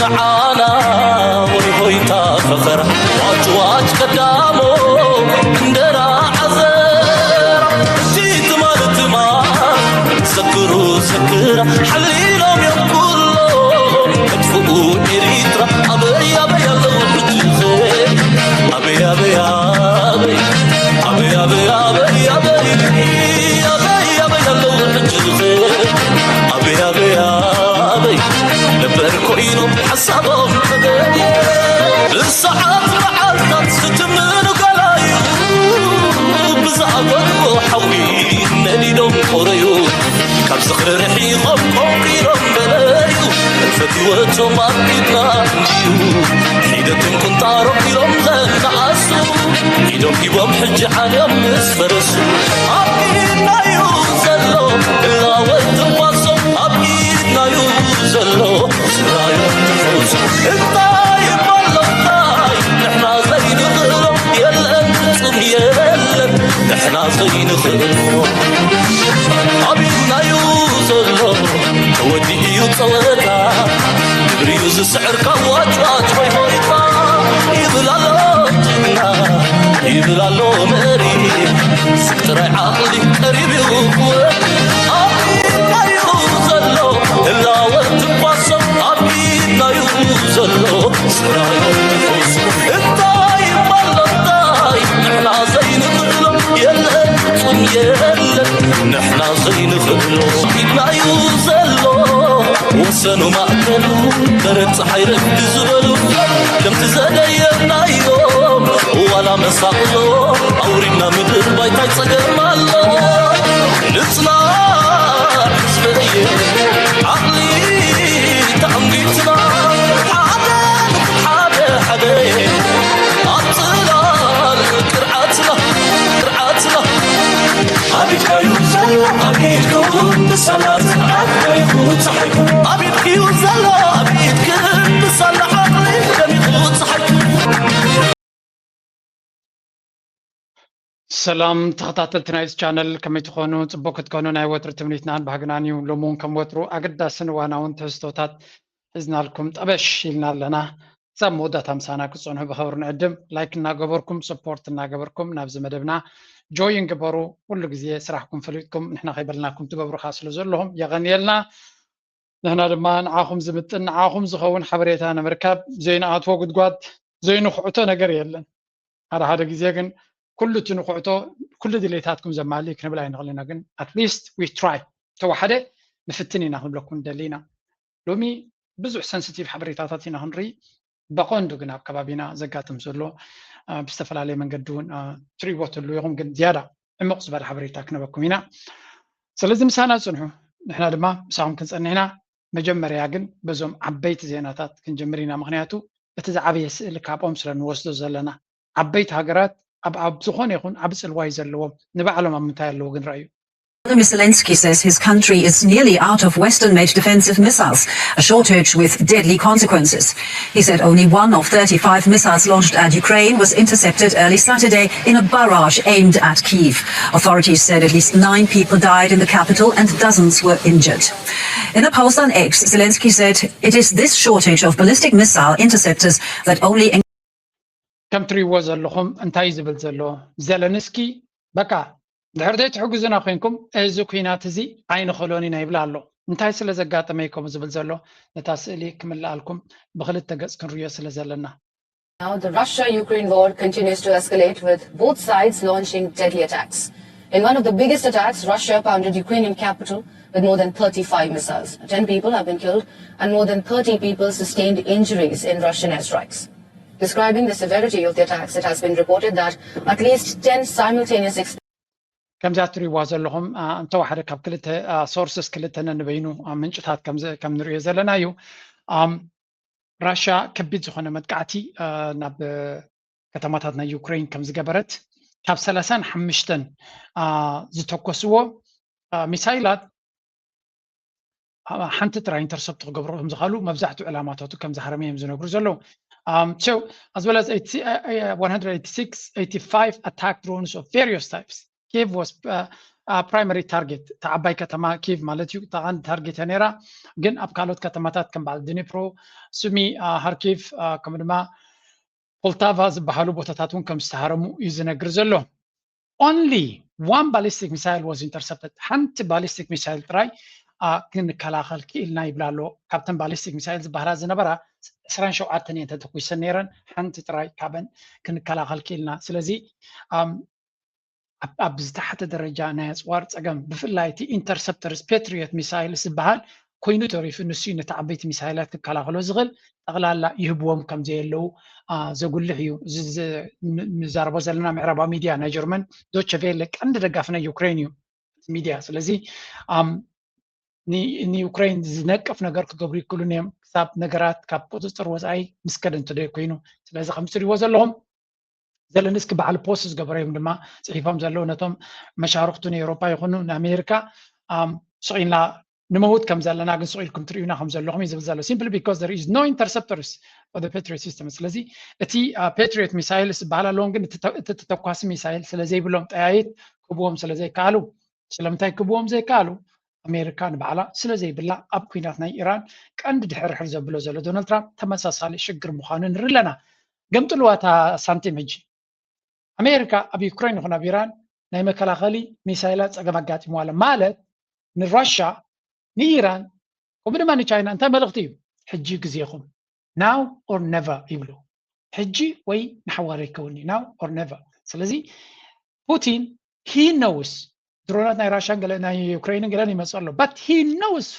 معانا وهي تفخر واجواج قدامه عندنا عذر جيت مالت ما سكروا سكرة حليلهم يوم كلهم ادفقوا إريترا أبي أبي الله والبجيخي أبي أبي أبي أبي أبي أبي أبي أبي أبي الله والبجيخي أبي أبي أبي نبركو إنو حسابهم بدي الساعات معالتات ستمن قلايو بزعبوا حوين نليلهم قريو كم صخر رحيقهم قوقيرهم بلايو الفتواتهم أبقيتنا عنديو حيدتهم كنت عارب إلهم غن عاسو حيدهم كيبهم حج عليهم نسفرسو أبقيتنا يوزلو إلا ويتواصل أبقيتنا يوزلو سرايو تفوز الطايب والله الطايب نحنا زين غيرهم يلا انتم يلا نحنا زين غيرهم أبقيتنا يوزلو ودي يوصلتا بريوز سعر كواج واج ويهويتا يبلالو مري سكتر عقلي قريب يوقوه أبقيتنا يوزلو إلا وتبصم أبقيتنا يوزلو سرايو تفوز الطايب والله الطايب نحنا زين غلو يلا انتم يلا نحنا زين غلو أبقيتنا يوزلو وسنو مأكلو درت حيرك تزبلو كم تزدينا يوم ولا مساقلو أورينا مدر بايتاي صقر مالو نصنع حسبية عقلي تأميتنا حدا أطلال كرعاتنا أبيك يوزل أبيك بصلاة أبيك صحيح أبيك يوزل أبيك بصلاة أبيك صحيح سلام تخطات تنايس channel كم تكونوا تبوك تكونوا ناي وتر تمنيتنان بحقنانيو لومون كم وترو أقدا سنوانا ونتهستوتات إذن لكم تأبش يلنا لنا سمودة تمسانا كسونه بخبر نقدم لايك ناقبركم سبورت ناقبركم نابز مدبنا جوين قبرو كل جزية سرحكم فليتكم نحنا خيبلناكم تببرو خاص لزلهم يغني لنا نحنا لما نعاهم زمتن نعاهم زخون حبريتانا مركب زين آتوا قد قاد زين خعوتنا قريلا هذا جزية كل تنقعته كل دليتاتكم زمالي كنا بلاي نغلينا جن at least we try تو حدا نفتني ناخذ لكم دلينا لومي بزح سنسيتيف حبريتاتنا هنري بقوندو جنا كبابينا زقاتم زلو بستفل عليه من قدون تري ووتر يوم قد زيادة عمق زبال حبريتاكنا بكمينا سلازم سانا سنحو نحنا لما ساهم كنسألنا مجمر ياجن بزوم عبيت زيناتات كنجمرينا مغنياتو بتزعبي يسأل كابوم سلان وصلوا زلنا عبيت هاجرات أب زخون يكون عبس الوايز اللي نبعلم عن متى اللي وجن رأيه. Volodymyr Zelensky says his country is nearly out of Western-made defensive missiles, a shortage with deadly consequences. He said only one of 35 missiles launched at Ukraine was intercepted early Saturday in a barrage aimed at Kyiv. Authorities said at least 9 people died in the capital and dozens were injured. In a post on X, Zelensky said it is this shortage of ballistic missile interceptors that only كم تري وزلهم انتاي زبل زلو زيلنسكي بقى دحرديت حجزنا خينكم ازو كينات زي عين خلوني نايبلالو انتاي سلا زغاطميكم زبل زلو نتاسالي كملالكم بخلت تقص كنريو سلا زلنا. Now the Russia-Ukraine war continues to escalate with both sides launching deadly attacks. In one of the biggest attacks, Russia pounded Ukrainian capital with more than 35 missiles. 10 people have been killed and more than 30 people sustained injuries in Russian airstrikes. Describing the severity of the attacks, it has been reported that at least 10 simultaneous كم زاتري وازلهم انت واحد كاب كلته سورسز كلتنا نبينو منشطات كم نري زلنايو راشا كبيت زخونه مدقعتي ناب كتماتاتنا يوكرين كم زغبرت كاب 35 زتوكسو ميسايلات حنت ترى انترسبت غبرهم زخالو مبزحتو علاماتاتو كم زحرميهم زنغرو زلو so as well as 186 85 attack drones of various types. Kiev was primary target تعباي كتما كيف مالتيو تاعن target نيرا جن أبكالوت كتماتات كم بعد دنيبرو سمي هاركيف كم دما بولتافا زبحالو بوتاتاتون كم استهارمو يزنقر زلو. Only one ballistic missile was intercepted. حنت ballistic missile try كن كلاخل كيلنا يبلالو كابتن ballistic missiles بحرا زنبرا سران شو عتني أنت تقوي سنيرن حنت تراي كابن كن كلاخل كيلنا سلزي أبز تحت درجة ناس وارد أجمع بفلايتي interceptors patriot missiles بحال كوينو توري في النسين تعبيت ميسايلات كلاخلو زغل أغلى لا يهبوهم كم زي لو زقول له مزاربو زلنا معربا ميديا نا جرمن دوتش فيلك عند دقافنا يوكرينيو ميديا سلازي ني يوكرين زنقف نجار كقبري كل نيم ساب نجارات كابوتستر وزاي مسكدن تدي كوينو سلازي خمسري وزلهم زلنسك بعل بوسس قبريهم لما صحيفهم زلوا نتهم مشاركتون أوروبا يخونون أمريكا سعينا نموت كم زلنا عن سؤالكم تريونا هم زلهم يزلوا simply because there is no interceptors for the Patriot system. سلزي أتي Patriot missiles بعلا لونجن تتوقع ميسايل سلزي بلوم تأيد كبوهم سلزي كالو سلمتاي كبوهم زي كالو أمريكا بعلا سلزي بالله أب كيناتنا إيران كأن دحر حرزة بلو زلو دونالد ترامب تمساسالي شجر مخانن رلنا قمت الواتا سانتيمج أمريكا أبي يوكرين هنا بيران نايم كلاخلي ميسايلات أجمعات موالا مالت من روسيا نيران ومن ما نيشاينا أنت ملغتيو حجي كزيهم now or never يبلو حجي وي نحواري كوني now or never سلزي بوتين he knows درونات ناي راشان قال ناي يوكرين قال ني مسألة but he knows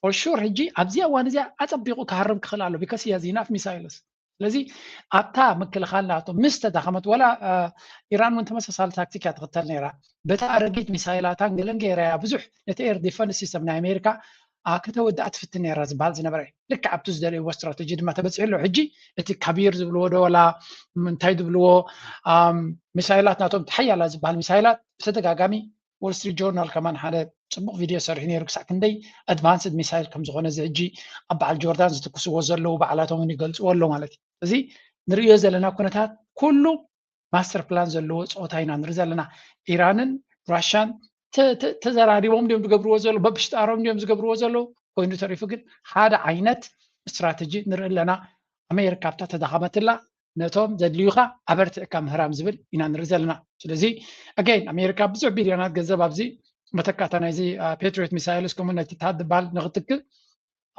for sure حجي أبزيا وانزيا أتبقوا كهرب كخلاله because he has enough missiles لذي أتا مكل خالاتو مستدخمت ولا إيران وانت مسا تاكتيكات قتل نيرا بتا رجيت ميسايلاتان قلن غيرها بزح نتير ديفنس سيستم نا أمريكا كتودعت في التنيرا زبال زنبري لك عبتوز دالي واستراتيجي ما تبصح له حجي اتي كبير زبلو ولا من تايد بلو ميسايلات ناتهم تحيا لا زبال ميسايلات بتدقاقامي وول ستريت جورنال كمان حدا صبغ فيديو سرح نيرو كسع كندي ادفانسد ميسايل كم زغونه زعجي ابعال جوردان زتكسو وزلو بعلاتهم يقلصوا له مالتي زي نريو زلنا كونتات كله ماستر بلان زلو صوتاينا نري زلنا ايرانن راشان تزراريبهم ديم تقبروا زلو ببشتارهم ديم تقبروا زلو كوينو تعرفوا كده هذا عينت استراتيجي نري لنا امريكا تدخمت لها نتوم زدليوخا عبرت كم هرام زبل إنا نرزلنا سلزي again أمريكا بزع بليونات جذب أبزي متكاتنا زي Patriot missiles كمان تتحد بال نغتك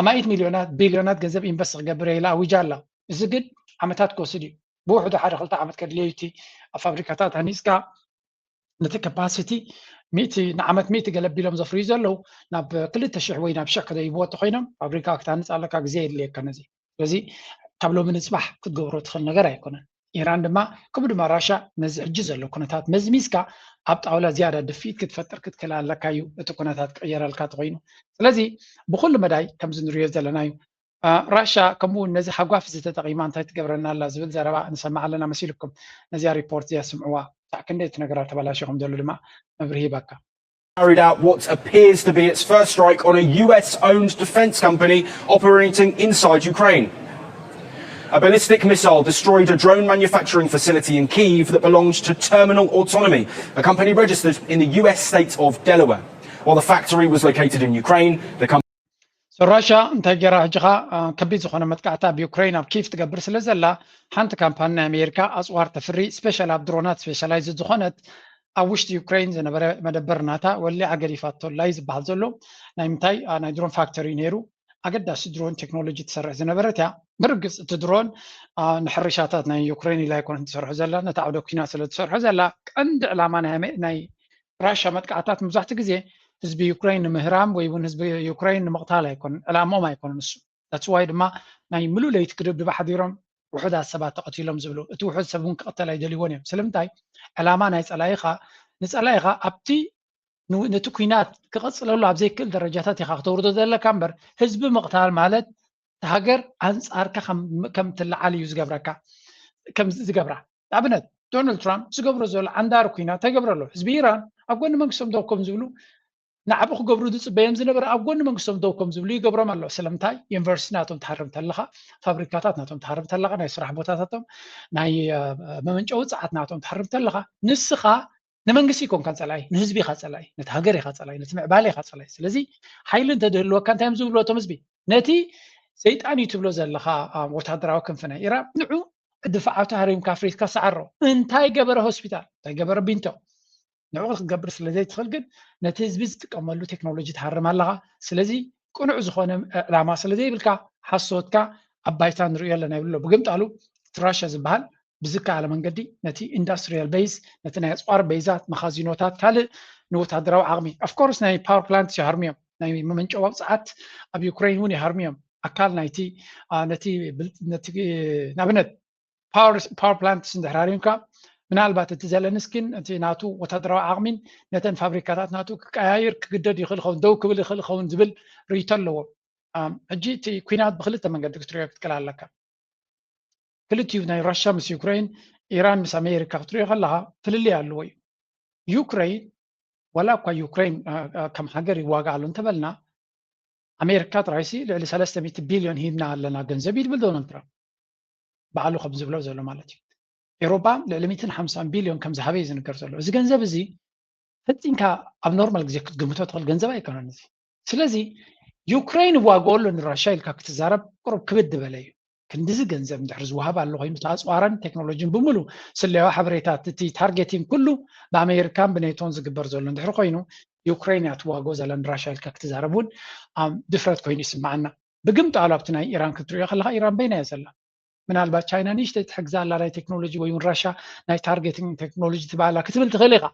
أما 8 مليونات بليونات جذب إن بس جبريلا ويجالا إذا قد عمتات كوسدي بوحدة حاجة خلطة عمت كرليتي فابريكاتات هنيسكا نتك capacity 100 نعمت 100 قلب بيلهم زفريزر لو ناب كل التشيع وين بشكل يبوت خينا فابريكا كتانس على كاك زي اللي كان زي لذي قبل من الصباح كنت جورو دخلنا غير يكون إيران دما كم دما راشا مز جزء لو كنتات مزميسكا عبت أولا زيادة دفيت كتفتر كتكلا لكايو تكونتات غير الكاتوينو لذي بكل مداي كم زنريز زلنايو راشا كمون نزي حقوا في زيت تقييمان تايت قبرنا الله زبل زربا نسمع لنا مسيلكم نزي ريبورت زي سمعوا تاكندت نقرا تبلاشهم دول لما مبرهي باكا carried out what appears to be its first strike on a US-owned defense company operating inside Ukraine. A ballistic missile destroyed a drone manufacturing facility in Kyiv that belongs to Terminal Autonomy, a company registered in the US state of Delaware. While the factory was located in Ukraine, the company راشا انت جرا جغا كبيز خنا متقعتا بيوكرين كيف تقبر سلازلا حنت كامبان امريكا اصوار تفري سبيشال درونات سبيشالايز زخنت اوشت يوكرين زنبر مدبرناتا واللي عقريفاتو لايز بحال زلو نايمتاي انا درون فاكتوري نيرو أقداش درون تكنولوجي تسرع زنبرتها برقص تدرون نحرشاتات ناي يوكرين لا يكون تسرع زلا نتعودو كيناس اللي تسرع زلا عند علامانها ناي راشا متقعتات مزحت جزء حزب يوكرين مهرام ويبون حزب يوكرين مقتاله يكون علامه ما يكون نسو that's why ما ناي ملو لا يتكرب بحديرهم وحدا سبات قتيلهم زبلو توحد سبون قتل يدليونهم سلمتاي علامه ناي نسألايخا أبتي نتوكينات كقصة لولا بزي كل درجاتها يخاف تورد ذلك كمبر حزب مقتال مالت تهجر أنصار كم تلعالي يزجبرك كم زجبره أبنت دونالد ترامب زجبر زول عندار كينات تجبر له حزب إيران أقول ما قسم دوكم زبلو نعبخ جبرو دس بيمز نبر أقول ما قسم دوكم زبلو جبر ما له سلمتاي يونيفرسيتاتهم تحرم تلقى فابريكاتاتهم تحرم تلقى ناي سرح بوتاتهم ناي ممنجوت ساعات ناتهم تحرم تلقى نسخة ንመንግስቲ ይኮን ካጸላይ ንህዝቢ ካጸላይ ነቲ ሃገር ካጸላይ ነቲ ምዕባለ ካጸላይ ስለዚ ሓይል እንተደልወካ እንታይ ዝብሎ ቶም ህዝቢ ነቲ ሰይጣን ይትብሎ ዘለኻ ወታደራዊ ክንፍና ኢራን ንዑ ድፍዓቱ ሃሪምካ ኣፍሪካ ሰዓሮ እንታይ ገበረ ሆስፒታል እንታይ ገበረ ቢንቶ ንዑ ክትገብር ስለዘይትኽእል ግን ነቲ ህዝቢ ዝጥቀመሉ ቴክኖሎጂ ትሃርም ኣለኻ ስለዚ ቁኑዕ ዝኾነ ዕላማ ስለዘይብልካ ሓሶትካ ኣብ ባይታ ንሪኦ ኣለና ይብሎ ብግምጣሉ ራሽያ ዝበሃል ብዝከኣለ መንገዲ ነቲ ኢንዳስትሪያል ቤዝ ነቲ ናይ ኣፅዋር ቤዛት መኻዚኖታት ካልእ ንወታደራዊ ዓቕሚ ኣፍኮርስ ናይ ፓወር ፕላንት ይሃርምዮም ናይ መመንጨዊ ኣውፅዓት ኣብ ዩክሬን እውን ይሃርምዮም ኣካል ናይቲ ነቲ ንኣብነት ፓወር ፕላንት እንድሕራርዩምካ ምናልባት እቲ ዘለንስኪን እቲ ናቱ ወታደራዊ ዓቕሚን ነተን ፋብሪካታት ናቱ ክቀያይር ክግደድ ይኽእል ኸውን ደው ክብል ይኽእል ኸውን ዝብል ርኢቶ ኣለዎ ሕጂ እቲ ኩናት ብክልተ መንገዲ ክትሪኦ ክትከላ ኣለካ ክልቲኡ ናይ ራሽያ ምስ ዩክሬን ኢራን ምስ ኣሜሪካ ክትሪኦ ከለካ ፍልልይ ኣለዎ እዩ ዩክሬን ወላ እኳ ዩክሬን ከም ሃገር ይዋጋኣሉ እንተበልና ኣሜሪካ ጥራይሲ ልዕሊ 300 ቢልዮን ሂብና ኣለና ገንዘብ ይብል ዶናልድ ትራምፕ ባዕሉ ከም ዝብሎ ዘሎ ማለት እዩ ኤሮፓ ልዕሊ 150 ቢልዮን ከም ዝሃበ እዩ ዝንገር ዘሎ እዚ ገንዘብ እዚ ፈፂምካ ኣብ ኖርማል ግዜ ክትግምቶ ትኽእል ገንዘብ ኣይኮነን እዚ ስለዚ ዩክሬን ዋግኦሉ ንራሽያ ኢልካ ክትዛረብ ቁሩብ ክብድ በለ እዩ ክንዲዚ ገንዘብ እንድሕር ዝወሃብ ኣሎ ኮይኑ ኣፅዋራን ቴክኖሎጂን ብምሉ ስለዋ ሓበሬታት እቲ ታርጌቲንግ ኩሉ ብኣሜሪካን ብኔቶን ዝግበር ዘሎ እንድሕር ኮይኑ ዩክሬን እያ ትዋግኦ ዘላ ንራሽያ ኢልካ ክትዛረብ እውን ድፍረት ኮይኑ ይስማዓና ብግምጣሉ ኣብቲ ናይ ኢራን ክትሪኦ ከለካ ኢራን በይና እያ ዘላ ምናልባት ቻይና ንእሽተይ ትሕግዛ ኣላ ናይ ቴክኖሎጂ ወይ እውን ራሽያ ናይ ታርጌቲንግ ቴክኖሎጂ ትበኣላ ክትብል ትኽእል ኢኻ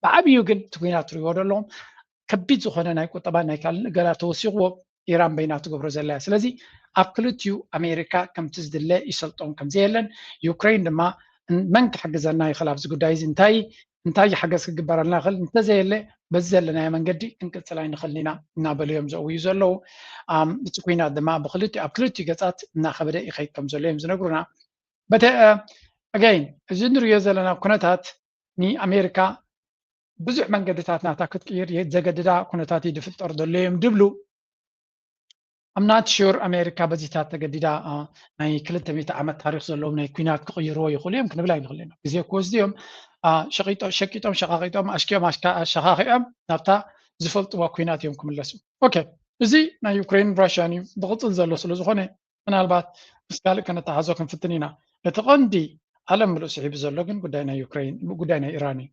ብዓብዩ ግን እቲ ኩናት ትሪእዎ ዘለኹም ከቢድ ዝኾነ ናይ ቁጠባ ናይ ካልእ ነገራት ተወሲኽዎ ኢራን በይና ትገብሮ ዘላ እያ ስለዚ ኣብ ክልቲኡ ኣሜሪካ ከምቲ ዝድለ ይሰልጦም ከምዘየለን ዩክሬን ድማ መን ክሕግዘና ይኽእል ኣብዚ ጉዳይ እዚ እንታይ ሓገዝ ክግበረልና ይኽእል እንተዘየለ በዚ ዘለናዮ መንገዲ ክንቅፅል ኣይንኽእልን ኢና እናበሉ እዮም ዘእውዩ ዘለዉ እቲ ኩናት ድማ ኣብ ክልቲኡ ገፃት እናኸበደ ይኸይድ ከም ዘሎ እዮም ዝነግሩና ኣጋይን እዚ ንሪኦ ዘለና ኩነታት ንኣሜሪካ ብዙሕ መንገድታት ናታ ክትቅይር ዘገድዳ ኩነታት ይድፍጠር ዘሎ እዮም ድብሉ I'm not sure ኣሜሪካ በዚታት ተገዲዳ ናይ 200 ዓመት ታሪክ ዘለዎም ናይ ኩናት ክቕይርዎ ይኽእሉ እዮም ክንብል ኣይንኽእል ኢና ግዜ ክወስድዮም ሸቂጦም ሸቃቂጦም ኣሽኪኦም ኣሸኻኺኦም ናብታ ዝፈልጥዎ ኩናት እዮም ክምለሱ ኦኬ እዚ ናይ ዩክሬን ራሽያን እዩ ብቕፅል ዘሎ ስለ ዝኾነ ምናልባት ምስ ካልእ ከነተሓዞ ክንፍትን ኢና እቲ ቀንዲ ዓለም ምሉእ ስሒቡ ዘሎ ግን ጉዳይ ናይ ዩክሬን ጉዳይ ናይ ኢራን እዩ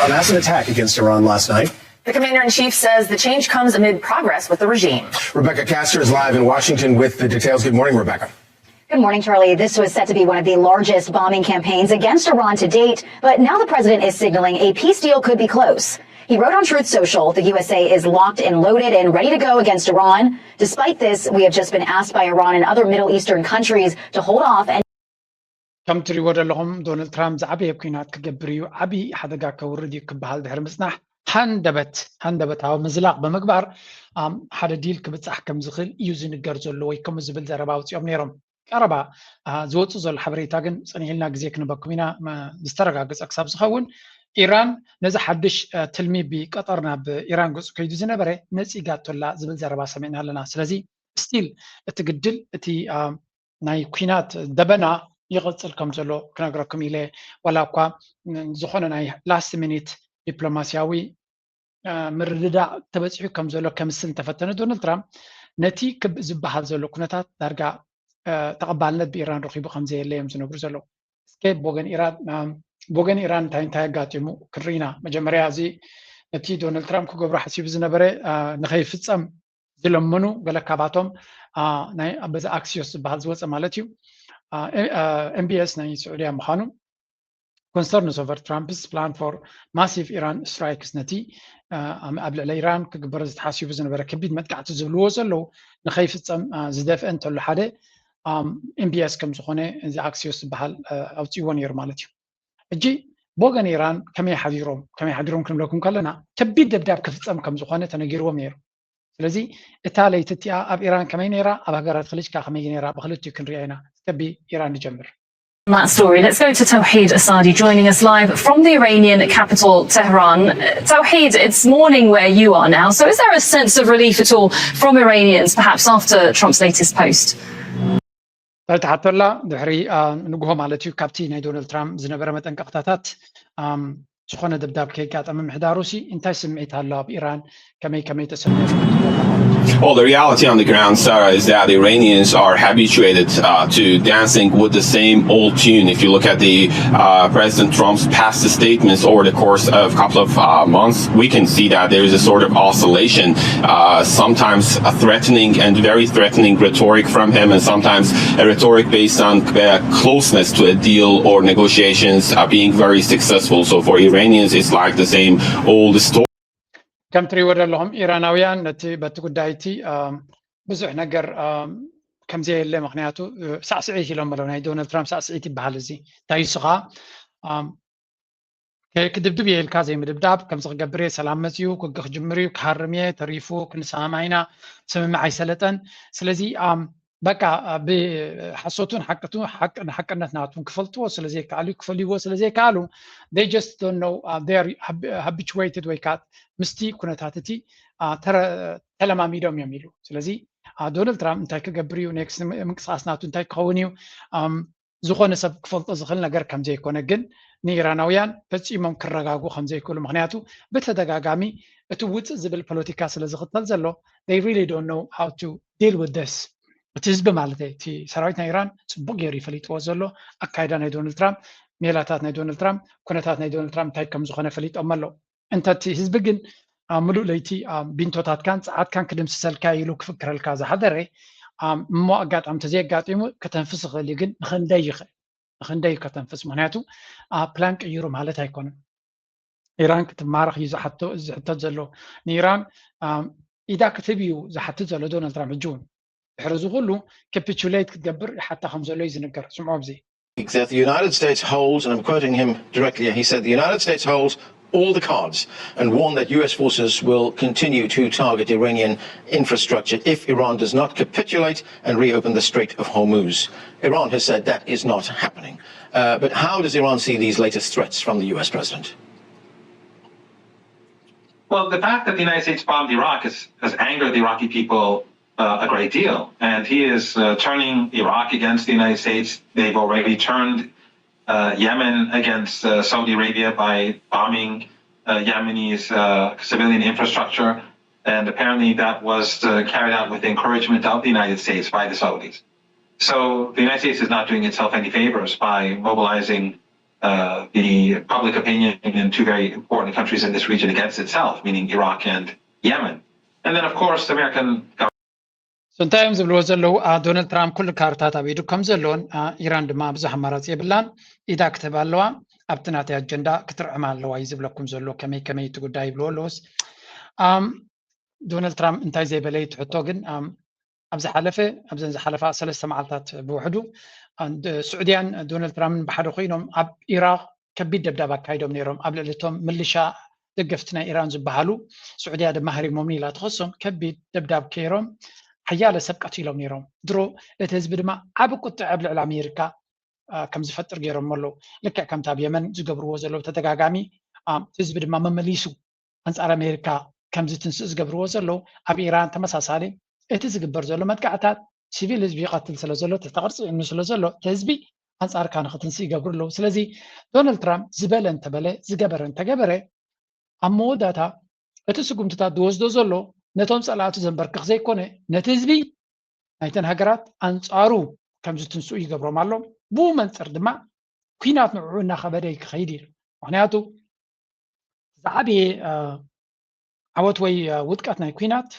A massive attack against Iran last night. The commander-in-chief says the change comes amid progress with the regime. Rebecca Castor is live in Washington with the details. Good morning, Rebecca. Good morning, Charlie. This was set to be one of the largest bombing campaigns against Iran to date, but now the president is signaling a peace deal could be close. He wrote on Truth Social, the USA is locked and loaded and ready to go against Iran. Despite this, we have just been asked by Iran and other Middle Eastern countries to hold off and ከም ትሪእዎ ዘለኹም ዶናልድ ትራምፕ ዝዓበየ ኩናት ክገብር እዩ ዓብዪ ሓደጋ ከውርድ እዩ ክበሃል ድሕሪ ምፅናሕ ሃንደበታዊ ምዝላቕ ብምግባር ሓደ ዲል ክብፃሕ ከም ዝኽእል እዩ ዝንገር ዘሎ ወይ ከምኡ ዝብል ዘረባ ኣውፂኦም ነይሮም ቀረባ ዝወፁ ዘሎ ሓበሬታ ግን ፀኒሕልና ግዜ ክንበኩም ኢና ዝተረጋገፀ ክሳብ ዝኸውን ኢራን ነዚ ሓድሽ ትልሚ ብቀጠር ናብ ኢራን ገፁ ከይዱ ዝነበረ ነፂጋቶላ ዝብል ዘረባ ሰሚዕና ኣለና ስለዚ ስቲል እቲ ግድል እቲ ናይ ኩናት ደበና ይቕፅል ከም ዘሎ ክነግረኩም ኢለ ዋላ እኳ ዝኾነ ናይ ላስት ሚኒት ዲፕሎማስያዊ ምርድዳእ ተበፂሑ ከም ዘሎ ከምስል ተፈተነ ዶናልድ ትራምፕ ነቲ ክብ ዝበሃል ዘሎ ኩነታት ዳርጋ ተቐባልነት ብኢራን ረኺቡ ከምዘየለ እዮም ዝነግሩ ዘለዉ እስከ ብወገን ኢራን እንታይ ኣጋጢሙ ክንርኢና መጀመርያ እዚ ነቲ ዶናልድ ትራምፕ ክገብሮ ሓሲቡ ዝነበረ ንኸይፍፀም ዝለመኑ ገለ ካባቶም ናይ በዚ ኣክሲዮስ ዝበሃል ዝወፀ ማለት እዩ MBS ናይ ስዑድያ ምዃኑ concerns over Trump's plan for massive Iran strikes ነቲ ኣብ ልዕሊ ኢራን ክግበር ዝተሓሲቡ ዝነበረ ከቢድ መጥቃዕቲ ዝብልዎ ዘለዉ ንኸይፍፀም ዝደፍአ እንተሎ ሓደ MBS ከም ዝኾነ እዚ ኣክሲዮስ ዝበሃል ኣውፂዎ ነይሩ ማለት እዩ ሕጂ ብወገን ኢራን ከመይ ሓዲሮም ክንብለኩም ከለና ከቢድ ደብዳብ ክፍፀም ከም ዝኾነ ተነጊርዎም ነይሩ ስለዚ እታ ለይቲ እቲኣ ኣብ ኢራን ከመይ ነይራ ኣብ ሃገራት ክልጅካ ከመይ ነይራ ብክልቲኡ ክንሪኣ ኢና ከቢ ኢራን ንጀምር That story. Let's go to Tawheed Asadi joining us live from the Iranian capital, Tehran. Tawheed, it's morning where you are now. So is there a sense of relief at all from Iranians, perhaps after Trump's latest post? ተሓተላ ድሕሪ ንግሆ ማለት እዩ ካብቲ ናይ ዶናልድ ትራምፕ ዝነበረ መጠንቀቕታታት ዝኾነ ደብዳብ ከይጋጠመ ምሕዳሩሲ እንታይ ስምዒት ኣለዎ ኣብ ኢራን ከመይ ተሰሚዑ? Well, the reality on the ground, Sarah, is that Iranians are habituated to dancing with the same old tune. If you look at the President Trump's past statements over the course of a couple of months, we can see that there is a sort of oscillation, sometimes a threatening and very threatening rhetoric from him, and sometimes a rhetoric based on closeness to a deal or negotiations being very successful. So for Iranians, it's like the same old story. ከም ትሪእዎ ዘለኹም ኢራናውያን በቲ ጉዳይ እቲ ብዙሕ ነገር ከምዘየለ ምክንያቱ ሳዕስዒት ኢሎም ኣለዉ ናይ ዶናልድ ትራምፕ ሳዕስዒት ይበሃል እዚ እንታይ ንስኻ ክድብድብ የኢልካ ዘይምድብዳብ ከምዚ ክገብር እየ ሰላም መፅኡ ክግ ክጅምር እዩ ክሃርም እየ ተሪፉ ክንሰማማዕና ስምምዕ ኣይሰለጠን ስለዚ በቃ ብሓሶቱን ሓቅነት ናቱን ክፈልጥዎ ስለዘይከኣሉ ክፈልይዎ ስለዘይከኣሉ they just don't know they are habituated ወይ ከዓ ምስቲ ኩነታት እቲ ተለማሚዶም እዮም ኢሉ ስለዚ ዶናልድ ትራምፕ እንታይ ክገብር እዩ ኔክስት ምንቅስቃስ ናቱ እንታይ ክኸውን እዩ ዝኾነ ሰብ ክፈልጦ ዝኽእል ነገር ከም ዘይኮነ ግን ንኢራናውያን ፈፂሞም ክረጋግኡ ከም ዘይክእሉ ምክንያቱ በተደጋጋሚ እቲ ውፅእ ዝብል ፖለቲካ ስለ ዝኽተል ዘሎ they really don't know how to deal with this እቲ ህዝቢ ማለት እቲ ሰራዊት ናይ ኢራን ፅቡቅ ገይሩ ይፈሊጥዎ ዘሎ ኣካይዳ ናይ ዶናልድ ትራምፕ ሜላታት ናይ ዶናልድ ትራምፕ ኩነታት ናይ ዶናልድ ትራምፕ እንታይ ከም ዝኾነ ፈሊጦም ኣሎ እንተቲ ህዝቢ ግን ምሉእ ለይቲ ቢንቶታትካን ፀዓትካን ክድምስሰልካ ኢሉ ክፍክረልካ ዝሓደረ እሞ ኣጋጣሚ ተዘየጋጢሙ ከተንፍስ ይኽእል ግን ንክንደይ ከተንፍስ ምክንያቱ ፕላን ቀይሩ ማለት ኣይኮነን ኢራን ክትማረኽ እዩ ዝሕተት ዘሎ ንኢራን ኢዳ ክትብ እዩ ዝሓትት ዘሎ ዶናልድ ትራምፕ ሕጂ እውን ድሕሪ እዚ ኩሉ ካፒቹሌት ክትገብር ሓታ ከም ዘሎ እዩ ዝንገር ስምዖ ብዚ that the United States holds, and I'm quoting him directly, he said the United States holds all the cards and warned that US forces will continue to target Iranian infrastructure if Iran does not capitulate and reopen the Strait of Hormuz. Iran has said that is not happening. But how does Iran see these latest threats from the US president? Well, the fact that the United States bombed Iraq has angered the Iraqi people a great deal. And he is turning Iraq against the United States. They've already turned Yemen against Saudi Arabia by bombing Yemenis civilian infrastructure. And apparently that was carried out with the encouragement of the United States by the Saudis. So the United States is not doing itself any favors by mobilizing the public opinion in two very important countries in this region against itself, meaning Iraq and Yemen. And then, of course, the American government. እንታይ እዮም ዝብልዎ ዘለዉ ዶናልድ ትራምፕ ኩሉ ካርታት ኣብ ኢዱ ከም ዘለዎን ኢራን ድማ ብዙሕ ኣማራፂ የብላን ኢዳ ክትህብ ኣለዋ ኣብቲ ናተይ ኣጀንዳ ክትርዕማ ኣለዋ እዩ ዝብለኩም ዘሎ ከመይ እቲ ጉዳይ ይብልዎ ኣለዎስ ዶናልድ ትራምፕ እንታይ ዘይበለ ትሕቶ ግን ኣብዘን ዝሓለፋ 3 መዓልታት ብውሕዱ ስዑድያን ዶናልድ ትራምፕን ብሓደ ኮይኖም ኣብ ኢራቅ ከቢድ ደብዳብ ኣካይዶም ነይሮም ኣብ ልዕሊቶም ምልሻ ደገፍቲ ናይ ኢራን ዝበሃሉ ስዑድያ ድማ ሃሪሞም ኢላ ትኸሶም ከቢድ ደብዳብ ከይሮም ሓያለ ሰብ ቀቲሎም ነይሮም ድሮ እቲ ህዝቢ ድማ ዓብ ቁጥዕ ኣብ ልዕሊ ኣሜሪካ ከም ዝፈጥር ገይሮም ኣለዉ ልክዕ ከምቲ ኣብ የመን ዝገብርዎ ዘለዉ ተደጋጋሚ ህዝቢ ድማ መመሊሱ ኣንፃር ኣሜሪካ ከምዚ ትንስእ ዝገብርዎ ዘለዉ ኣብ ኢራን ተመሳሳሊ እቲ ዝግበር ዘሎ መጥቃዕታት ሲቪል ህዝቢ ይቐትል ስለ ዘሎ ተተቕርፂ እኑ ስለ ዘሎ እቲ ህዝቢ ኣንፃርካ ንኽትንስእ ይገብሩ ኣለዉ ስለዚ ዶናልድ ትራምፕ ዝበለ እንተበለ ዝገበረ እንተገበረ ኣብ መወዳእታ እቲ ስጉምትታት ዝወስዶ ዘሎ ነቶም ፀላእቱ ዘንበርክኽ ዘይኮነ ነቲ ህዝቢ ናይተን ሃገራት ኣንፃሩ ከም ዝትንስኡ ይገብሮም ኣሎ ብኡ መንፅር ድማ ኩናት ንዕኡ እናኸበደ ክኸይድ ኢሉ ምክንያቱ ዝዓበየ ዓወት ወይ ውድቀት ናይ ኩናት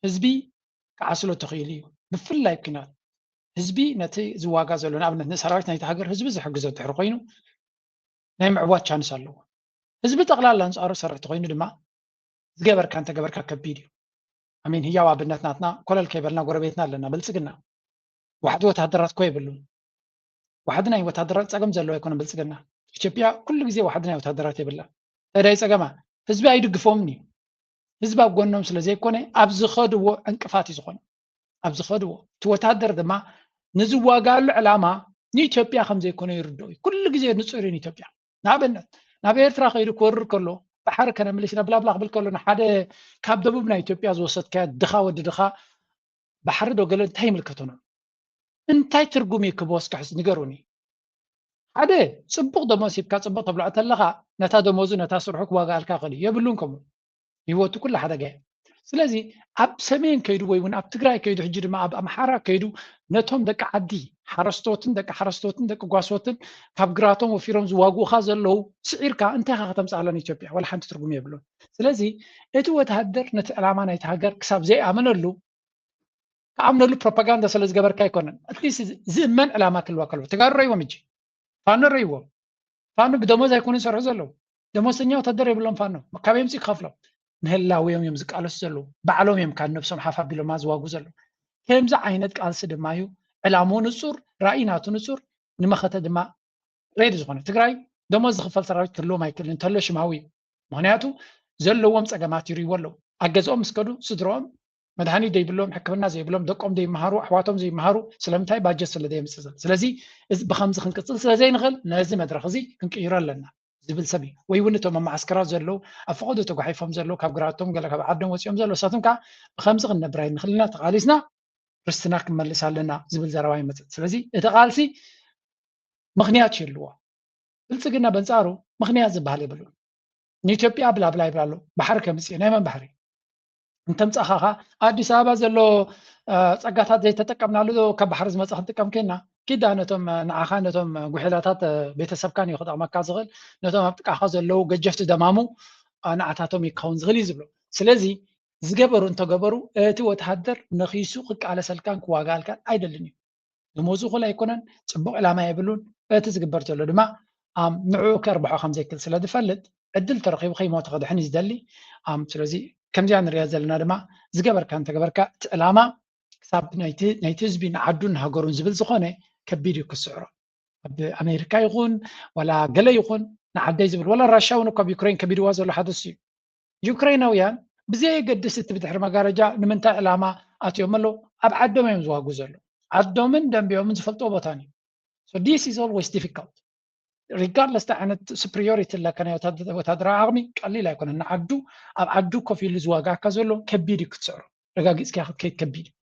ህዝቢ ክዓስሎ ተኽኢሉ እዩ ብፍላይ ኩናት ህዝቢ ነቲ ዝዋጋ ዘሎ ንኣብነት ንሰራዊት ናይቲ ሃገር ህዝቢ ዝሕግዞ ድሕሪ ኮይኑ ናይ ምዕዋት ቻንስ ኣለዎ ህዝቢ ጠቕላላ ኣንፃሩ ሰራሕቲ ኮይኑ ድማ ዝገበርካ እንተገበርካ ከቢድ እዩ ኣሚን ህያው ኣብነት ናትና ኮለል ከይበልና ጎረቤትና ኣለና ብልፅግና ዋሕዲ ወታደራት ኮ የብሉን ዋሕዲ ናይ ወታደራት ፀገም ዘለዎ ኣይኮነ ብልፅግና ኢትዮጵያ ኩሉ ግዜ ዋሕዲ ናይ ወታደራት የብላ ተዳይ ፀገማ ህዝቢ ኣይድግፎምን እዩ ህዝቢ ኣብ ጎኖም ስለ ዘይኮነ ኣብ ዝኸድዎ ዕንቅፋት እዩ ዝኾነ ኣብ ዝኸድዎ እቲ ወታደር ድማ ንዝዋጋሉ ዕላማ ንኢትዮጵያ ከም ዘይኮነ ይርድኡ እዩ ኩሉ ግዜ ንፅር እዩ ኢትዮጵያ ንኣብነት ናብ ኤርትራ ከይዱ ክወርር ከሎ ባሕሪ ከነምልስና ብላብላ ክብል ከሎ ንሓደ ካብ ደቡብ ናይ ኢትዮጵያ ዝወሰድካያ ድኻ ወዲ ድኻ ባሕሪ ዶ ገለ እንታይ ይምልከተኖ እንታይ ትርጉም እዩ ክበወስካሕስ ንገሩኒ ሓደ ጽቡቕ ደሞዝ ሂብካ ጽቡቕ ተብልዖ ተለኻ ነታ ደሞዙ ነታ ስርሑ ክዋጋኣልካ ኽእል የብሉን ከምኡ ህይወቱ ኩሉ ሓደጋ እያ ስለዚ ኣብ ሰሜን ከይዱ ወይ እውን ኣብ ትግራይ ከይዱ ሕጂ ድማ ኣብ ኣምሓራ ከይዱ ነቶም ደቂ ዓዲ ሓረስቶትን ደቂ ሓረስቶትን ደቂ ጓሶትን ካብ ግራቶም ወፊሮም ዝዋግኡኻ ዘለዉ ስዒርካ እንታይ ካ ከተምፅኣለን ኢትዮጵያ ወላ ሓንቲ ትርጉም የብሉን ስለዚ እቲ ወተሃደር ነቲ ዕላማ ናይቲ ሃገር ክሳብ ዘይኣመነሉ ከኣምነሉ ፕሮፓጋንዳ ስለ ዝገበርካ ኣይኮነን ኣትሊስት ዝእመን ዕላማ ክልዋ ከልዎ ተጋሩ ረይዎም እጂ ፋኖ ረይዎም ፋኖ ብደሞዝ ኣይኮኑን ይሰርሑ ዘለዉ ደሞዝተኛ ወተሃደር የብሎም ፋኖ ካበይ ምፅእ ክኸፍሎም ንህላዊዮም እዮም ዝቃለሱ ዘለዉ ባዕሎም እዮም ካብ ነብሶም ሓፍ ኣቢሎማ ዝዋጉ ዘለዉ ከምዚ ዓይነት ቃልሲ ድማ እዩ ዕላምኡ ንፁር ራእይናቱ ንፁር ንመኸተ ድማ ሬዲ ዝኾነ ትግራይ ደሞዝ ዝኽፈል ሰራዊት ክህልዎም ኣይክእልን እንተሎ ሽማዊ እዩ ምክንያቱ ዘለዎም ፀገማት ይርይዎ ኣለዉ ኣብ ገዝኦም ምስ ከዱ ስድሮኦም መድሃኒት ዘይብሎም ሕክምና ዘይብሎም ደቆም ዘይመሃሩ ኣሕዋቶም ዘይመሃሩ ስለምንታይ ባጀት ስለ ዘይምፅእ ዘሎ ስለዚ ብከምዚ ክንቅፅል ስለዘይንኽእል ነዚ መድረክ እዚ ክንቅይሮ ኣለና ዝብል ሰብ እዩ ወይ እውን እቶም ማዓስከራት ዘለዉ ኣብ ፈቐዱ ተጓሒፎም ዘለዉ ካብ ግራቶም ገለ ካብ ዓዶም ወፂኦም ዘለዉ እሳቶም ከዓ ብከምዚ ክንነብር ኣይንኽእልና ተቃሊስና ርስትና ክንመልስ ኣለና ዝብል ዘረባ ይመፅእ ስለዚ እቲ ቃልሲ ምክንያት የልዎ ብልፅግና በንፃሩ ምክንያት ዝበሃል የብሉን ንኢትዮጵያ ብላብላ ይብላ ኣሎ ባሕሪ ከምፅእ ናይ መን ባሕሪ እንተምፃእኻ ኸ ኣዲስ ኣበባ ዘሎ ፀጋታት ዘይተጠቀምናሉ ካብ ባሕሪ ዝመፅእ ክንጥቀም ከና ኪዳ ነቶም ንዓኻ ነቶም ጉሒላታት ቤተሰብካን እዩ ክጠቕመካ ዝኽእል ነቶም ኣብ ጥቃኻ ዘለዉ ገጀፍቲ ደማሙ ንዓታቶም ይካውን ዝኽእል እዩ ዝብሎ ስለዚ ዝገበሩ እንተገበሩ እቲ ወተሃደር ነኺሱ ክቃለሰልካን ክዋጋኣልካን ኣይደልን እዩ ደሞዙ ኩል ኣይኮነን ፅቡቕ ዕላማ የብሉን እቲ ዝግበር ዘሎ ድማ ንዕኡ ከርብሖ ከም ዘይክእል ስለ ዝፈልጥ ዕድል ተረኺቡ ከይሞተ ክድሕን እዩ ዝደሊ ስለዚ ከምዚኣ ንሪኣ ዘለና ድማ ዝገበርካ እንተገበርካ እቲ ዕላማ ክሳብ ናይቲ ህዝቢ ንዓዱን ንሃገሩን ዝብል ዝኾነ ከቢድ እዩ ክስዕሮ ኣብ ኣሜሪካ ይኹን ወላ ገለ ይኹን ንዓደይ ዝብል ወላ ራሻ እውን እኳ ኣብ ዩክሬን ከቢድዋ ዘሎ ሓደስ እዩ ዩክሬናውያን ብዘየገድስ እቲ ብድሕሪ መጋረጃ ንምንታይ ዕላማ ኣትዮም ኣለዉ ኣብ ዓዶም እዮም ዝዋጉ ዘሎ ዓዶምን ደንቢዮምን ዝፈልጥዎ ቦታን እዩ so this is always difficult regardless the ዓይነት superiority ለከና ወታደራዊ ዓቕሚ ቀሊል ኣይኮነን ንዓዱ ኣብ ዓዱ ኮፍ ኢሉ ዝዋጋእካ ዘሎ ከቢድ እዩ ክትስዕሮ ረጋጊፅካ ክትከይድ ከቢድ እዩ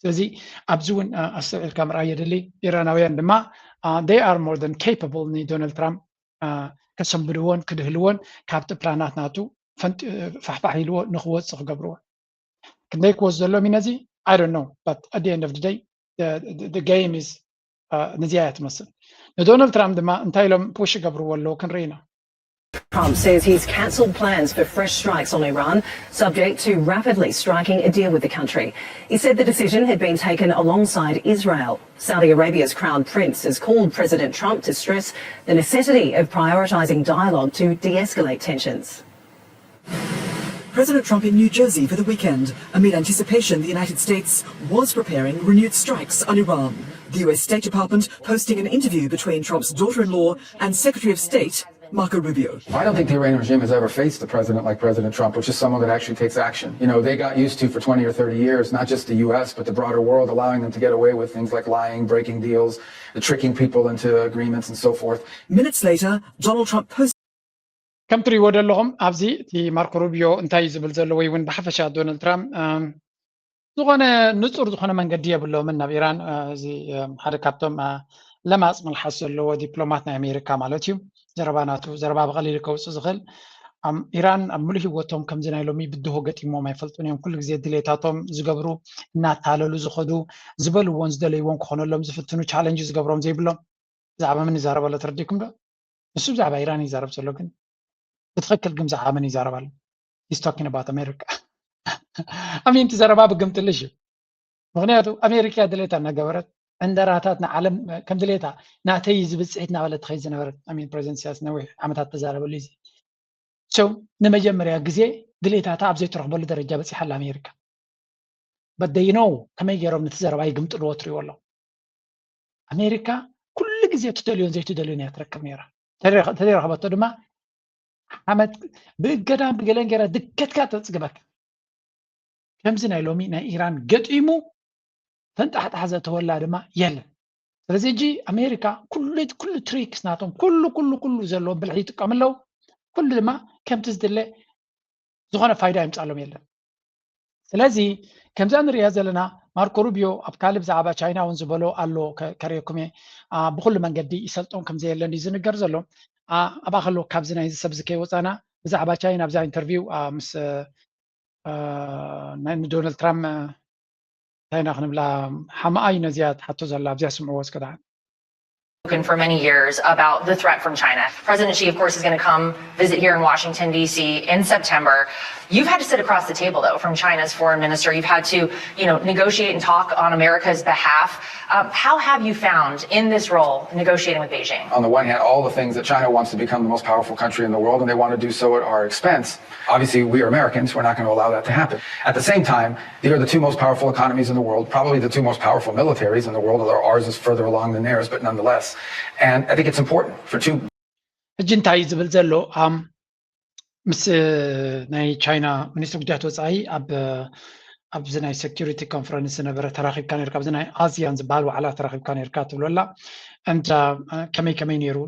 ስለዚ ኣብዚ እውን ኣስተውዒልካ ምርኣይ የድሊ ኢራናውያን ድማ they are more than capable ዶናልድ ትራምፕ ከሰንብድዎን ክድህልዎን ካብቲ ፕላናት ናቱ ፋሕፋሕ ኢልዎ ንክወፅእ ክገብርዎ ክንደይ ክወፅ ዘሎ ሚነዚ I don't know but at the end of the day the game is ነዚያ እያ ትመስል ንዶናልድ ትራምፕ ድማ እንታይ ኢሎም ፑሽ ይገብርዎ ኣለዉ ክንርኢ ኢና Trump says he's cancelled plans for fresh strikes on Iran, subject to rapidly striking a deal with the country. He said the decision had been taken alongside Israel. Saudi Arabia's crown prince has called President Trump to stress the necessity of prioritising dialogue to de-escalate tensions. President Trump in New Jersey for the weekend, amid anticipation the United States was preparing renewed strikes on Iran. The US State Department posting an interview between Trump's daughter-in-law and Secretary of State Marco Rubio. I don't think the Iranian regime has ever faced a president like President Trump, which is someone that actually takes action. You know, they got used to for 20 or 30 years, not just the US, but the broader world, allowing them to get away with things like lying, breaking deals, tricking people into agreements and so forth. Minutes later, Donald Trump posted ከም ትሪእዎ ዘለኹም ኣብዚ እቲ ማርኮ ሩቢዮ እንታይ እዩ ዝብል ዘሎ ወይ እውን ብሓፈሻ ዶናልድ ትራምፕ ዝኾነ ንፁር ዝኾነ መንገዲ የብለዎምን ናብ ኢራን እዚ ሓደ ካብቶም ለማፅ መልሓስ ዘለዎ ዲፕሎማት ናይ ኣሜሪካ ማለት እዩ ዘረባ ናቱ ዘረባ ብቐሊሉ ከውፅእ ዝኽእል ኢራን ኣብ ሙሉእ ሂወቶም ከምዚ ናይ ሎሚ ብድሆ ገጢሞም ኣይፈልጡን እዮም ኩሉ ግዜ ድሌታቶም ዝገብሩ እናታለሉ ዝኸዱ ዝበልዎን ዝደለይዎን ክኾነሎም ዝፍትኑ ቻለንጅ ዝገብሮም ዘይብሎም ብዛዕባ ምን ይዛረበሎ ተረዲኩም ዶ ንሱ ብዛዕባ ኢራን ይዛረብ ዘሎ ግን بتخكل جمزة عامني زاربال he's talking about America أمين تزاربا بقمتلش مغنياتو أمريكا دليتا نجورت عند راتاتنا عالم كم دليتا نعتيز بسعتنا ولا تخيزنا ورد أمين بريزنت سياس نوي عمتات تزارب الليزي so نما جمريا جزء دليتا تعب زي تروح بلد الرجال بس يحل أمريكا but they know كم يجرب نتزاربا يقمت الوتري والله أمريكا كل جزء تدليون زي تدليون يتركب ميرا تدري خبطة دما عمد بقدام بقلنجرة دكت كاتت تسقبك كم سنة لومي نا إيران قد إيمو فانت حتى حزة تولى دما يلا فلذي جي أمريكا كل تريكس ناتهم كله زلو بالعيد كاملو كل دما كم تزدل زغنا فايدة يمسألهم يلا فلذي كم زان رياضة لنا ማርኮ ሩቢዮ ኣብ ካልእ ብዛዕባ ቻይና እውን ዝበሎ ኣሎ ከሪአኩም እየ ብኩሉ መንገዲ ይሰልጦን ከም ዘየለን እዩ ዝንገር ዘሎ ኣባ ከሎ ካብዚ ናይ ሰብ ከይወፃና ብዛዕባ ቻይና ብዛ ኢንተርቪው ምስ ናይ ዶናልድ ትራምፕ እንታይ ኢና ክንብላ ሓማኣይ ነዚያ ትሓቶ ዘላ ኣብዚያ ስምዕዎ እስከ for many years about the threat from China. President Xi, of course, is going to come visit here in Washington, D.C. in September. You've had to sit across the table, though, from China's foreign minister. You've had to, negotiate and talk on America's behalf. How have you found in this role negotiating with Beijing? On the one hand, all the things that China wants to become the most powerful country in the world, and they want to do so at our expense. Obviously, we are Americans. We're not going to allow that to happen. At the same time, they are the two most powerful economies in the world, probably the two most powerful militaries in the world, although ours is further along than theirs, but nonetheless. And I think it's important for two. እንታይ ዝብል ዘሎ ምስ ናይ ቻይና ሚኒስትር ጉዳያት ወፃኢ ኣብዚ ናይ ሴኩሪቲ ኮንፈረንስ ነበረ ተራኺብካ ነርካ ኣብዚ ናይ ኣዝያን ዝበሃል ዋዕላ ተራኺብካ ነርካ ትብሎላ እንታ ከመይ ነይሩ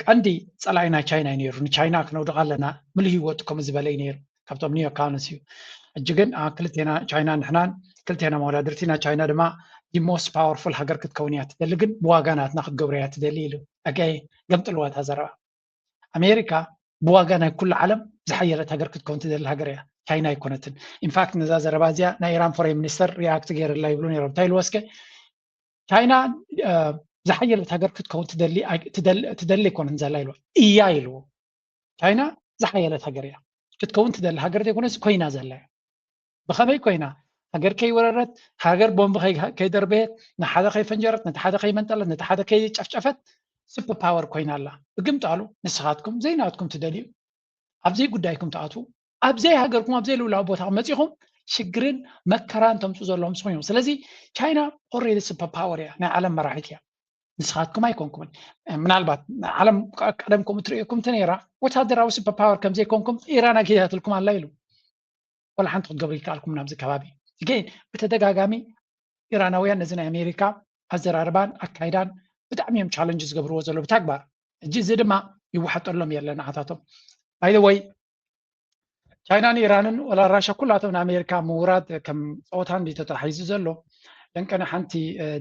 ቀንዲ ፀላኢ ናይ ቻይና ነይሩ ንቻይና ክነውድቕ ኣለና ምሉእ ሂወቱ ከምኡ ዝበለ ነይሩ ካብቶም ኒዮካንስ እዩ እጂ ግን ክልቴና ቻይና ንሕናን ክልቴና መወዳድርቲና ቻይና ድማ the most powerful hagar ክትከውን እያ ትደሊ ግን ብዋጋ ናትና ክትገብሮ እያ ትደሊ ኢሉ ኣጋይ ገምጥልዋ ታዘረባ ኣሜሪካ ብዋጋ ናይ ኩሉ ዓለም ዝሓየለት ሃገር ክትከውን ትደሊ ሃገር እያ ቻይና ኣይኮነትን ኢንፋክት ነዛ ዘረባ እዚያ ናይ ኢራን ፎሬን ሚኒስተር ሪያክት ገይርላ ይብሉ ነይሮም እንታይ ኢሉ ወስከ ቻይና ዝሓየለት ሃገር ክትከውን ትደሊ ኣይኮነን ዘላ ኢሉ እያ ኢልዎ ቻይና ዝሓየለት ሃገር እያ ክትከውን ትደሊ ሃገር ዘይኮነስ ኮይና ዘላ ብኸመይ ኮይና ሃገር ከይወረረት ሃገር ቦምብ ከይደርበየት ንሓደ ከይፈንጀረት ነቲ ሓደ ከይመንጠለት ነቲ ሓደ ከይጨፍጨፈት ሱፐር ፓወር ኮይና ኣላ ብግምጣሉ ንስኻትኩም ዘይናትኩም ትደልዩ ኣብዘይ ጉዳይኩም ተኣትዉ ኣብዘይ ሃገርኩም ኣብዘይ ልውላዊ ቦታ መፂኹም ሽግርን መከራን ተምፅኡ ዘለዎም ስኮይኖም ስለዚ ቻይና ኦልሬዲ ሱፐር ፓወር እያ ናይ ዓለም መራሒት እያ ንስኻትኩም ኣይኮንኩምን ምናልባት ዓለም ቀደምኩም እትሪእኩም ነይራ ወታደራዊ ሱፐር ፓወር ከምዘይኮንኩም ኢራን ኣገያትልኩም ኣላ ኢሉ ወላ ሓንቲ ክትገብሩ ይከኣልኩም ናብዚ ከባቢ ግን ብተደጋጋሚ ኢራናውያን ነዚ ናይ ኣሜሪካ ኣዘራርባን ኣካይዳን ብጣዕሚ እዮም ቻለንጅ ዝገብርዎ ዘሎ ብተግባር እጂ እዚ ድማ ይዋሓጠሎም የለን ኣታቶም ባይ ዘ ወይ ቻይናን ኢራንን ወላ ራሻ ኩላቶም ንኣሜሪካ ምውራድ ከም ፀወታን እንዲ ተታሒዙ ዘሎ ደንቀነ ሓንቲ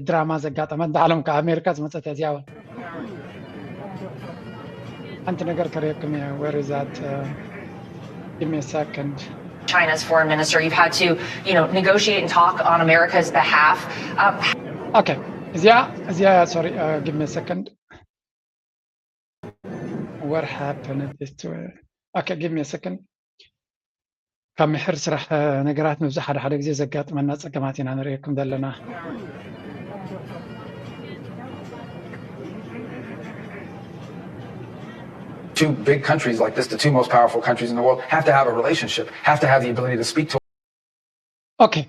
ድራማ ዘጋጠመት ዓለም ከኣሜሪካ ዝመፀት እዚያ እውን ሓንቲ ነገር ከሪአኩም እየ where is that give me a second China's foreign minister. You've had to, negotiate and talk on America's behalf. Okay. Yeah, sorry, give me a second. What happened okay, give me a second. كم حر سرح نقرات مبزح حدا جزء زكاة من الناس كماتين أنا رأيكم دلنا. Two big countries like this, the two most powerful countries in the world, have to have a relationship, have to have the ability to speak to. Okay.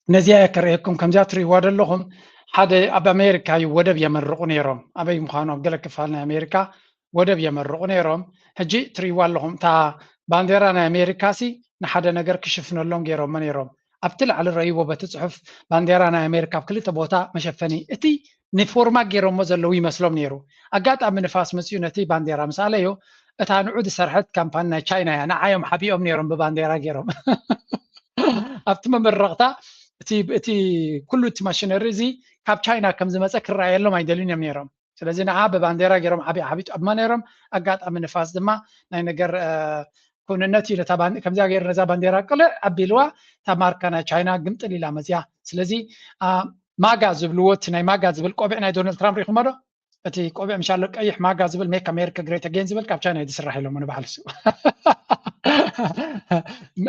نزيا كريكم كم جات ريواد لهم هذا أب أمريكا يودب يمرقون يروم أبي مخانو قلك فعلنا أمريكا ودب يمرقون يروم هجي تريواد لهم تا بانديرانا أمريكا سي نحدا نجر كشفنا لهم يروم من يروم أبتل على الرأي وبتصحف بانديرانا أمريكا بكل تبوتا مشفني إتي نفورما جيروم مزلوي مسلوم نيرو أجات أمن فاس مسيونتي بانديرا مساليو أتعنعود سرحت كامبانا تشاينا أنا عايم حبيهم نيروم ببانديرا جيروم أبتم من الرغطة تي كله تماشينري زي كاب تشاينا كم زمان سكر رايلو ما يدلون يمنيرم سلازين عاب بانديرا جيروم حبيت أبما نيروم أجات أمن فاس دما نينجر كون النتيجة تبان كم زي غير نزا بانديرا كله أبيلوا تماركنا تشاينا قمت لي لا مزيا سلازي ماغا زبلوت ناي ماغا زبل قوبع ناي دونالد ترامب ريخ مدو اتي قوبع مشالو قيح ماغا زبل ميك امريكا جريت اجين زبل كاب تشاينا يدسرح لهم من بحالسو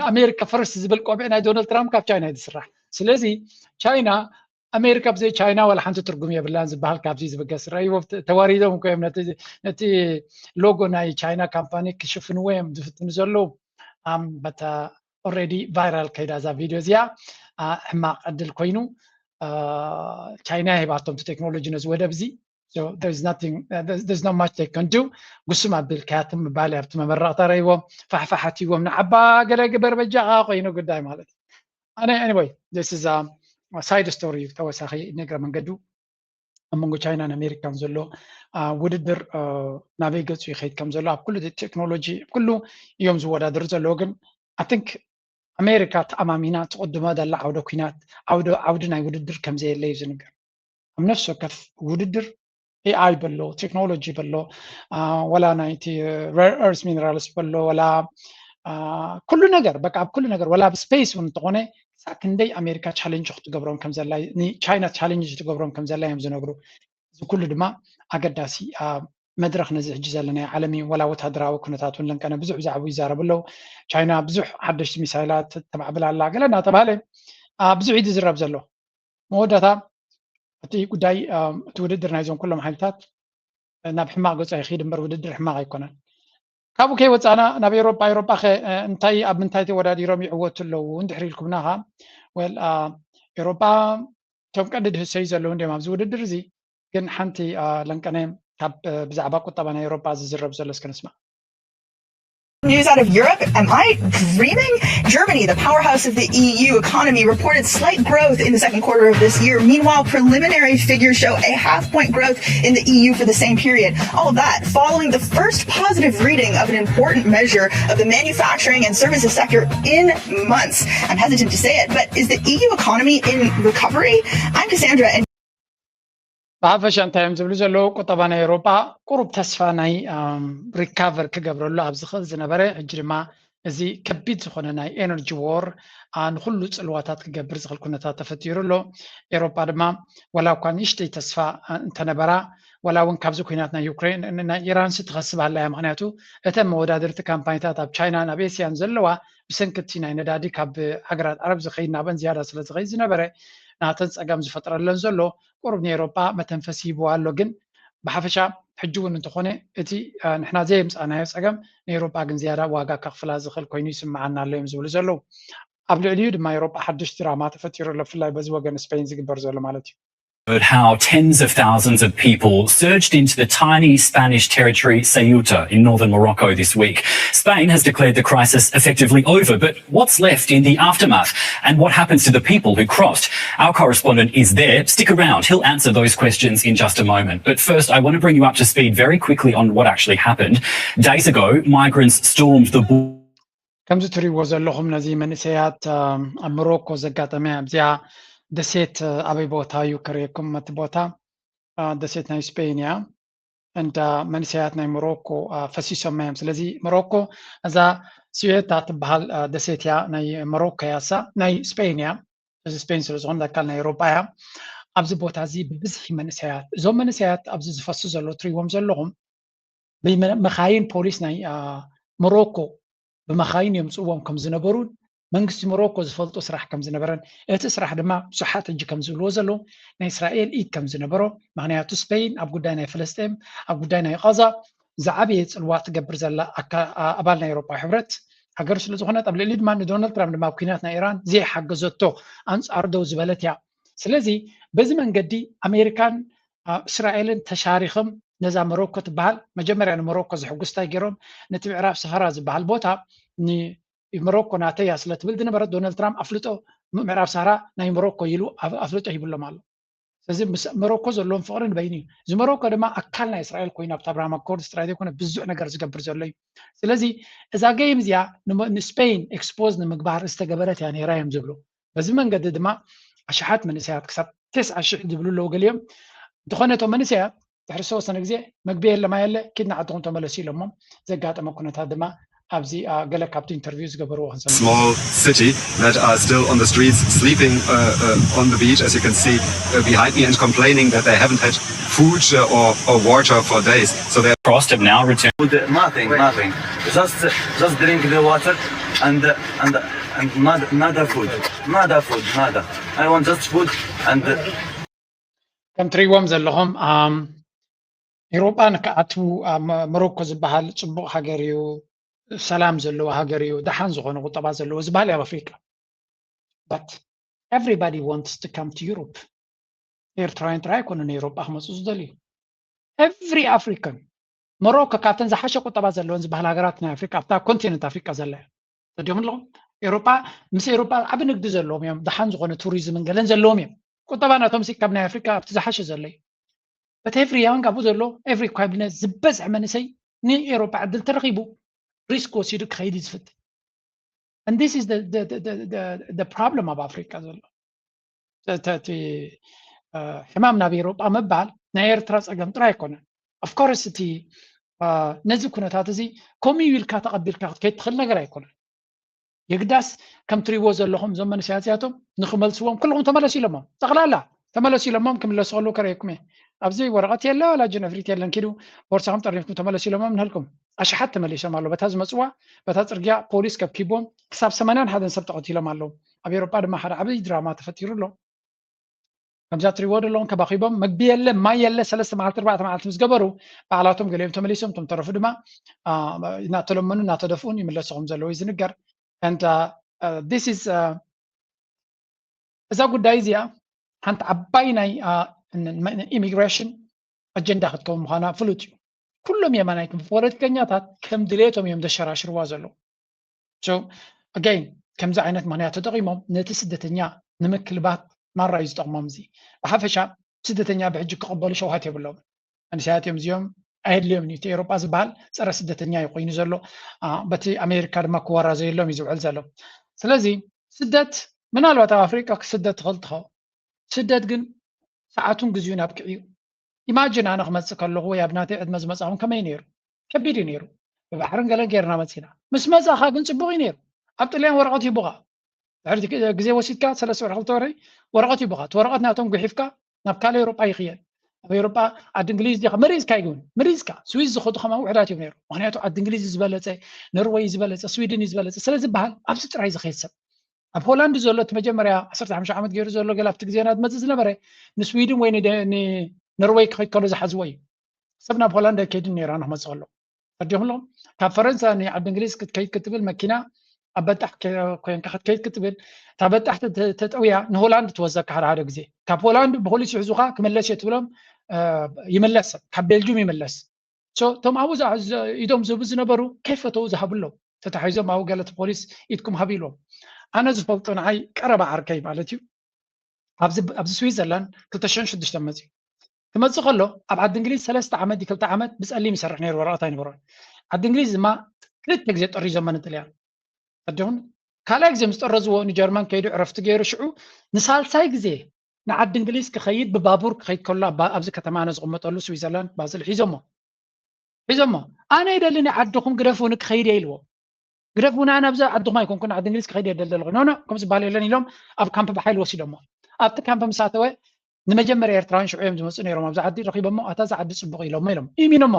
امريكا فرس زبل قوبع ناي دونالد ترامب كاب تشاينا يدسرح سلازي تشاينا امريكا بزي تشاينا ولا حنت ترجميه بالله زبال كاب زي زبقس رايو تواريدهم كيم نتي لوغو ناي تشاينا كامباني كشفنو ويم دفتنزلو بتا اوريدي فايرال كيدا ذا فيديو زيا حماق عدل كوينو China have atom technology as well as so there's nothing there's not much they can do قسم بالكاتم بالي ابت مرات ريو فحفحتي ومن عبا قرق بربجا قينو قدام هذا انا anyway this is a side story توساخي نقرا من قدو امونغو تشاينا and امريكان زلو وددر نافيغاتو يخيد كم زلو كل التكنولوجي كله يوم زودا درزلو ግን I think أمريكا تأمامينات تقدم هذا اللي عودة كينات عودنا يوددر كم زي اللي يزنقر أم نفسه كف وددر AI بلو تكنولوجي بلو ولا نايتي rare earth minerals بلو ولا كل نجر بقى كل نجر ولا بسبيس ونطقونه ساكن دي أمريكا تشالنج خط جبرهم كم زلا ني تشاينا تشالنج تجبرهم كم زلا يمزنقرو كل دما أقداسي مدرخ نزح جزالنا عالمي ولا وتهدراو كنتات ولن كان بزح زعبو يزارب له تشاينا بزح حدش ميسايلات تبع بلا الله قالنا تبالي بزح يد زرب زلو مودتا أتي قداي توددر نايزون كلهم حالتات ناب حماق قصة يخيد مبر وددر حماق يكونن كابو كي وصانا ناب أوروبا خي انتاي أب انتاي ودادي رومي عوت له وندحري لكم ناها ويل أوروبا كم قدد هسي زلو ندي مابزو وددر زي كن حنتي لنكنم كاب بزعبا قطبنا أوروبا زرب زلس كنسمع News out of Europe. Am I dreaming? Germany, the powerhouse of the EU economy, reported slight growth in the second quarter of this year. Meanwhile, preliminary figures show a half-point growth in the EU for the same period. All of that following the first positive reading of an important measure of the manufacturing and services sector in months. I'm hesitant to say it, but is the EU economy in recovery? I'm Cassandra. And بعفش أنت يوم زبلو زلو قطبنا أوروبا قرب تسفاناي ريكافر كجبرلو أبز خل زنبرة أجرما زي كبيت خونناي إنرجي وور عن كل الواتات كجبر زخل كنا تفتيرلو أوروبا دما ولا كان يشتي تسفا أنت نبرة ولا وين كابزو كيناتنا يوكرين إننا إيران ستغصب على معناته أتم ودادرت كامباين تاع تشاينا نبيسي أنزلوا بسنكتينا إن دادي كاب أجراد عرب زخينا بن زيادة سلز غيز نبرة ناتنس أجامز فترة لنزلوا قرب أوروبا متنفسي بوالو جن بحفشة حجون انتخونه اتي نحنا زي مسأنا يسأجم أوروبا جن زيادة واقع كفلا زخل كوينيس معنا اللي يمزول زلوا قبل اليود ما أوروبا حدش درامات فتير له في الله بزوا جن سبين زي برزول مالتي. How tens of thousands of people surged into the tiny Spanish territory Ceuta in northern Morocco this week. Spain has declared the crisis effectively over, but what's left in the aftermath? And what happens to the people who crossed? Our correspondent is there. Stick around. He'll answer those questions in just a moment. But first, I want to bring you up to speed very quickly on what actually happened. Days ago, migrants stormed the border. كم زتري وزلهم نزي من سيات مروكو زقات أمام زيا دسيت أبي بوتا يوكريكم متبوتا دسيت ناي إسبانيا أنت من سيات ناي مروكو فسيسو مهم سلزي مروكو إذا سيات تبهال دسيت يا ناي مروكو ياسا ناي إسبانيا إسبانيا سلزون دا كان ناي أوروبا أبز بوتا زي ببزحي من سيات زوم من سيات أبز فسو زلو تريوم زلوهم بمخاين بوليس ناي مروكو بمخاين يمصوهم كم زنبرون منجس موروكو زفلتو سرح كم زنبرن اتسرح دما صحات اجي كم زلو زلو نا اسرائيل ايد كم زنبرو معناتو سبين اب غدانا فلسطين اب غدانا غزا زعبيت الوقت قبر زلا ابالنا اوروبا حبرت هاجر سلو زخونه قبل ليد مان دونالد ترامب دما كيناتنا ايران زي حجزتو انصار دو زبلتيا سلازي بزي منقدي امريكان اسرائيل تشاريخم نزا موروكو تبال مجمر ان موروكو زحقستا يجرم نتبعراف سهرا زبال بوتا ني موروكو ناتيا سلت بلدنا برد دونالد ترامب افلتو معرف سهرا ناي موروكو يلو افلتو يبلو مالو سلازي موروكو زلون فقرن بيني زي موروكو دما اكلنا اسرائيل كوينا بتابرام اكورد اسرائيل يكون بزو نجر زقبر زلي سلازي اذا جيمز يا سبين اكسبوز نمغبار استقبلت يعني رايم زبلو بزي من قد دما اشحات من سيات كسب 9 شح دبلو لو قليم دخونتو من سيات تحرسو سنه غزي مغبيه لما يله كدنا عطون تملسي لهم زقات ما كنت هدما ابزي قال كابتن انترفيوز قبروه small city that are still on the streets sleeping on the beach as you can see behind me and complaining that they haven't had food or water for days so they crossed have now returned nothing just drink the water and nada food nada I want just food and كم تريوم زلهم أوروبا نكأتو مروكو زبحال صبو هاجريو سلام زلو هاجريو دحان زغونو طبعا زلو زبحال يا أفريقيا but everybody wants to come to Europe they're trying to يكونوا Europe أحمد صدلي every African مروكو كاتن زحشة طبعا زلو زبحال هاجراتنا أفريقيا بتاع كونتيننت أفريقيا زلها تديهم لهم أوروبا مس أوروبا أبي نقد زلهم يوم دحان زغونو توريزم إنجلين زلهم يوم طبعا تمسك كابنا أفريقيا بتزحش زلي but every young أبو زلو every كابنا زبز عمل سي ني أوروبا عدل ترغيبه ريسكو سيدك خيدي زفت and this is the problem of Africa ዘሎ ሕማም ናብ ኤውሮጳ ምባል ናይ ኤርትራ ፀገም ጥራይ ኣይኮነን of course እቲ ነዚ ኩነታት እዚ ከምኡ ኢልካ ተቐቢልካ ክትከይድ ትኽእል ነገር ኣይኮነን የግዳስ ከም ትሪእዎ ዘለኹም እዞም መንእሰያት ንክመልስዎም ኩልኩም ተመለሱ ኢሎሞም ጠቕላላ ተመለሱ ኢሎሞም ክምለሱ ከለዉ ከርእየኩም እየ ኣብዚ ወረቐት የለ ወላ ጀነፍሪት የለን ኪዱ ቦርሳኹም ጠሪፍኩም ተመለሱ ኢሎሞም ንህልኩም ኣሽሓት ተመሊሶም ኣለዉ በታ ዝመፅዋ በታ ፅርግያ ፖሊስ ከቢቦም ክሳብ 81 ሰብ ተቐቲሎም ኣለዉ ኣብ ኤውሮጳ ድማ ሓደ ዓብይ ድራማ ተፈጢሩ ኣሎ ከምዛ ትሪእዎ ዘለኹም ከባኺቦም መግቢ የለ ማይ የለ 3 መዓልቲ 4 መዓልቲ ምስ ገበሩ በዓላቶም ገሊኦም ተመሊሶም እቶም ተረፉ ድማ እናተለመኑ እናተደፍኡን ይምለስኹም ዘለዉ እዩ ዝንገር and this is እዛ ጉዳይ እዚኣ ሓንቲ ዓባይ ናይ ኢሚግሬሽን ኣጀንዳ ክትከውን ምዃና ፍሉጥ እዩ ኩሎም የማናይኩም ፖለቲከኛታት ከም ድሌቶም እዮም ዘሸራሽርዋ ዘለዉ so again ከምዚ ዓይነት ምክንያት ተጠቂሞም ነቲ ስደተኛ ንምክልባት ማራ እዩ ዝጠቕሞም እዚ ብሓፈሻ ስደተኛ ብሕጂ ክቕበሉ ሸውሃት የብሎም መንእሰያት እዮም እዚኦም ኣይድልዮም እቲ ኤውሮጳ ዝበሃል ፀረ ስደተኛ ይኮይኑ ዘሎ በቲ ኣሜሪካ ድማ ክወራ ዘየሎም እዩ ዝውዕል ዘሎ ስለዚ ስደት ምናልባት ኣብ ኣፍሪቃ ክስደት ትኽእል ትኸው ስደት ግን ሰዓቱን ግዜኡን ኣብቅዕ እዩ ኢማጅን ኣነ ክመፅእ ከለኹ ወይ ኣብ ናተይ ዕድመ ዝመፃኹም ከመይ ነይሩ ከቢድ እዩ ነይሩ ብባሕርን ገለን ጌርና መፂና ምስ መፃኻ ግን ፅቡቅ እዩ ነይሩ ኣብ ጥልያን ወረቐት ይቡኻ ድሕሪ ግዜ ወሲድካ 3 ወር 2 ወር ወረቐት ይቡኻ እቲ ወረቐት ናቶም ጉሒፍካ ናብ ካልእ ኤውሮጳ ይኽየል ኣብ ኤውሮጳ ዓዲ እንግሊዝ ዲኻ መሪዝካ ይግውን መሪዝካ ስዊዝ ዝኸዱ ከማ ውሕዳት እዮም ነይሩ ምክንያቱ ዓዲ እንግሊዝ ዝበለፀ ኖርዌይ ዝበለፀ ስዊድን ዝበለፀ ስለዝበሃል ኣብዚ ጥራይ ዝኸይድ ሰብ ኣብ ሆላንድ ዘሎ እቲ መጀመርያ 15 ዓመት ገይሩ ዘሎ ገለ ኣብቲ ግዜና ዝመፅእ ዝነበረ ንስዊድን ወይ ንኖርዌይ ክኸይድ ከሎ ዝሓዝዎ እዩ ሰብ ናብ ሆላንድ ኣይከይድን ነይሩ ኣነ ክመፅእ ከሎ ፈርዲኹም ካብ ፈረንሳ ንዓዲ እንግሊዝ ክትከይድ ክትብል መኪና ኣብ በጣሕ ኮይንካ ክትከይድ ክትብል እታ በጣሕ ተጠውያ ንሆላንድ ትወዘካ ሓደ ግዜ ካብ ሆላንድ ብፖሊስ ይሕዙካ ክመለስ እየ ትብሎም ይመለስ ካብ ቤልጅም ይመለስ እቶም ኣብኡ ኢዶም ዝህቡ ዝነበሩ ከይፈተው ዝሃብሎ ተታሒዞም ኣብኡ ገለ ፖሊስ ኢድኩም ሃብ ኢሎም ኣነ ዝፈልጦ ንዓይ ቀረባ ዓርከይ ማለት እዩ ኣብዚ ስዊዘርላንድ 2006 መፅኡ ክመፅእ ከሎ ኣብ ዓዲ እንግሊዝ 3 ዓመት 2 ዓመት ብፀሊም ይሰርሕ ነይሩ ወረቐት ኣይነበሮን ዓዲ እንግሊዝ ድማ 2 ግዜ ጠሪዞም መንጥልያ ፈዲኹም ካልኣይ ግዜ ምስ ጠረዝዎ ንጀርመን ከይዱ ዕረፍቲ ገይሩ ሽዑ ንሳልሳይ ግዜ ንዓዲ እንግሊዝ ክኸይድ ብባቡር ክኸይድ ከሎ ኣብዚ ከተማ ኣነ ዝቕመጠሉ ስዊዘርላንድ ባዝል ሒዞሞ ኣነ ይደልኒ ዓድኹም ግደፉኒ ክኸይድ እየ ኢልዎ ግደፉኒ ኣነ ኣብዛ ዓድኹም ኣይኮንኩን ዓዲ እንግሊዝ ክኸይድ እየ ደለኹ ኖ ከምዚ ዝበሃል የለን ኢሎም ኣብ ካምፕ ብሓይል ወሲዶሞ ኣብቲ ካምፕ ምሳተወ ንመጀመርያ ኤርትራን ሽዑ እዮም ዝመፁ ነይሮም ኣብዛ ዓዲ ረኺቦሞ ኣታ ዛ ዓዲ ፅቡቕ ኢሎሞ ኢሎም ኢሚኖሞ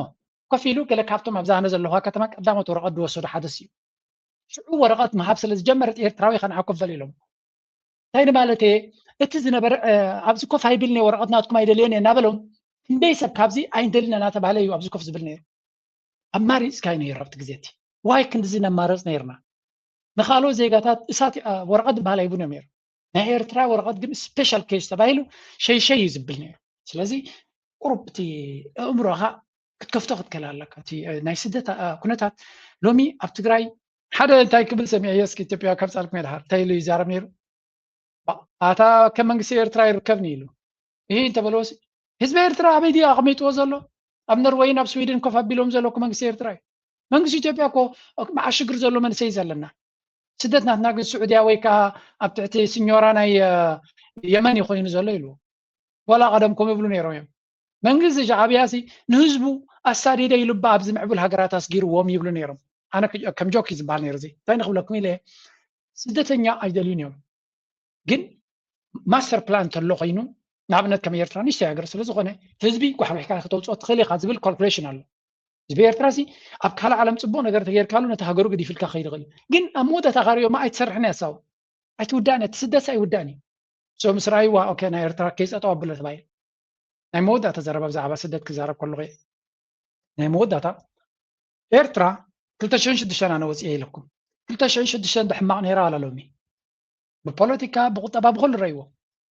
ኮፍ ኢሉ ገለ ካብቶም ኣብዛ ኣነ ዘለኹ ከተማ ቀዳሞት ወረቐት ዝወሰዱ ሓደስ እዩ ሽዑ ወረቐት ምሃብ ስለ ዝጀመረት ኤርትራዊ ከንዓ ኮፍ በል ኢሎም እንታይ ንማለት እቲ ዝነበረ ኣብዚ ኮፍ ኣይብልኒ ወረቐት ናትኩም ኣይደልየን እናበሎም ክንደይ ሰብ ካብዚ ኣይንደልና እናተባሃለ እዩ ኣብዚ ኮፍ ዝብል ነይሩ ኣማሪፅካይ ነይሩ ኣብቲ ግዜቲ ዋይ ክንዲዚ ነማረፅ ነይርና ንካልኦት ዜጋታት እሳት ወረቐት ዝበሃል ኣይቡን እዮም ነይሩ ናይ ኤርትራ ወረቐት ግን ስፔሻል ኬስ ተባሂሉ ሸይሸይ እዩ ዝብል ነይሩ ስለዚ ቁሩብ እቲ ኣእምሮኻ ክትከፍቶ ክትከል ኣለካ እቲ ናይ ስደት ኩነታት ሎሚ ኣብ ትግራይ ሓደ እንታይ ክብል ሰሚዐ እስኪ ኢትዮጵያ ካብ ፃልኩም እየ ድሓር እንታይ ኢሉ ይዛረብ ነይሩ ኣታ ከም መንግስቲ ኤርትራ ይርከብኒ ኢሉ ይሄ እንተበለወሲ ህዝቢ ኤርትራ ኣበይ ድዩ ኣቐሚጥዎ ዘሎ ኣብ ኖርዌይን ኣብ ስዊድን ኮፍ ኣቢሎም ዘሎ መንግስቲ ኤርትራ እዩ መንግስቲ ኢትዮጵያ እኮ መዓሽግር ዘሎ መንእሰይ ዘለና ስደት ናትና ግን ስዑድያ ወይ ከዓ ኣብ ትሕቲ ሲኞራ ናይ የመን ይኮይኑ ዘሎ ኢልዎ ወላ ቀደም ከም ይብሉ ነይሮም እዮም መንግስቲ ሻዕብያሲ ንህዝቡ ኣሳዲደ ኢሉባ ኣብዚ ምዕቡል ሃገራት ኣስጊርዎም ይብሉ ነይሮም ኣነ ከም ጆክ እዩ ዝበሃል ነይሩ እዚ እንታይ ንኽብለኩም ኢለ ስደተኛ ኣይደልዩን እዮም ግን ማስተር ፕላን እንተሎ ኮይኑ ንኣብነት ከም ኤርትራ ንእሽተይ ሃገር ስለዝኾነ ህዝቢ ጓሕጓሕካ ክተውፅኦ ትኽእል ኢኻ ዝብል ካልኩሌሽን ኣሎ ህዝቢ ኤርትራ ኣብ ካልእ ዓለም ፅቡቕ ነገር ተገይርካሉ ነቲ ሃገሩ ገዲፍልካ ከይድ ይኽእል ግን ኣብ መወዳእታ ካሪኦም ኣይትሰርሕን ያሳው ኣይትውዳእን እቲ ስደት ኣይውዳእን እዩ ምስ ራእይዋ ኦኬ ናይ ኤርትራ ከይፀጠው ኣበሎ ተባሂሉ ናይ መወዳእታ ዘረባ ብዛዕባ ስደት ክዛረብ ከለኹ ናይ መወዳእታ ኤርትራ 2006 ኣነ ወፂአ ኢለኩም 2006 ብሕማቕ ነይራ ዋላ ሎሚ ብፖለቲካ ብቁጠባ ብኩሉ ረእይዎ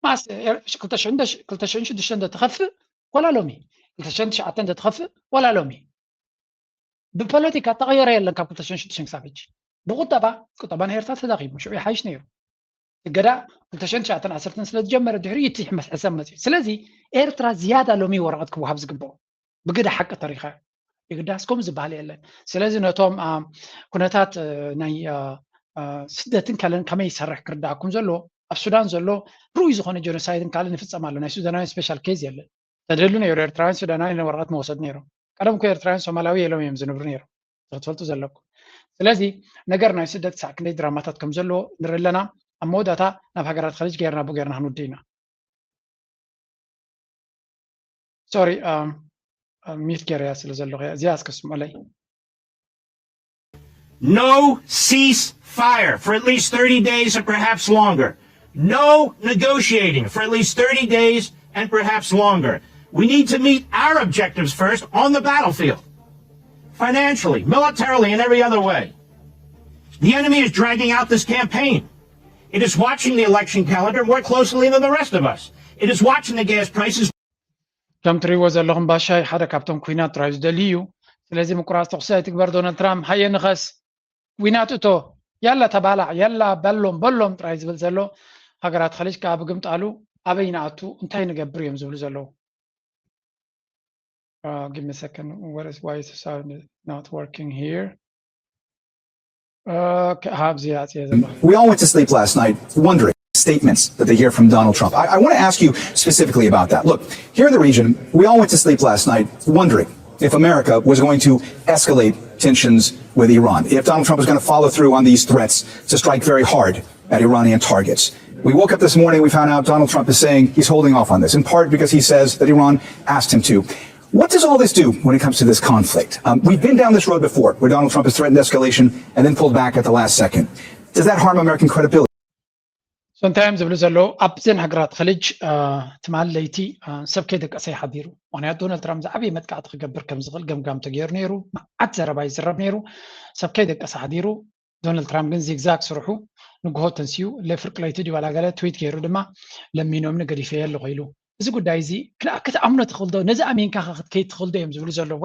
ማስ 2006 ተኸፍእ ወላ ሎሚ 2009 ተኸፍእ ወላ ሎሚ ብፖለቲካ ተቐየረ የለን ካብ 2006 ክሳብ ሕጂ ብቁጠባ ናይ ኤርትራ ተዳኺሙ ሽዑ ይሓይሽ ነይሩ ገዳ 2009 ስለዝጀመረ ድሕሪ እቲ ሕሰብ መፅኡ ስለዚ ኤርትራ ዝያዳ ሎሚ ወረቐት ክወሃብ ዝግብኦ ብግዳ ሓቂ ተሪኻ ይግዳስ ከምኡ ዝበሃል የለን ስለዚ ነቶም ኩነታት ናይ ስደትን ካለን ከመይ ይሰርሕ ክርዳእኩም ዘሎ ኣብ ሱዳን ዘሎ ሩይ ዝኾነ ጀኖሳይድን ካለን ይፍጸም ኣሎ ናይ ሱዳናውያን ስፔሻል ኬዝ የለን ተደሉ ነይሩ ኤርትራውያን ሱዳናውያን ወረቐት መውሰድ ነይሮም ቀደም እኮ ኤርትራውያን ሶማላዊ የሎም እዮም ዝነብሩ ነይሮም ክትፈልጡ ዘለኩም ስለዚ ነገር ናይ ስደት ክሳዕ ክንደይ ድራማታት ከም ዘለዎ ንርኢ ኣለና ኣብ መወዳእታ ናብ ሃገራት ኸሊጅ ጌርና ጌርና ክንውዲ ኢና ሶሪ ሚት ገርያ ስለ ዘለኹ እዚኣ እስከስምዑለይ No ceasefire for at least 30 days and perhaps longer. No negotiating for at least 30 days and perhaps longer. We need to meet our objectives first on the battlefield. Financially, militarily, and every other way. The enemy is dragging out this campaign. It is watching the election calendar more closely than the rest of us. It is watching the gas prices. ከም ትሪእዎ ዘለኹም ባሻይ ሓደ ካብቶም ኩናት ጥራይ ዝደልዩ እዩ ስለዚ ምቁራፅ ተቑሳይ ትግበር ዶናልድ ትራምፕ ሃየ ንኸስ ኩናት እቶ ያላ ተባላዕ ያላ በሎም ጥራይ ዝብል ዘሎ ሃገራት ኸሊጅ ከዓ ብግምጣሉ ኣበይ ንኣቱ እንታይ ንገብር እዮም ዝብሉ ዘለዉ give me a second why is the sound not working here we all went to sleep last night wondering statements that they hear from Donald Trump. I want to ask you specifically about that. Look, here in the region, we all went to sleep last night wondering if America was going to escalate tensions with Iran, if Donald Trump was going to follow through on these threats to strike very hard at Iranian targets. We woke up this morning, we found out Donald Trump is saying he's holding off on this, in part because he says that Iran asked him to. What does all this do when it comes to this conflict? We've been down this road before, where Donald Trump has threatened escalation and then pulled back at the last second. Does that harm American credibility? sometimes ዝብሉ ዘለዉ ኣብዘን ሃገራት ኸሊጅ ትማል ለይቲ ሰብ ከይደቀሰ ይሓዲሩ ምክንያቱ ዶናልድ ትራምፕ ዝዓበየ መጥቃዕቲ ክገብር ከም ዝኽእል ገምጋም ተገይሩ ነይሩ መዓት ዘረባ ይዝረብ ነይሩ ሰብ ከይደቀሰ ሓዲሩ ዶናልድ ትራምፕ ግን ዚግዛግ ስርሑ ንግሆ ተንስዩ ለፍርቅ ለይቲ ዲባላ ገለ ትዊት ገይሩ ድማ ለሚኖም ንገዲፈ የለ ኢሉ እዚ ጉዳይ እዚ ክትኣምኖ ትኽእል ዶ ነዚ ኣሚንካ ከይትኽእል ዶ እዮም ዝብሉ ዘለዉ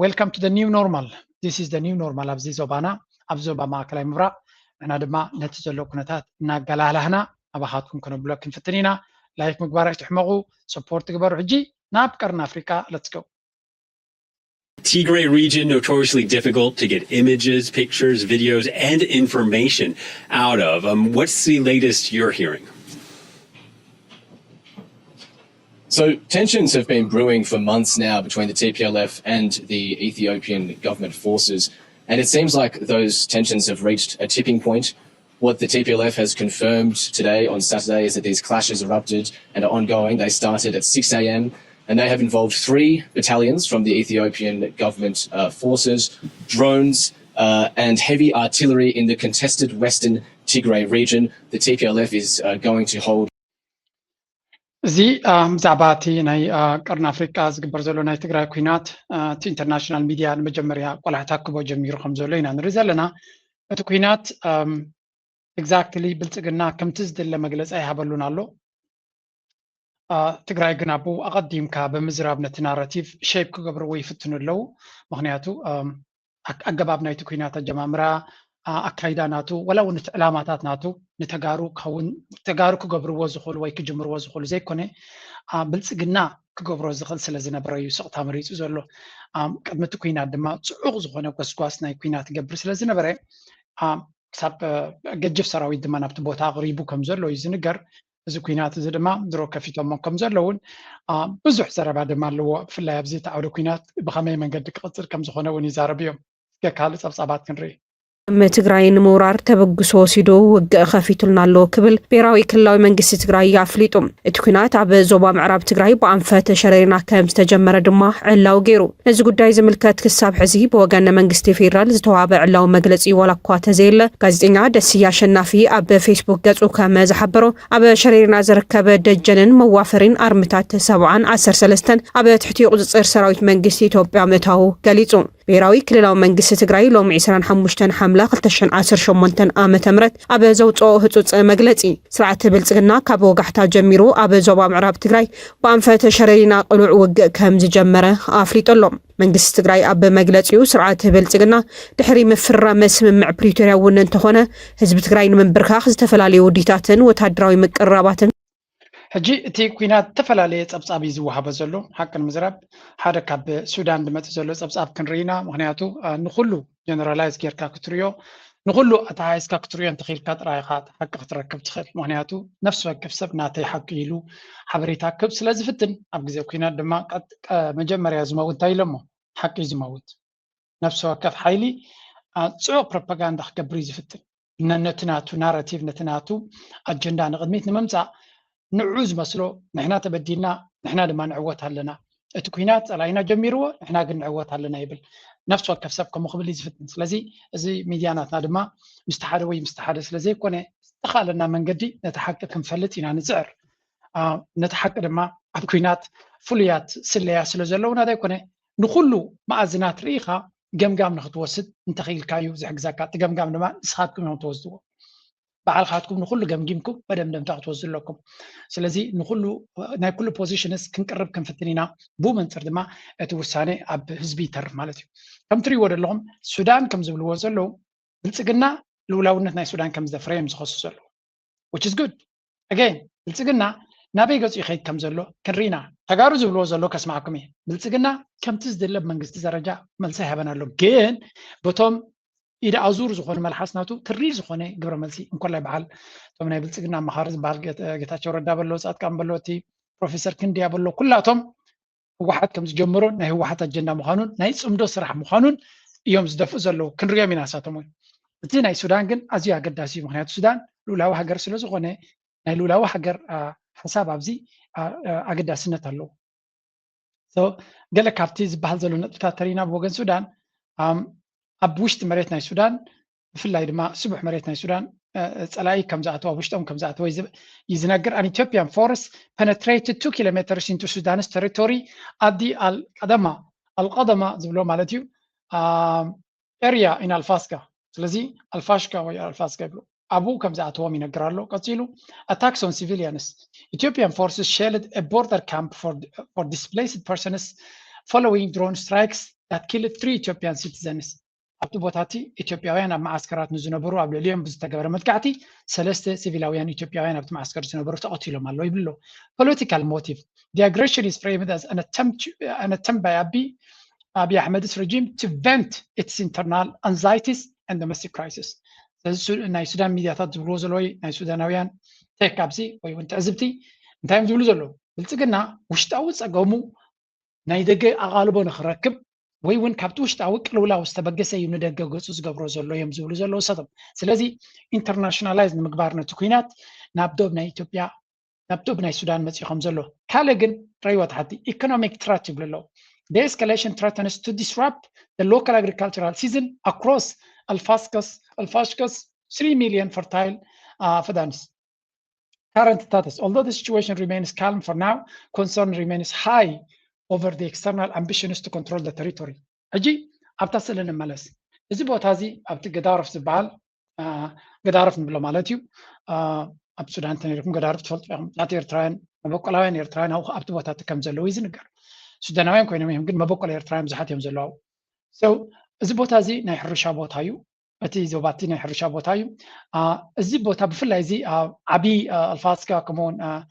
welcome to the new normal this is the new normal ኣብዚ ዞባና ኣብ ዞባ ማእከላይ ምብራቕ أنا دما نتزلو كنتات ناقلالهنا أباخاتكم كنو بلوك نفتنينا لايك مقبارك تحمقو سبورت قبار حجي نابكرنا أفريقيا let's go Tigray region notoriously difficult to get images, pictures, videos, and information out of. What's the latest you're hearing? So tensions have been brewing for months now between the TPLF and the Ethiopian government forces. And it seems like those tensions have reached a tipping point. What the TPLF has confirmed today on Saturday is that these clashes erupted and are ongoing. They started at 6 a.m. and they have involved 3 battalions from the Ethiopian government forces, drones and heavy artillery in the contested western Tigray region. The TPLF is going to hold እዚ ብዛዕባ እቲ ናይ ቀርኒ ኣፍሪቃ ዝግበር ዘሎ ናይ ትግራይ ኩናት እቲ ኢንተርናሽናል ሚድያ ንመጀመርያ ቆላሕታ ክቦ ጀሚሩ ከም ዘሎ ኢና ንርኢ ዘለና እቲ ኩናት ኤግዛክትሊ ብልፅግና ከምቲ ዝደለ መግለፂ ይሃበሉን ኣሎ ትግራይ ግን ኣብኡ ኣቐዲምካ ብምዝራብ ነቲ ናራቲቭ ሼፕ ክገብርዎ ይፍትኑ ኣለዉ ምክንያቱ ኣገባብ ናይቲ ኩናት ኣጀማምራ ኣካይዳ ናቱ ወላ እውን እቲ ዕላማታት ናቱ ንተጋሩ ከውን ተጋሩ ክገብርዎ ዝኽእሉ ወይ ክጅምርዎ ዝኽእሉ ዘይኮነ ብልፅግና ክገብሮ ዝኽእል ስለ ዝነበረ እዩ ስቕታ መሪፁ ዘሎ ቅድሚ እቲ ኩናት ድማ ፅዑቕ ዝኾነ ጎስጓስ ናይ ኩናት ይገብር ስለ ዝነበረ ክሳብ ገጅፍ ሰራዊት ድማ ናብቲ ቦታ ኣቕሪቡ ከም ዘሎ እዩ ዝንገር እዚ ኩናት እዚ ድማ ድሮ ከፊቶሞ ከም ዘለውን ብዙሕ ዘረባ ድማ ኣለዎ ብፍላይ ኣብዚ እቲ ዓውደ ኩናት ብኸመይ መንገዲ ክቕፅል ከም ዝኾነ እውን ይዛረብ እዮም ካልእ ፀብፃባት ክንርኢ ትግራይ ንምውራር ተበግሶ ወሲዱ ውግእ ከፊቱልና ኣሎ ክብል ብሔራዊ ክልላዊ መንግስቲ ትግራይ ኣፍሊጡ እቲ ኩናት ኣብ ዞባ ምዕራብ ትግራይ ብኣንፈት ሸረሪና ከም ዝተጀመረ ድማ ዕላው ገይሩ ነዚ ጉዳይ ዝምልከት ክሳብ ሕዚ ብወገን መንግስቲ ፌደራል ዝተዋሃበ ዕላው መግለፂ ዋላ እኳ ተዘየለ ጋዜጠኛ ደስያ አሸናፊ ኣብ ፌስቡክ ገጹ ከም ዝሓበሮ ኣብ ሸረሪና ዝርከበ ደጀንን መዋፈሪን ኣርምታት 713 ኣብ ትሕቲ ቁፅፅር ሰራዊት መንግስቲ ኢትዮጵያ ምእታው ገሊጹ ብሔራዊ ክልላዊ መንግስቲ ትግራይ ሎሚ 25 ሓምላ 2018 ዓመተ ምህረት ኣብ ዘውፅኦ ህጹጽ መግለጺ ስርዓት ብልጽግና ካብ ወጋሕታ ጀሚሩ ኣብ ዞባ ምዕራብ ትግራይ ብኣንፈት ሸረሪና ቅሉዕ ውግእ ከም ዝጀመረ ኣፍሊጡሎ መንግስቲ ትግራይ ኣብ መግለጺኡ ስርዓት ብልጽግና ድሕሪ ምፍራም ስምምዕ ፕሪቶሪያ እውን እንተኾነ ህዝቢ ትግራይ ንምንብርካኽ ዝተፈላለዩ ውዲታትን ወታደራዊ ምቅርራባትን ሕጂ እቲ ኩናት ተፈላለየ ፀብፃብ ዝወሃበ ዘሎ ሓቅን ምዝራብ ሓደ ካብ ሱዳን ዝመፅእ ዘሎ ፀብፃብ ክንርኢና ምክንያቱ ንኩሉ ጀነራላይዝ ጌርካ ክትርዮ ንኩሉ ኣታሃይስካ ክትሪኦ እንተኺልካ ጥራይኻ ሓቂ ክትረክብ ትኽእል ምክንያቱ ነፍሲ ወከፍ ሰብ ናተይ ሓቂ ኢሉ ሓበሬታ ክብ ስለ ዝፍትን ኣብ ግዜ ኩናት ድማ መጀመርያ ዝመውት እንታይ ኢሎሞ ሓቂ ዝመውት ነፍሲ ወከፍ ሓይሊ ፅዑቅ ፕሮፓጋንዳ ክገብር እዩ ዝፍትን ነቲ ናቱ ናራቲቭ ነቲ ናቱ ኣጀንዳ ንቅድሚት ንምምፃእ ንዑ ዝመስሎ ንሕና ተበዲልና ንሕና ድማ ንዕወት ኣለና እቲ ኩናት ፀላይና ጀሚርዎ ንሕና ግን ንዕወት ኣለና ይብል ነፍሲ ወከፍ ሰብ ከምኡ ክብል እዩ ዝፍትን ስለዚ እዚ ሚድያናትና ድማ ምስተሓደ ወይ ምስተሓደ ስለዘይኮነ ዝተኻለና መንገዲ ነቲ ሓቂ ክንፈልጥ ኢና ንፅዕር ነቲ ሓቂ ድማ ኣብ ኩናት ፍሉያት ስለያ ስለ ዘለውና ዘይኮነ ንኩሉ ማእዝናት ርኢኻ ገምጋም ንክትወስድ እንተኽኢልካዩ ዝሕግዘካ እቲ ገምጋም ድማ ንስኻትኩም እዮም ትወስድዎ በዓልካትኩም ንኩሉ ገምጊምኩም መደምደምታ ክትወስዱ ኣለኩም ስለዚ ንኩሉ ናይ ኩሉ ፖዚሽንስ ክንቅርብ ክንፍትን ኢና ብኡ መንፅር ድማ እቲ ውሳኔ ኣብ ህዝቢ ይተርፍ ማለት እዩ ከም ትሪእዎ ዘለኹም ሱዳን ከም ዝብልዎ ዘለዉ ብልፅግና ልውላውነት ናይ ሱዳን ከም ዘፍረየ እዮም ዝኸሱ ዘለዉ which is good again ብልፅግና ናበይ ገፁ ይኸይድ ከም ዘሎ ክንሪኢና ተጋሩ ዝብልዎ ዘሎ ከስማዓኩም እየ ብልፅግና ከምቲ ዝድለብ መንግስቲ ደረጃ መልሲ ይሃበና ኣሎ ግን በቶም ኢደ ኣዙር ዝኾኑ መልሓስናቱ ትሪር ዝኾነ ግብረ መልሲ እንኮላይ በዓል እቶም ናይ ብልፅግና ኣመኻሪ ዝበሃል ጌታቸው ረዳ በሎ ፃድቃን በሎ እቲ ፕሮፌሰር ክንድያ በሎ ኩላቶም ህወሓት ከም ዝጀምሮ ናይ ህወሓት ኣጀንዳ ምዃኑን ናይ ፅምዶ ስራሕ ምዃኑን እዮም ዝደፍኡ ዘለዉ ክንሪኦም ኢና ንሳቶም እውን እቲ ናይ ሱዳን ግን ኣዝዩ ኣገዳሲ እዩ ምክንያቱ ሱዳን ልኡላዊ ሃገር ስለ ዝኾነ ናይ ልኡላዊ ሃገር ሓሳብ ኣብዚ ኣገዳስነት ኣለዎ ገለ ካብቲ ዝበሃል ዘሎ ነጥብታት ተሪእና ብወገን ሱዳን ኣብ ውሽጢ መሬት ናይ ሱዳን ብፍላይ ድማ ስቡሕ መሬት ናይ ሱዳን ፀላኢ ከም ዝኣተዋ ውሽጦም ከም ዝኣተወ ይዝነግር an Ethiopian force penetrated 2 kilometers into Sudan's territory at the al-Qadama ዝብሎ ማለት እዩ area in al-Fasca ስለዚ al-Fashka ወይ al-Fasca ይብሉ ኣብኡ ከም ዝኣተዎም ይነግር ኣሎ ቀፂሉ attacks on civilians Ethiopian forces shelled a border camp for displaced persons following drone strikes that killed 3 Ethiopian citizens ኣብቲ ቦታቲ ኢትዮጵያውያን ኣብ ማዓስከራት ንዝነበሩ ኣብ ልዕሊኦም ብዝተገበረ መጥቃዕቲ ሰለስተ ሲቪላውያን ኢትዮጵያውያን ኣብቲ ማዓስከር ዝነበሩ ተቐቲሎም ኣሎ ይብሎ political motive the aggression is framed as an attempt by Abiy Ahmed's regime to vent its internal anxieties and domestic crisis ናይ ሱዳን ሚድያታት ዝብልዎ ዘለዉ ናይ ሱዳናውያን ቴክ ኣብዚ ወይ እውን ትዕዝብቲ እንታይ እዮም ዝብሉ ዘለዉ ብልፅግና ውሽጣዊ ፀገሙ ናይ ደገ ኣቓልቦ ንክረክብ ወይ እውን ካብቲ ውሽጣዊ ቅልውላው ዝተበገሰ እዩ ንደገ ገፁ ዝገብሮ ዘሎ እዮም ዝብሉ ዘለዉ ሰቶም ስለዚ ኢንተርናሽናላይዝ ንምግባር ነቲ ኩናት ናብ ዶብ ናይ ኢትዮጵያ ናብ ዶብ ናይ ሱዳን መፂኾም ዘሎ ካልእ ግን ረይዎ ተሓቲ ኢኮኖሚክ ትራት ይብሉ ኣለዉ The escalation threatens to disrupt the local agricultural season across Al-Fashka's 3 million fertile fadans. Current status. Although the situation remains calm for now, concern remains high over the external ambitions to control the territory. أجي أبتصل الملس. إذا بوتازي أبت قدارف زبال قدارف نبلا مالتيو أب سودان تنيركم قدارف تفلت فيهم ذات يرتراين مبوكلاوين يرتراين أو أبت بوتات كم زلوي زنقر. سوداناوين كوينهم يمكن مبوكلا يرتراين زحات يوم زلوا. So إذا بوتازي نحرشة بوتايو. أتي زوباتي نحرشة بوتايو. إذا بوتا بفلا إذا عبي الفاسكا كمون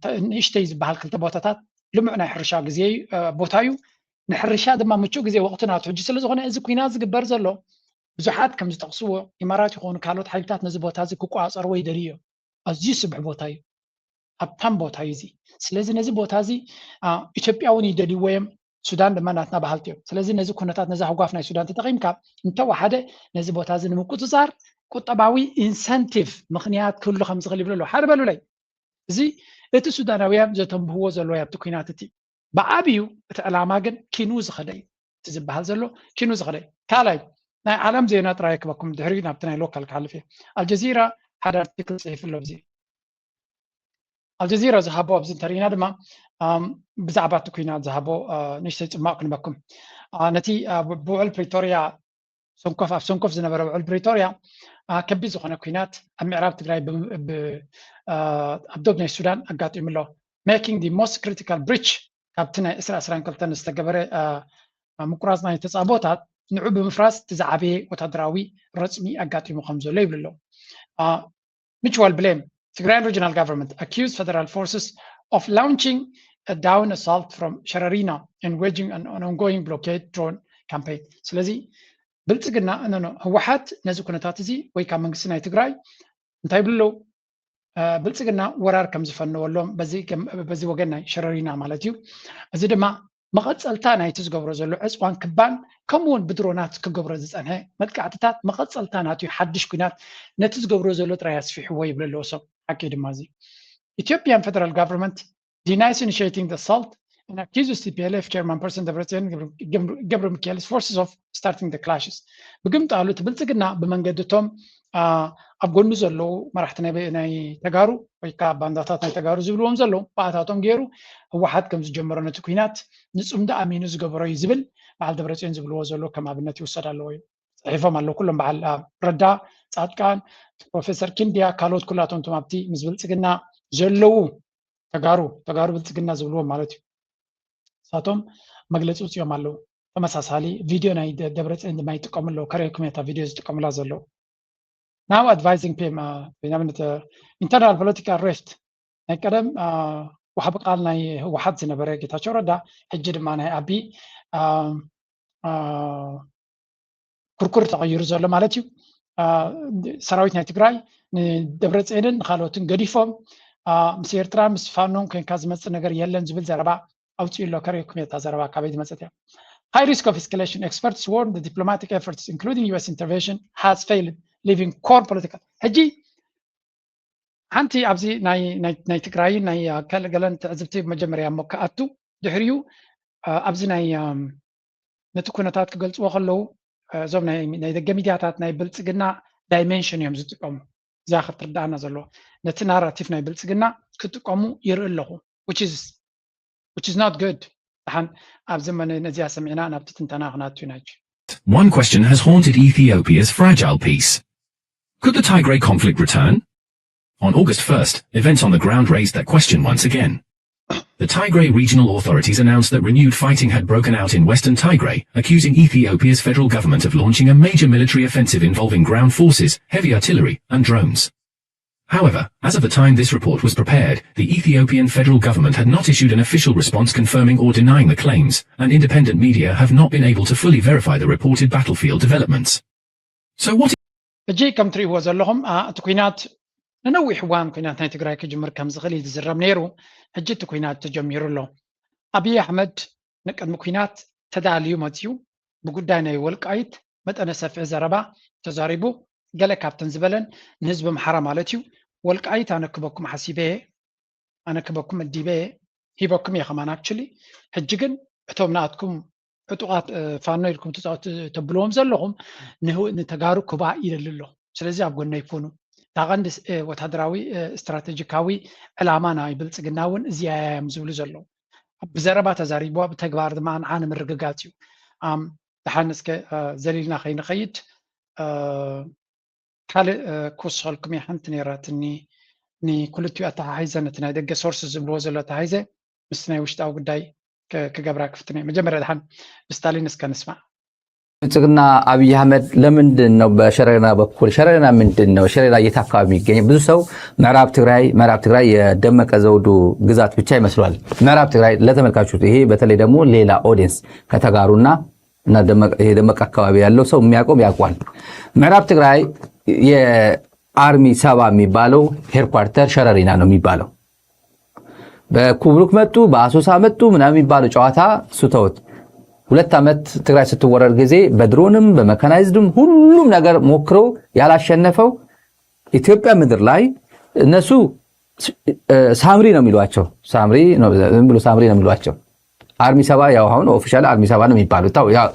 نشتي زبال كل تبوتات. لمعنا حرشا غزي بوتايو نحرشا دما مچو غزي وقتنا تحج سلا زغونه እዚ ኩናት ዝግበር ዘሎ ብዙሓት ከም ዝጠቕስዎ ኢማራት ይኾኑ ካልኦት ሓይልታት ነዚ ቦታ እዚ ክቋፀር ወይ ደልዮ ኣዝዩ ስብሕ ቦታ እዩ ኣብታም ቦታ እዩ እዚ ስለዚ ነዚ ቦታ እዚ ኢትዮጵያውን ይደልይዎ እዮም ሱዳን ድማ ናትና ባህልቲ እዮም ስለዚ ነዚ ኩነታት ነዚ ህጓፍ ናይ ሱዳን ተጠቒምካ እንተወሓደ ነዚ ቦታ እዚ ንምቁፅፃር ቁጠባዊ ኢንሰንቲቭ ምክንያት ክህሉ ከም ዝኽእል ይብሉ ኣለዉ ሓደ በሉለይ እዚ እቲ ሱዳናውያን ዘተንብህዎ ዘለዎ ኣብቲ ኩናት እቲ ብዓብዩ እቲ ዕላማ ግን ኪኑ ዝኸደ እዩ እቲ ዝበሃል ዘሎ ኪኑ ዝኸደ እዩ ካልኣይ ናይ ዓለም ዜና ጥራይ ክበኩም ድሕሪ ናብቲ ናይ ሎካል ክሓልፍ እየ ኣልጀዚራ ሓደ ኣርቲክል ፅሒፍ ኣሎ ብዚ ኣልጀዚራ ዝሃቦ ኣብዚ እንተሪእና ድማ ብዛዕባ እቲ ኩናት ዝሃቦ ንእሽተይ ፅማቅ ክንበኩም ነቲ ብውዕል ፕሪቶርያ ሰንኮፍ ኣብ ሰንኮፍ ዝነበረ ውዕል ፕሪቶርያ ከቢድ ዝኾነ ኩናት ኣብ ምዕራብ ትግራይ ኣብ ዶብ ናይ ሱዳን ኣጋጢሙ ኣሎ making the most critical breach ካብቲ ናይ 22 ዝተገበረ ምቁራፅ ናይ ተፃቦታት ንዑ ብምፍራስ እቲ ዝዓበየ ወታደራዊ ረፅሚ ኣጋጢሙ ከም ዘሎ ይብሉ ኣለዉ mutual blame Tigrayan regional government accused federal forces of launching a down assault from Shararina and waging an ongoing blockade drone campaign ስለዚ ብልጽግና ህወሓት ነዚ ኩነታት እዚ ወይ ካብ መንግስቲ ናይ ትግራይ እንታይ ብለው ብልጽግና ወራር ከም ዝፈንወሎም በዚ ወገን ናይ ሸረሪና ማለት እዩ እዚ ድማ መቐፀልታ ናይቲ ዝገብሮ ዘሎ ዕፅዋን ክባን ከምኡውን ብድሮናት ክገብሮ ዝፀንሐ መጥቃዕትታት መቐፀልታ ናትዩ ሓድሽ ኩናት ነቲ ዝገብሮ ዘሎ ጥራይ ኣስፊሕዎ ይብል ኣለዎ ሰብ ሓቂ ድማ እዚ Ethiopian federal government denies initiating the assault and accuses TPLF chairperson Debretsion Gebremichael's forces of starting the clashes. ብግምጣሉ ብልጽግና ብመንገድቶም ኣብ ጎኑ ዘለዉ መራሕቲ ናይ ተጋሩ ወይ ከዓ ባንዳታት ናይ ተጋሩ ዝብልዎም ዘለዉ ባእታቶም ገይሩ ህወሓት ከም ዝጀመሮ ነቲ ኩናት ንጹምዳ ኣሚኑ ዝገበሮ እዩ ዝብል በዓል ደብረጽዮን ዝብልዎ ዘሎ ከም ኣብነት ይውሰድ ኣለዎ እዩ ጽሒፎም ኣለዉ ኩሎም በዓል ረዳ ጻድቃን ፕሮፌሰር ኪንድያ ካልኦት ኩላቶም ቶም ኣብቲ ምስ ብልጽግና ዘለዉ ተጋሩ ብልጽግና ዝብልዎም ማለት እዩ ሳቶም መግለፂ ውፅኦም ኣለዉ ተመሳሳሊ ቪድዮ ናይ ደብረጽዮን ድማ ይጥቀሙ ኣለዉ ከሪአኩም እታ ቪድዮ ዝጥቀሙላ ዘለዉ now advising PM በናብነት internal political rift ናይ ቀደም ወሓብ ቃል ናይ ህወሓት ዝነበረ ጌታቸው ረዳ ሕጂ ድማ ናይ ኣቢ ኩርኩር ተቐይሩ ዘሎ ማለት እዩ ሰራዊት ናይ ትግራይ ንደብረጽዮንን ካልኦትን ገዲፎም ምስ ኤርትራ ምስ ፋኖን ኮንካ ዝመፅእ ነገር የለን ዝብል ዘረባ ኣውፅኡ ኣሎ ከሪአኩም እታ ዘረባ ካበይ ዝመፀት እያ high risk of escalation experts warn the diplomatic efforts including US intervention has failed leaving core political ሕጂ ሓንቲ ኣብዚ ናይ ትግራይ ናይ ገለን ትዕዝብቲ መጀመርያ ሞካኣቱ ድሕሪኡ ኣብዚ ናይ ነቲ ኩነታት ክገልፅዎ ከለዉ እዞም ናይ ደገ ሚድያታት ናይ ብልጽግና ዳይሜንሽን እዮም ዝጥቀሙ እዛ ክትርዳእና ዘለዎ ነቲ ናራቲቭ ናይ ብልጽግና ክጥቀሙ ይርኢ ኣለኹ which is not good ሓን ኣብ ዘመን ነዚያ ሰሚዕና ናብቲ ትንተና ክናቱ ናቸው One question has haunted Ethiopia's fragile peace. Could the Tigray conflict return? On August 1st, events on the ground raised that question once again. The Tigray regional authorities announced that renewed fighting had broken out in western Tigray, accusing Ethiopia's federal government of launching a major military offensive involving ground forces, heavy artillery, and drones. However, as of the time this report was prepared, the Ethiopian federal government had not issued an official response confirming or denying the claims, and independent media have not been able to fully verify the reported battlefield developments. So what እጂ ከም ትሪእዎ ዘለኹም እቲ ኩናት ንነዊሕ እዋን ኩናት ናይ ትግራይ ክጅምር ከም ዝኽእል ዝዝረብ ነይሩ ሕጂ እቲ ኩናት ተጀሚሩ ኣሎ ኣብይ ኣሕመድ ንቅድሚ ኩናት ተዳልዩ መፅኡ ብጉዳይ ናይ ወልቃይት መጠነ ሰፊሕ ዘረባ ተዛሪቡ ገለ ካብተን ዝበለን ንህዝቢ ምሓራ ማለት እዩ ወልቃይት ኣነ ክበኩም ሓሲበ ኣነ ክበኩም እዲበ ሂበኩም እየ ከማን ኣክቹሊ ሕጂ ግን እቶም ንኣትኩም ዕጡቃት ፋኖ ኢልኩም ተብልዎም ዘለኹም ንተጋሩ ክባ ኢለሉ ኣሎ ስለዚ ኣብ ጎና ይኩኑ ታቐንዲ ወታደራዊ ስትራቴጂካዊ ዕላማ ናይ ብልጽግና እውን እዚያ እዮም ዝብሉ ዘለዉ ብዘረባ ተዛሪቦ ብተግባር ድማ ንዓነ ምርግጋፅ እዩ ድሓንስከ ዘሊልና ከይንኸይድ ካልእ ክውስኸልኩም እየ ሓንቲ ነይራትኒ ንኩልቲኡ ኣተሓሒዘ ነቲ ናይ ደገ ሶርስ ዝብልዎ ዘሎ ኣተሓሒዘ ምስ ናይ ውሽጣዊ ጉዳይ ከገብራ ክፍትን እየ መጀመርያ ድሓን ብስታሊን እስከ ንስማዕ ብልጽግና አብይ አህመድ ለምንድን ነው በሸረሪና በኩል ሸረሪና ምንድን ነው ሸረሪና የት አካባቢ የሚገኝ ብዙ ሰው ምዕራብ ትግራይ የደመቀ ዘውዱ ግዛት ብቻ ይመስላል ምዕራብ ትግራይ ለተመልካቾች ይሄ በተለይ ደግሞ ሌላ ኦዲየንስ ከተጋሩና እና ደመቀ አካባቢ ያለው ሰው የሚያቆም ያቋል ምዕራብ ትግራይ የአርሚ ሰባ የሚባለው ሄድኳርተር ሸረሪና ነው የሚባለው በኩብሩክ መጡ በአሶሳ መጡ ምናምን የሚባለው ጨዋታ ሱተውት 2 ዓመት ትግራይ ስትወረር ጊዜ በድሮንም በመካናይዝድም ሁሉም ነገር ሞክሮ ያላሸነፈው ኢትዮጵያ ምድር ላይ እነሱ ሳምሪ ነው የሚሏቸው ሳምሪ ነው የሚሏቸው አርሚ ሰባ ያው አሁን ኦፊሻል አርሚ ሰባ ነው የሚባለው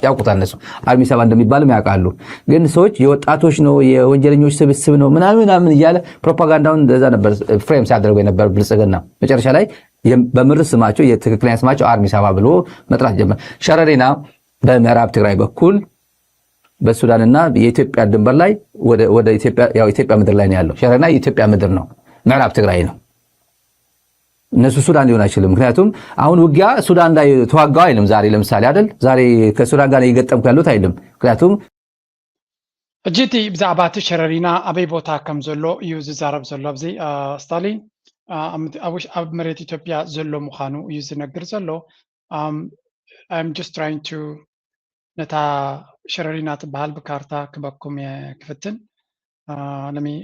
ያውቁታል እነሱ አርሚ ሰባ እንደሚባልም ያውቃሉ ግን ሰዎች የወጣቶች ነው የወንጀለኞች ስብስብ ነው ምናምን እያለ ፕሮፓጋንዳውን እንደዛ ነበር ፍሬም ሲያደርገው የነበር ብልጽግና መጨረሻ ላይ በምር ስማቸው የትክክለኛ ስማቸው አርሚ ሰባ ብሎ መጥራት ጀመረ ሸረሪና በምዕራብ ትግራይ በኩል በሱዳንና የኢትዮጵያ ድንበር ላይ ወደ ኢትዮጵያ ምድር ላይ ነው ያለው ሸረሪና የኢትዮጵያ ምድር ነው ምዕራብ ትግራይ ነው እነሱ ሱዳን ሊሆን አይችልም ምክንያቱም አሁን ውጊያ ሱዳን ላይ ተዋጋው አይልም ዛሬ ለምሳሌ አይደል ዛሬ ከሱዳን ጋር እየገጠምኩ ያሉት አይልም ምክንያቱም እጂቲ ብዛዕባ እቲ ሸረሪና ኣበይ ቦታ ከም ዘሎ እዩ ዝዛረብ ዘሎ ኣብዚ ስታሊን ኣብ መሬት ኢትዮጵያ ዘሎ ምዃኑ እዩ ዝነግር ዘሎ I'm just trying to ነታ شررينات بهال بكارتا كبكم كفتن نمي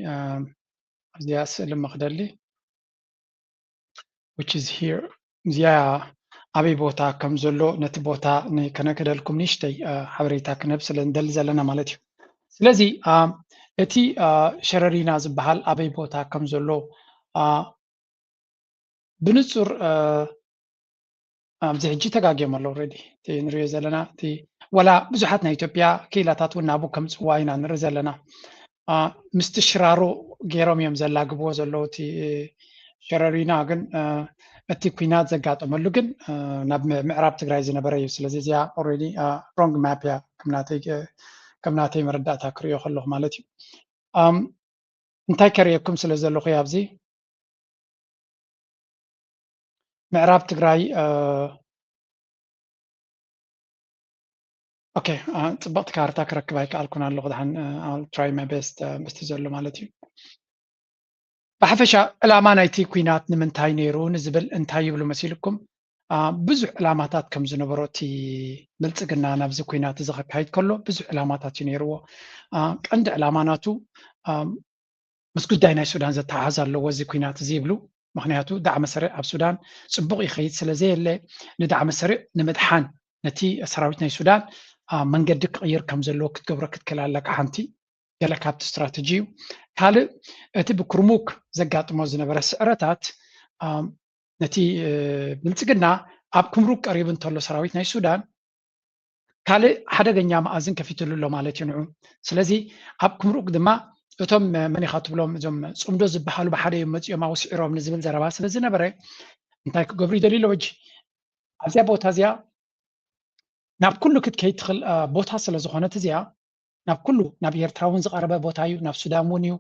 زياس المقدلي which is here زيا أبي بوتا كم زلو نت بوتا كنا كده لكم نشتي حبريتا كنبس لندل زلنا مالتي سلزي اتي شررينا زبهال أبي بوتا كم زلو بنصر زي هجي تقاقيم الله already تي نريز لنا تي ولا بزحتنا إثيوبيا كيلاتات ونابو كم سواينا نريز لنا مستشرارو غيرهم يمزل لاقبو زلو تي شررينا ግን እቲ ኩናት ዘጋጠመሉ ግን ናብ ምዕራብ ትግራይ ዝነበረ እዩ ስለዚ እዚኣ ኦልሬዲ ሮንግ ማፕ ያ ከምናተይ መረዳእታ ክሪኦ ከለኹ ማለት እዩ እንታይ ከሪአኩም ስለ ዘለኹ ኣብዚ ምዕራብ ትግራይ ኦኬ ፅብቕቲ ካርታ ክረክብ ኣይከኣልኩን ኣለኹ ድሓን I'll try my best ምስቲ ዘሎ ማለት እዩ بحفش علامة نايتي كوينات نمنتاي نيرو نزبل انتاي يبلو مسيلكم بزح علاماتات كم زنبروتي بلتقنا نبز كوينات زغك هايد كله بزح علاماتات نيرو عند علاماتو مسكوت داينا السودان زي تعازر لو وزي كوينات زيبلو مخنياتو دعم سريع اب السودان صبغ يخيد سلازي اللي ندعم سريع نمدحان نتي سراويتنا السودان من قدك غير كم زلو كتقبرك تكلالك حانتي ገለ ካብቲ ስትራቴጂ ካልእ እቲ ብክርሙክ ዘጋጥሞ ዝነበረ ስዕረታት ነቲ ብልፅግና ኣብ ክምሩክ ቀሪቡ እንተሎ ሰራዊት ናይ ሱዳን ካልእ ሓደገኛ ማእዝን ከፊትሉ ኣሎ ማለት እዩ ንዑ ስለዚ ኣብ ክምሩክ ድማ እቶም መን ኢኻ ትብሎም እዞም ፅምዶ ዝበሃሉ ብሓደ እዮም መፂኦም ኣውስዒሮም ንዝብል ዘረባ ስለ ዝነበረ እንታይ ክገብሩ ይደልዩ ኣለዉ ሕጂ ኣብዚያ ቦታ እዚኣ ናብ ኩሉ ክትከይድ ትኽእል ቦታ ስለ ዝኾነት እዚኣ ናብ ኩሉ ናብ ኤርትራ እውን ዝቐረበ ቦታ እዩ ናብ ሱዳን እውን እዩ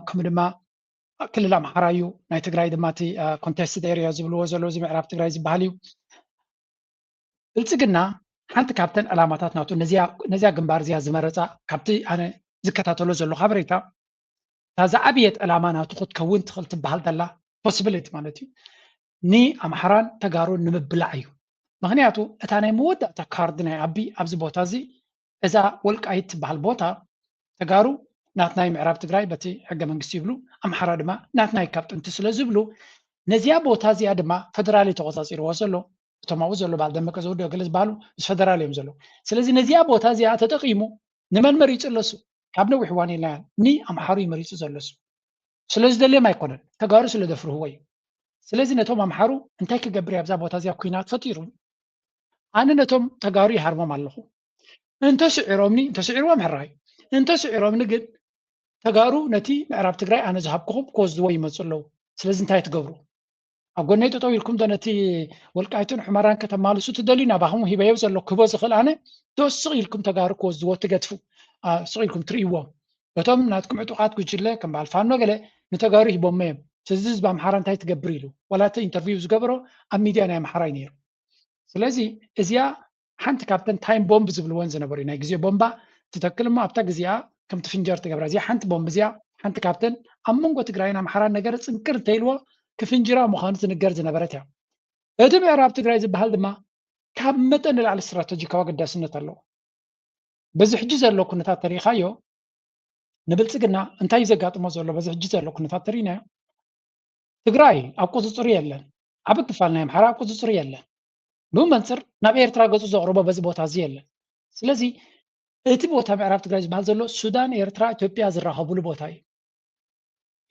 ከምኡ ድማ ክልል ኣምሓራ እዩ ናይ ትግራይ ድማ እቲ ኮንቴስትድ ኤርያ ዝብልዎ ዘሎ እዚ ምዕራብ ትግራይ ዝበሃል እዩ ብልፅግና ሓንቲ ካብተን ዕላማታት ናቱ ነዚያ ግንባር እዚኣ ዝመረፃ ካብቲ ኣነ ዝከታተሎ ዘለኹ ሓበሬታ እታ ዝዓብየት ዕላማ ናቱ ክትከውን ትኽእል ትበሃል ዘላ ፖስቢሊቲ ማለት እዩ ንኣምሓራን ተጋሩን ንምብላዕ እዩ ምክንያቱ እታ ናይ መወዳእታ ካርድ ናይ ዓቢ ኣብዚ ቦታ እዚ እዛ ወልቃይት ትበሃል ቦታ ተጋሩ ናትናይ ምዕራብ ትግራይ በቲ ሕገ መንግስቲ ይብሉ ኣምሓራ ድማ ናትናይ ካብ ጥንቲ ስለ ዝብሉ ነዚያ ቦታ እዚኣ ድማ ፈደራል ተቆፃፂርዎ ዘሎ እቶም ኣብኡ ዘሎ ባል ደመቀ ዘውዴ ገለ ዝበሃሉ ምስ ፈደራል እዮም ዘሎ ስለዚ ነዚያ ቦታ እዚኣ ተጠቂሙ ንመን መሪፁ ኣለሱ ካብ ነዊሕ እዋን ኢልና ንኣምሓሩ ይመሪፁ ዘለሱ ስለዝደልዮም ኣይኮነን ተጋሩ ስለ ደፍርህዎ እዩ ስለዚ ነቶም ኣምሓሩ እንታይ ክገብር ኣብዛ ቦታ እዚኣ ኩናት ፈጢሩ ኣነ ነቶም ተጋሩ ይሃርሞም ኣለኹ እንተስዒሮምኒ እንተስዒርዎም ሕራይ እንተስዒሮምኒ ግን ተጋሩ ነቲ ምዕራብ ትግራይ ኣነ ዝሃብክኹም ክወስድዎ ይመፁ ኣለዉ ስለዚ እንታይ ትገብሩ ኣብ ጎነይ ጠጠው ኢልኩም ዶ ነቲ ወልቃይትን ሕመራን ከተማልሱ ትደልዩ ናባኹም ሂበዮ ዘሎ ክቦ ዝኽእል ኣነ ተወስቕ ኢልኩም ተጋሩ ክወስድዎ ትገድፉ ስቕ ኢልኩም ትርእይዎም እቶም ናትኩም ዕጡቃት ጉጅለ ከም በዓል ፋኖ ገለ ንተጋሩ ሂቦሞ እዮም ስለዚ ህዝቢ ኣምሓራ እንታይ ትገብር ኢሉ ዋላ እቲ ኢንተርቪው ዝገበሮ ኣብ ሚድያ ናይ ኣምሓራ እዩ ነይሩ ስለዚ እዚኣ ሓንቲ ካብተን ታይም ቦምብ ዝብልዎን ዝነበሩ ናይ ግዜ ቦምባ ትተክል እሞ ኣብታ ግዜኣ ከምቲ ፍንጀር ትገብራ እዚኣ ሓንቲ ቦምብ እዚኣ ሓንቲ ካብተን ኣብ መንጎ ትግራይን ኣምሓራን ነገር ፅንቅር እንተይልዎ ክፍንጅራ ምዃኑ ትንገር ዝነበረት እያ እቲ ምዕራብ ትግራይ ዝበሃል ድማ ካብ መጠን ንላዕሊ ስትራቴጂካዊ ኣገዳስነት ኣለዎ በዚ ሕጂ ዘሎ ኩነታት ተሪኻዮ ንብልፅግና እንታይ እዩ ዘጋጥሞ ዘሎ በዚ ሕጂ ዘሎ ኩነታት ተሪእናዮ ትግራይ ኣብ ቁፅፅር የለን ዓብ ክፋል ናይ ኣምሓራ ኣብ ቁፅፅር የለን ብመንፅር ናብ ኤርትራ ገፁ ዘቕርቦ በዚ ቦታ እዚ የለን ስለዚ እቲ ቦታ ምዕራብ ትግራይ ዝበሃል ዘሎ ሱዳን ኤርትራ ኢትዮጵያ ዝራኸብሉ ቦታ እዩ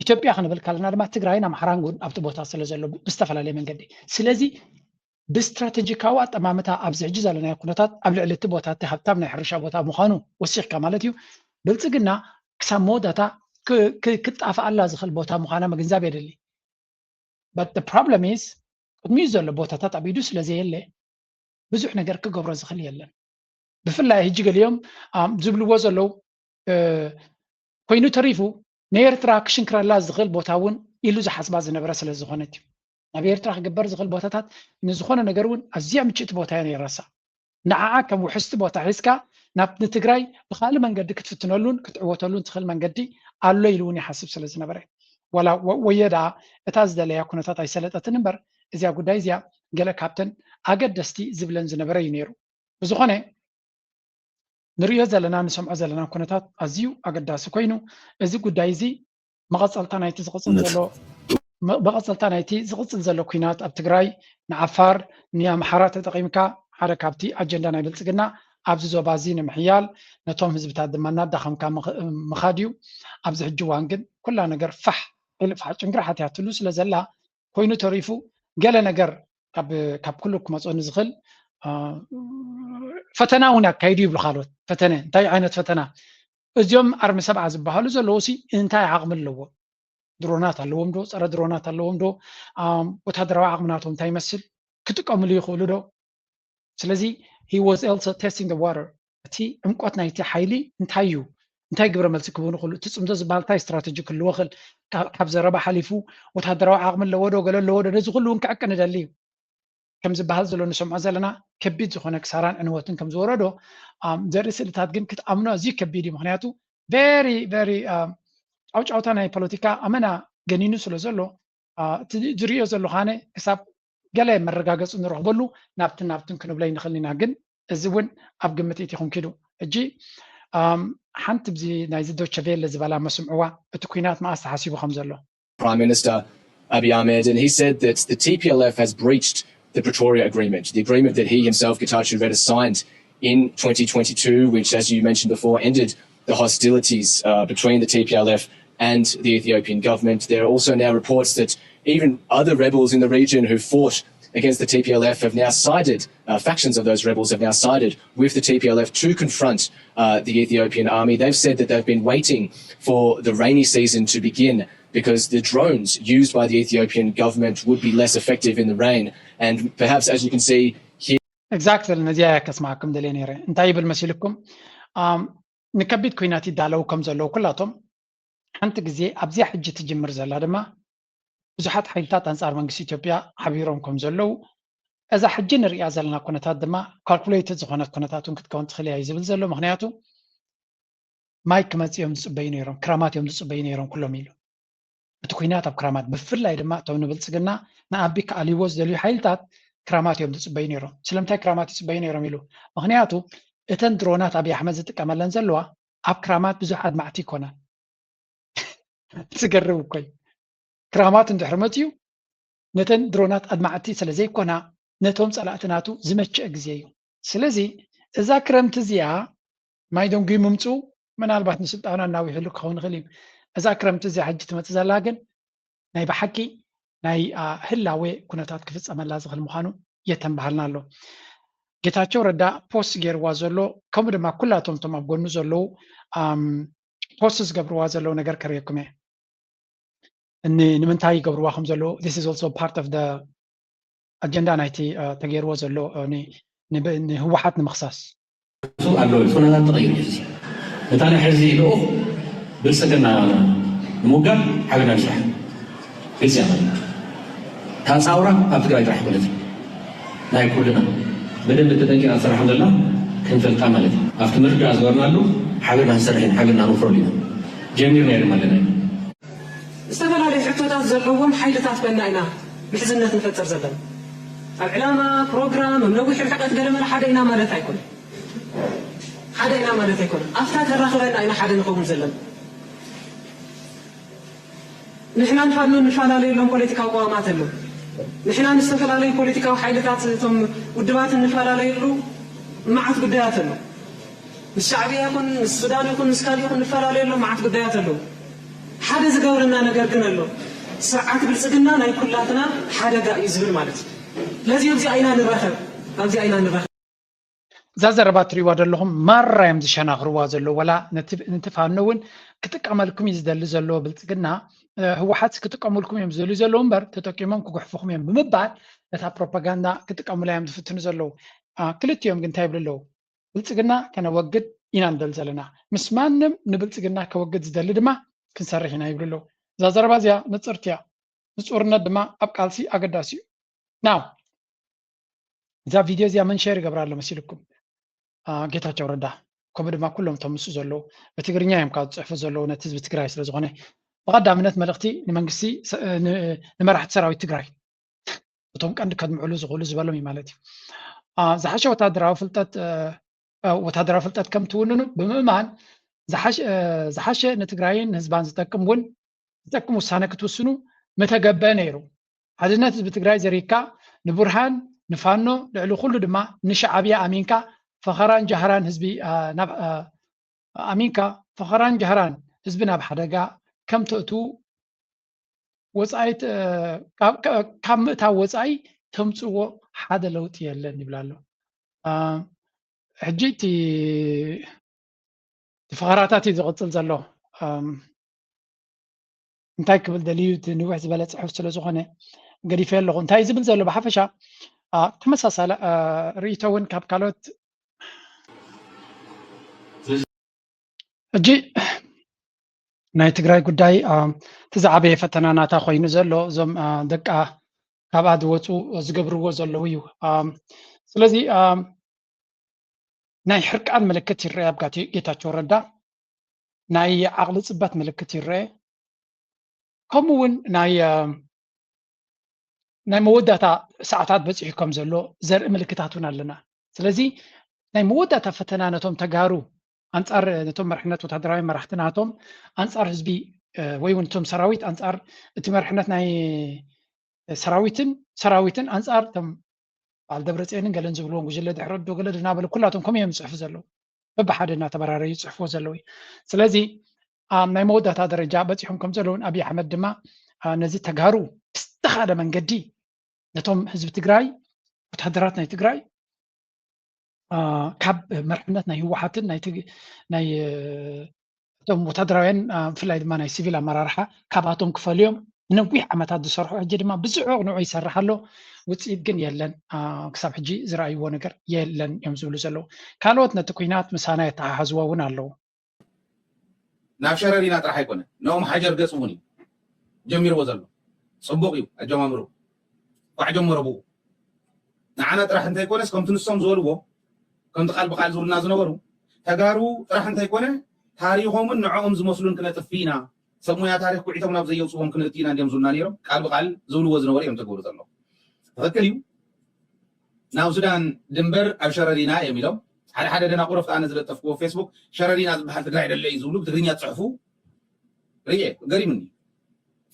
ኢትዮጵያ ክንብል ካለና ድማ ትግራይን ኣምሓራን እውን ኣብቲ ቦታ ስለ ዘሎ ብዝተፈላለየ መንገዲ ስለዚ ብስትራቴጂካዊ ኣጠማምታ ኣብዚ ሕጂ ዘለናዮ ኩነታት ኣብ ልዕሊ እቲ ቦታ እቲ ሃብታም ናይ ሕርሻ ቦታ ምዃኑ ወሲኽካ ማለት እዩ ብልፅግና ክሳብ መወዳእታ ክጣፍኣላ ዝኽእል ቦታ ምዃና ምግንዛብ የድሊ but the problem is ቅድሚኡ ዘሎ ቦታታት ኣብ ኢዱ ስለዘየለ ብዙሕ ነገር ክገብሮ ዝኽእል የለን ብፍላይ ሕጂ ገሊኦም ዝብልዎ ዘለው ኮይኑ ተሪፉ ንኤርትራ ክሽንክረላ ዝኽእል ቦታ እውን ኢሉ ዝሓስባ ዝነበረ ስለ ዝኾነት እዩ ናብ ኤርትራ ክግበር ዝኽእል ቦታታት ንዝኾነ ነገር እውን ኣዝያ ምችእቲ ቦታ እያ ነይረሳ ንዓዓ ከም ውሕስቲ ቦታ ሒዝካ ናብ ንትግራይ ብካልእ መንገዲ ክትፍትነሉን ክትዕወተሉን ትኽእል መንገዲ ኣሎ ኢሉ እውን ይሓስብ ስለ ዝነበረ ወላ ወየዳ እታ ዝደለያ ኩነታት ኣይሰለጠትን እምበር እዚያ ጉዳይ እዚኣ ገለ ካብተን ኣገደስቲ ዝብለን ዝነበረ እዩ ነይሩ ብዝኾነ ንሪኦ ዘለና ንሰምዖ ዘለና ኩነታት ኣዝዩ ኣገዳሲ ኮይኑ እዚ ጉዳይ እዚ መቐፀልታ ናይቲ ዝቕፅል ዘሎ ኩናት ኣብ ትግራይ ንዓፋር ንኣምሓራ ተጠቒምካ ሓደ ካብቲ ኣጀንዳ ናይ ብልፅግና ኣብዚ ዞባ እዚ ንምሕያል ነቶም ህዝብታት ድማ እናዳኸምካ ምኻድ እዩ። ኣብዚ ሕጂ እዋን ግን ኩላ ነገር ፋሕ ጭንግራ ሓትያትሉ ስለ ዘላ ኮይኑ ተሪፉ ገለ ነገር ካብ ኩሉ ክመፅኒ ዝኽእል ፈተና እውን ኣካይዱ ይብሉ ካልኦት ፈተነ እንታይ ዓይነት ፈተና እዚኦም ኣርሚ ሰብዓ ዝበሃሉ ዘለዉ ሲ እንታይ ዓቕሚ ኣለዎ ድሮናት ኣለዎም ዶ ፀረ ድሮናት ኣለዎም ዶ ወታደራዊ ዓቕምናቶም እንታይ ይመስል ክጥቀምሉ ይኽእሉ ዶ ስለዚ he was also testing the water እቲ ዕምቆት ናይቲ ሓይሊ እንታይ እዩ እንታይ ግብረ መልሲ ክህቡን ይኽእሉ እቲ ፅምዶ ዝበሃል እንታይ ስትራቴጂ ክህልዎ ይኽእል ካብ ዘረባ ሓሊፉ ወታደራዊ ዓቕሚ ኣለዎ ዶ ገለ ኣለዎ ዶ ነዚ ኩሉ እውን ክዕቅን ይደሊ እዩ ከም ዝበሃል ዘሎ ንሰምዖ ዘለና ከቢድ ዝኾነ ክሳራን ዕንወትን ከም ዝወረዶ ዘርኢ ስእልታት ግን ክትኣምኖ ኣዝዩ ከቢድ እዩ ምክንያቱ ቨሪ ቨሪ ጫውጫውታ ናይ ፖለቲካ ኣመና ገኒኑ ስለ ዘሎ ዝሪኦ ዘሎ ኻነ ክሳብ ገለ መረጋገፂ ንረኽበሉ ናብትን ክንብሎ ይንኽእል ኢና ግን እዚ እውን ኣብ ግምት ኢኹም ኪዱ ሕጂ ሓንቲ ብዚ ናይዚ ዶቸ ቬለ ዝበላ መስምዕዋ እቲ ኩናት መዓስ ተሓሲቡ ከም ዘሎ Prime Minister Abiy Ahmed, and he said that the TPLF has breached the Pretoria Agreement, the agreement that he himself, Getachew Reda, signed in 2022, which, as you mentioned before, ended the hostilities between the TPLF and the Ethiopian government. There are also now reports that even other rebels in the region who fought against the TPLF have now sided, factions of those rebels have now sided with the TPLF to confront the Ethiopian army. They've said that they've been waiting for the rainy season to begin because the drones used by the Ethiopian government would be less effective in the rain. And perhaps, as you can see here... Exactly. ነዚያ ከስማዕኩም ደልየ ነይረ እንታይ ይብል መሲልኩም ንከቢድ ኩናት ይዳለው ከም ዘለው ኩላቶም ሓንቲ ግዜ ኣብዚያ ሕጂ ትጅምር ዘላ ድማ ብዙሓት ሓይልታት አንጻር መንግስቲ ኢትዮጵያ ሓቢሮም ከም ዘለው እዛ ሕጂ ንሪኣ ዘለና ኩነታት ድማ ካልኩሌትድ ዝኾነት ኩነታቱን ክትከውን ትኽእል እያ ዝብል ዘሎ ምክንያቱ ማይ ክመፅእ እዮም ዝፅበዩ ነይሮም ክራማት እዮም ዝፅበዩ ነይሮም ኩሎም ኢሉ እቲ ኩናት ኣብ ክራማት ብፍላይ ድማ እቶም ንብልፅግና ንኣቢ ከኣልይዎ ዝደልዩ ሓይልታት ክራማት እዮም ዝፅበዩ ነይሮም ስለምንታይ ክራማት ይፅበዩ ነይሮም ኢሉ ምክንያቱ እተን ድሮናት ኣብዪ ኣሕመድ ዝጥቀመለን ዘለዋ ኣብ ክራማት ብዙሕ ኣድማዕቲ ይኮናን ዝገርም እኮ እዩ ክራማት እንድሕር መፅኡ ነተን ድሮናት ኣድማዕቲ ስለ ዘይኮና ነቶም ፀላእትናቱ ዝመችእ ግዜ እዩ ስለዚ እዛ ክረምቲ እዚኣ ማይ ደንጉ ምምፁ ምናልባት ንስልጣና እናዊሕሉ ክኸውን ይኽእል እዩ እዛ ክረምቲ እዚኣ ሕጂ ትመፅእ ዘላ ግን ናይ ብሓቂ ናይ ህላዌ ኩነታት ክፍፀመላ ዝኽእል ምዃኑ የተንባሃልና ኣሎ ጌታቸው ረዳ ፖስት ገይርዋ ዘሎ ከምኡ ድማ ኩላቶም ቶም ኣብ ጎኑ ዘለው ፖስት ዝገብርዋ ዘለው ነገር ከርየኩም እየ ንምንታይ ይገብርዋ ከም ዘሎ this is also part of the agenda ናይቲ ተገይርዎ ዘሎ ንህወሓት ንምኽሳስ ኣለዎ ኩነታት ተቐይሩ እዩ እታ ናይ ሕዚ ኢሉ ብልፅግና ንምውጋር ሓበና ንስራሕ ግልፂ እያ ታፃውራ ኣብ ትግራይ ጥራሕ ማለት እዩ ናይ ኩልና በደንብ ተጠንቂና ንስራሕ ዘለና ክንፈልጣ ማለት እዩ ኣብቲ ምርድኣ ዝገበርናሉ ሓበና ንሰርሕ ኢና ሓበና ንፍረሉ ኢና ጀሚርና ድማ ኣለና ዝተፈላለዩ ሕቶታት ዘለዎም ሓይልታት በና ኢና ምሕዝነት ንፈጥር ዘለና ኣብ ዕላማ ፕሮግራም ነዊሕ ርሕቀት ገለመላ ሓደ ኢና ማለት ኣይኮነ ሓደ ኢና ማለት ኣይኮነ ኣፍታ ተራኽበና ኢና ሓደ ንኸውን ዘለና ንሕና ንፈላለዩሎም ፖለቲካዊ ቀዋማት ኣለዉ ንሕና ንዝተፈላለዩ ፖለቲካዊ ሓይልታት እቶም ውድባት ንፈላለዩሉ መዓት ጉዳያት ኣለዉ ምስ ሻዕብያ ይኹን ምስ ሱዳን ይኹን ምስ ካሊእ ይኹን ንፈላለዩሎም መዓት ጉዳያት ኣለዉ ሓደ ዝገብርና ነገር ግን ኣሎ ስርዓት ብልፅግና ናይ ኩላትና ሓደጋ እዩ ዝብል ማለት እዩ ለዚ ኣብዚ ኣይና ንረኸብ ኣብዚ ኣይና ንረኸብ እዛ ዘረባ ትሪእዋ ዘለኹም ማራ እዮም ዝሸናኽርዋ ዘሎ ወላ ነቲ ፋኖ እውን ክጥቀመልኩም እዩ ዝደሊ ዘለዎ ብልፅግና ህወሓት ክጥቀመልኩም እዮም ዝደልዩ ዘለዉ እምበር ተጠቂሞም ክጉሕፍኹም እዮም ብምባል ነታ ፕሮፓጋንዳ ክጥቀሙላ እዮም ዝፍትኑ ዘለዉ ክልቲኦም ግን እንታይ ይብሉ ኣለዉ ብልፅግና ከነወግድ ኢና ንደሊ ዘለና ምስ ማንም ንብልፅግና ከወግድ ዝደሊ ድማ ክንሰርሕ ኢና ይብሉ ኣለዉ እዛ ዘረባ እዚኣ ንፅርቲ እያ ንፁርነት ድማ ኣብ ቃልሲ ኣገዳሲ እዩ ናው እዛ ቪድዮ እዚኣ መን ሸር ይገብራ ኣሎ መሲልኩም ጌታቸው ረዳ ከምኡ ድማ ኩሎም እቶም ምስኡ ዘለዉ ብትግርኛ እዮም ካብ ዝፅሕፉ ዘለዉ ነቲ ህዝቢ ትግራይ ስለ ዝኾነ ብቐዳምነት መልእኽቲ ንመንግስቲ ንመራሕቲ ሰራዊት ትግራይ እቶም ቀንዲ ከድምዕሉ ዝኽእሉ ዝበሎም እዩ ማለት እዩ ዝሓሸ ወታደራዊ ፍልጠት ወታደራዊ ፍልጠት ከም ትውንኑ ብምእማን ዝሓሸ ንትግራይን ህዝባን ዝጠቅም ውሳነ ክትውስኑ መተገበአ ነይሩ ሓድነት ህዝቢ ትግራይ ዘሪካ ንቡርሃን ንፋኖ ልዕሊ ኩሉ ድማ ንሻዕብያ ኣሚንካ ፈኸራን ጃህራን ህዝቢ ኣሚንካ ፈኸራን ጃህራን ህዝቢ ናብ ሓደጋ ከም ትእቱ ወፃኢት ካብ ምእታው ወፃኢ ተምፅዎ ሓደ ለውጢ የለን ይብላ ኣሎ ሕጂ እቲ ፈኸራታት እዩ ዝቕፅል ዘሎ እንታይ ክብል ደልዩ ንውሕ ዝበለ ፅሑፍ ስለ ዝኾነ ገዲፈ ኣለኹ እንታይ ዝብል ዘሎ ብሓፈሻ ተመሳሳለ ርእይቶ እውን ካብ ካልኦት ሕጂ ናይ ትግራይ ጉዳይ ተዛዕበየ ፈተናናታ ኮይኑ ዘሎ እዞም ደቃ ካብኣ ዝወፁ ዝገብርዎ ዘለዉ እዩ ስለዚ ናይ ሕርቃን ምልክት ይረአ ኣብ ጌታቸው ረዳ ናይ ዓቕሊ ፅበት ምልክት ይረአ ከምኡ እውን ናይ መወዳእታ ሰዓታት በፂሑ ከም ዘሎ ዘርኢ ምልክታት እውን ኣለና ስለዚ ናይ መወዳእታ ፈተና ነቶም ተጋሩ አንጻር ነቶም መርሕነት ወታደራዊ መራሕትናቶም አንጻር ህዝቢ ወይ እውን ነቶም ሰራዊት አንጻር እቲ መርሕነት ናይ ሰራዊትን አንጻር ቶም ባልደብረፅዮንን ገለን ዝብልዎም ጉጅለ ድሕሪ ዶ ገለ ድናበለ ኩላቶም ከምኡ እዮም ዝፅሕፉ ዘለዉ በብሓደ እናተበራረዩ ይፅሕፍዎ ዘለዉ ስለዚ ናይ መወዳእታ ደረጃ በፂሖም ከም ዘለውን ኣብይ ኣሕመድ ድማ ነዚ ተጋሩ ብዝተኻእለ መንገዲ ነቶም ህዝቢ ትግራይ ወታደራት ናይ ትግራይ ካብ መርሕነት ናይ ህወሓትን ናይ እቶም ወታደራውያን ብፍላይ ድማ ናይ ሲቪል ኣመራርሓ ካብኣቶም ክፈልዮም ነዊሕ ዓመታት ዝሰርሑ ሕጂ ድማ ብዝዑቕ ንዑ ይሰርሕ ኣሎ ውፅኢት ግን የለን ክሳብ ሕጂ ዝረኣይዎ ነገር የለን እዮም ዝብሉ ዘለዉ ካልኦት ነቲ ኩናት ምሳና የተሓሓዝዎ እውን ኣለዉ ናብ ሸረሪና ጥራሕ ኣይኮነን ነኦም ሓጀር ገፅ እውን እዩ ጀሚርዎ ዘሎ ፅቡቅ እዩ ኣጀማምሩ ኳዕ ጀመሮ ብኡ ንዓና ጥራሕ እንተይኮነስ ከምቲ ንሶም ዝበልዎ ከምቲ ቃል ብቃል ዝብሉና ዝነበሩ ተጋሩ ጥራሕ እንተይኮነ ታሪኾምን ንዕኦም ዝመስሉን ክነጥፊ ኢና ሰብ ሞያ ታሪክ ኩዒቶም ናብ ዘየውፅዎም ክንእቲ ኢና እንዲኦም ዝብሉና ነይሮም ቃል ብቃል ዝብልዎ ዝነበሩ እዮም ተገብሩ ዘሎ ትኽክል እዩ ናብ ሱዳን ድንበር ኣብ ሸረሪና እዮም ኢሎም ሓደ ደናቁረፍቲ ኣነ ዝለጠፍክዎ ፌስቡክ ሸረሪና ዝበሃል ትግራይ ደለ እዩ ዝብሉ ብትግርኛ ዝፅሕፉ ርየ ገሪምኒ